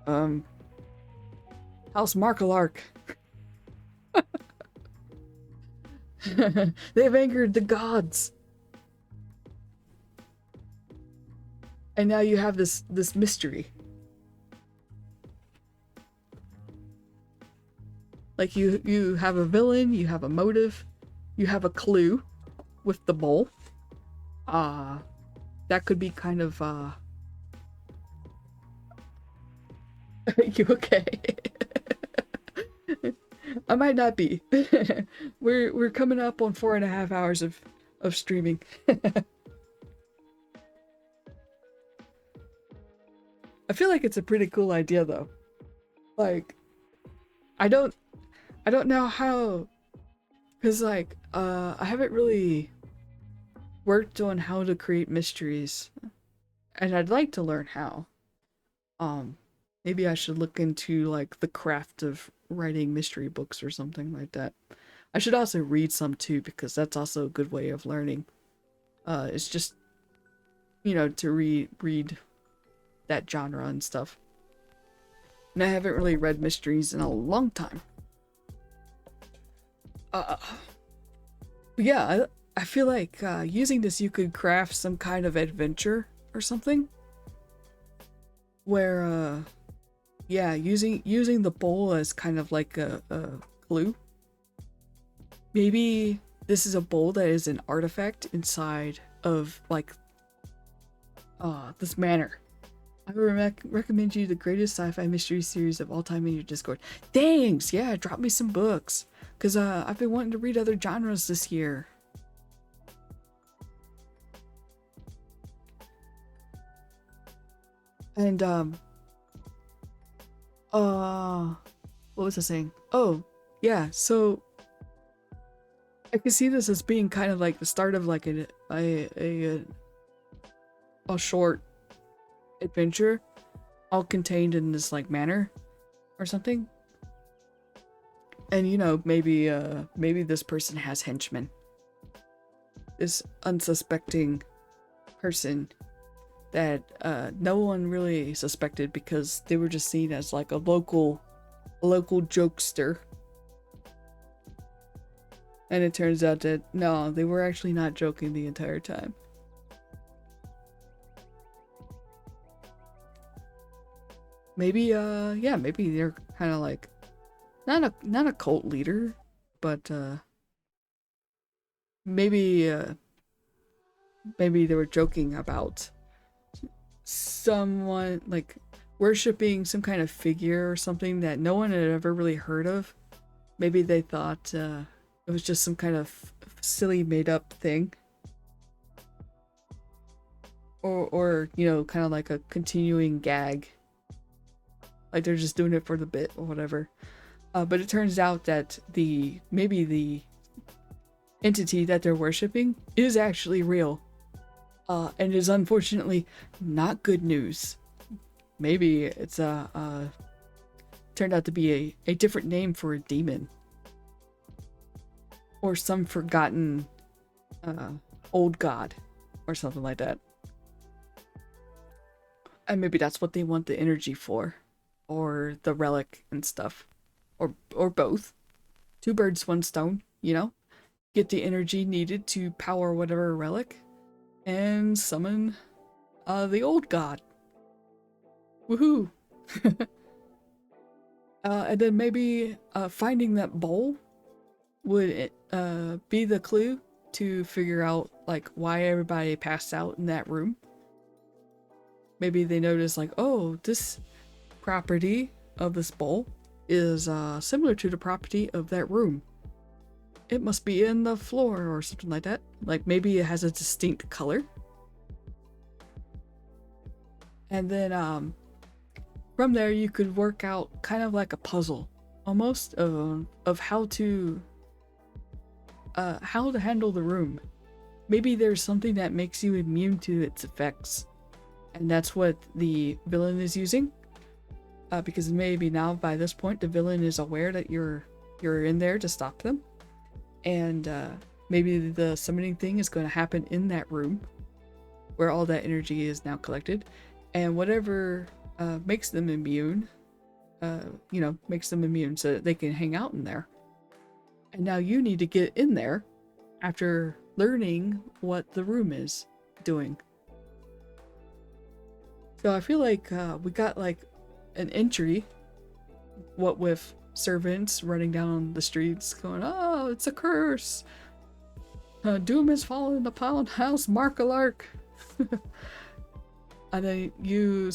Markalark. They've angered the gods. And now you have this mystery. Like you have a villain, you have a motive, you have a clue with the bowl. That could be kind of you okay? I might not be. We're coming up on 4.5 hours of streaming. I feel like it's a pretty cool idea though. Like, I don't know how, because like I haven't really worked on how to create mysteries, and I'd like to learn how. Maybe I should look into like the craft of writing mystery books or something like that. I should also read some too, because that's also a good way of learning. It's just, to read that genre and stuff. And I haven't really read mysteries in a long time. Yeah, I feel like using this, you could craft some kind of adventure or something. Where, yeah, using the bowl as kind of like a clue. Maybe this is a bowl that is an artifact inside of like this manor. I would recommend you the greatest sci-fi mystery series of all time in your Discord. Thanks! Yeah, drop me some books. Because I've been wanting to read other genres this year. And, what was I saying? Oh, yeah, so I can see this as being kind of like the start of like a short adventure, all contained in this like manor or something. And maybe this person has henchmen. This unsuspecting person that no one really suspected because they were just seen as like a local jokester. And it turns out that no, they were actually not joking the entire time. Maybe yeah, maybe they're kind of like not a cult leader, but maybe maybe they were joking about someone like worshipping some kind of figure or something that no one had ever really heard of. Maybe they thought it was just some kind of silly made up thing. Or you know, kind of like a continuing gag. Like they're just doing it for the bit or whatever. But it turns out that maybe the entity that they're worshipping is actually real. And is unfortunately not good news. Maybe it's turned out to be a different name for a demon. Or some forgotten old god or something like that. And maybe that's what they want the energy for. Or the relic and stuff. Or both. Two birds, one stone, you know? Get the energy needed to power whatever relic. And summon the old god. Woohoo! And then maybe finding that bowl would be the clue to figure out like why everybody passed out in that room. Maybe they notice like, oh, this property of this bowl is similar to the property of that room. It must be in the floor or something like that. Like maybe it has a distinct color. And then from there you could work out kind of like a puzzle almost of how to handle the room. Maybe there's something that makes you immune to its effects. And that's what the villain is using. Because maybe now by this point the villain is aware that you're in there to stop them. And maybe the summoning thing is going to happen in that room where all that energy is now collected. And whatever makes them immune, makes them immune so that they can hang out in there. And now you need to get in there after learning what the room is doing. So I feel like we got like an entry, what with servants running down the streets going, oh, it's a curse. Doom has fallen upon House Markalark. And then you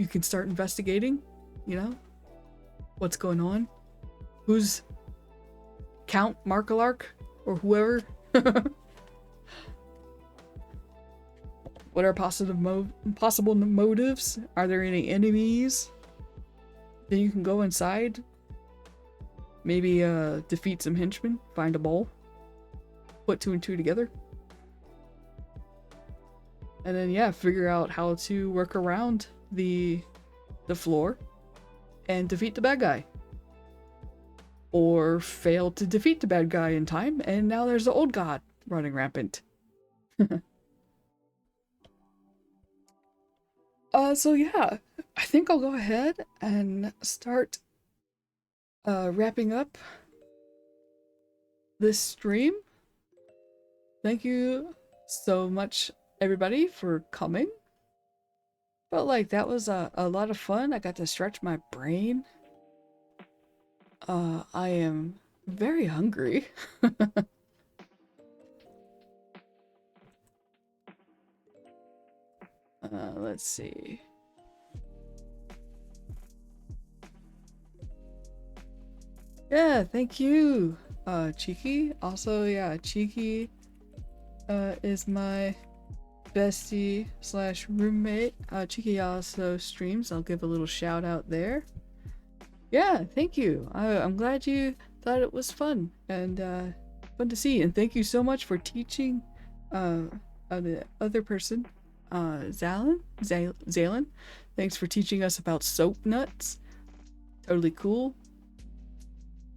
can start investigating, what's going on. Who's Count Markalark or whoever? What are possible motives? Are there any enemies? Then you can go inside. Maybe defeat some henchmen. Find a bowl. Put 2 and 2 together. And then yeah, figure out how to work around the floor and defeat the bad guy. Or fail to defeat the bad guy in time, and now there's the old god running rampant. So yeah, I think I'll go ahead and start wrapping up this stream. Thank you so much, everybody, for coming. Felt like that was a lot of fun. I got to stretch my brain. I am very hungry. Let's see. Yeah, thank you, Cheeky. Also, yeah, Cheeky is my bestie / roommate. Cheeky also streams. I'll give a little shout out there. Yeah, thank you. I'm glad you thought it was fun and fun to see. And thank you so much for teaching the other person, Zalen. Thanks for teaching us about soap nuts. Totally cool.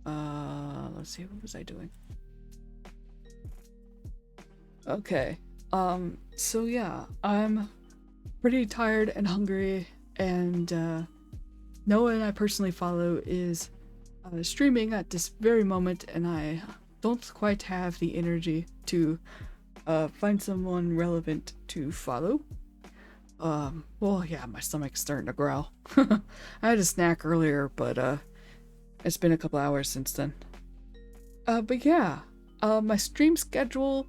Let's see, what was I doing? Okay. So yeah, I'm pretty tired and hungry, and no one I personally follow is streaming at this very moment, and I don't quite have the energy to find someone relevant to follow. Well, yeah, my stomach's starting to growl. I had a snack earlier, but it's been a couple hours since then. But yeah, my stream schedule,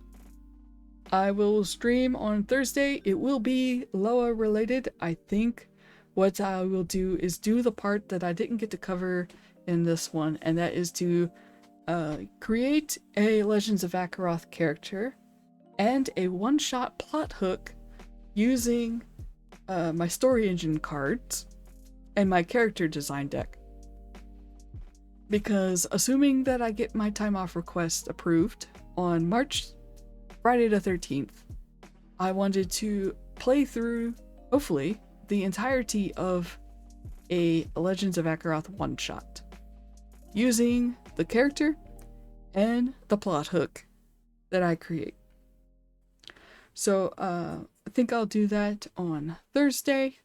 I will stream on Thursday. It will be Loa related. I think what I will do is do the part that I didn't get to cover in this one, and that is to create a Legends of Akaroth character and a one-shot plot hook using my story engine cards and my character design deck. Because assuming that I get my time off request approved on Friday the 13th, I wanted to play through, hopefully, the entirety of a Legends of Akaroth one-shot using the character and the plot hook that I create. So I think I'll do that on Thursday.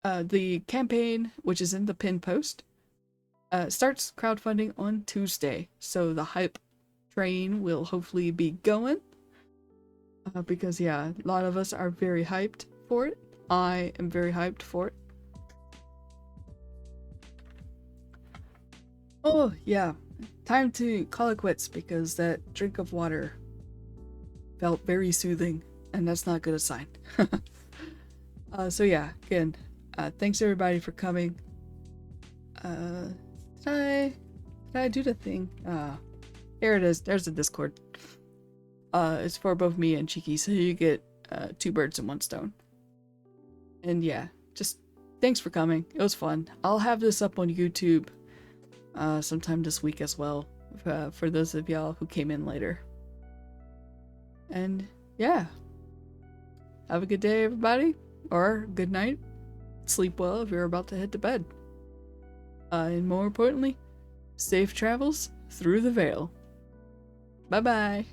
The campaign, which is in the pin post, starts crowdfunding on Tuesday, so the hype train will hopefully be going. Because yeah, a lot of us are very hyped for it. I am very hyped for it. Oh yeah, time to call it quits because that drink of water felt very soothing, and that's not good a sign. So yeah, again, thanks everybody for coming. Did I do the thing? Here it is. There's the Discord. It's for both me and Cheeky, so you get 2 birds and 1 stone. And yeah, just thanks for coming. It was fun. I'll have this up on YouTube sometime this week as well, for those of y'all who came in later. And yeah, have a good day, everybody, or good night. Sleep well if you're about to head to bed. And more importantly, safe travels through the veil. Bye bye.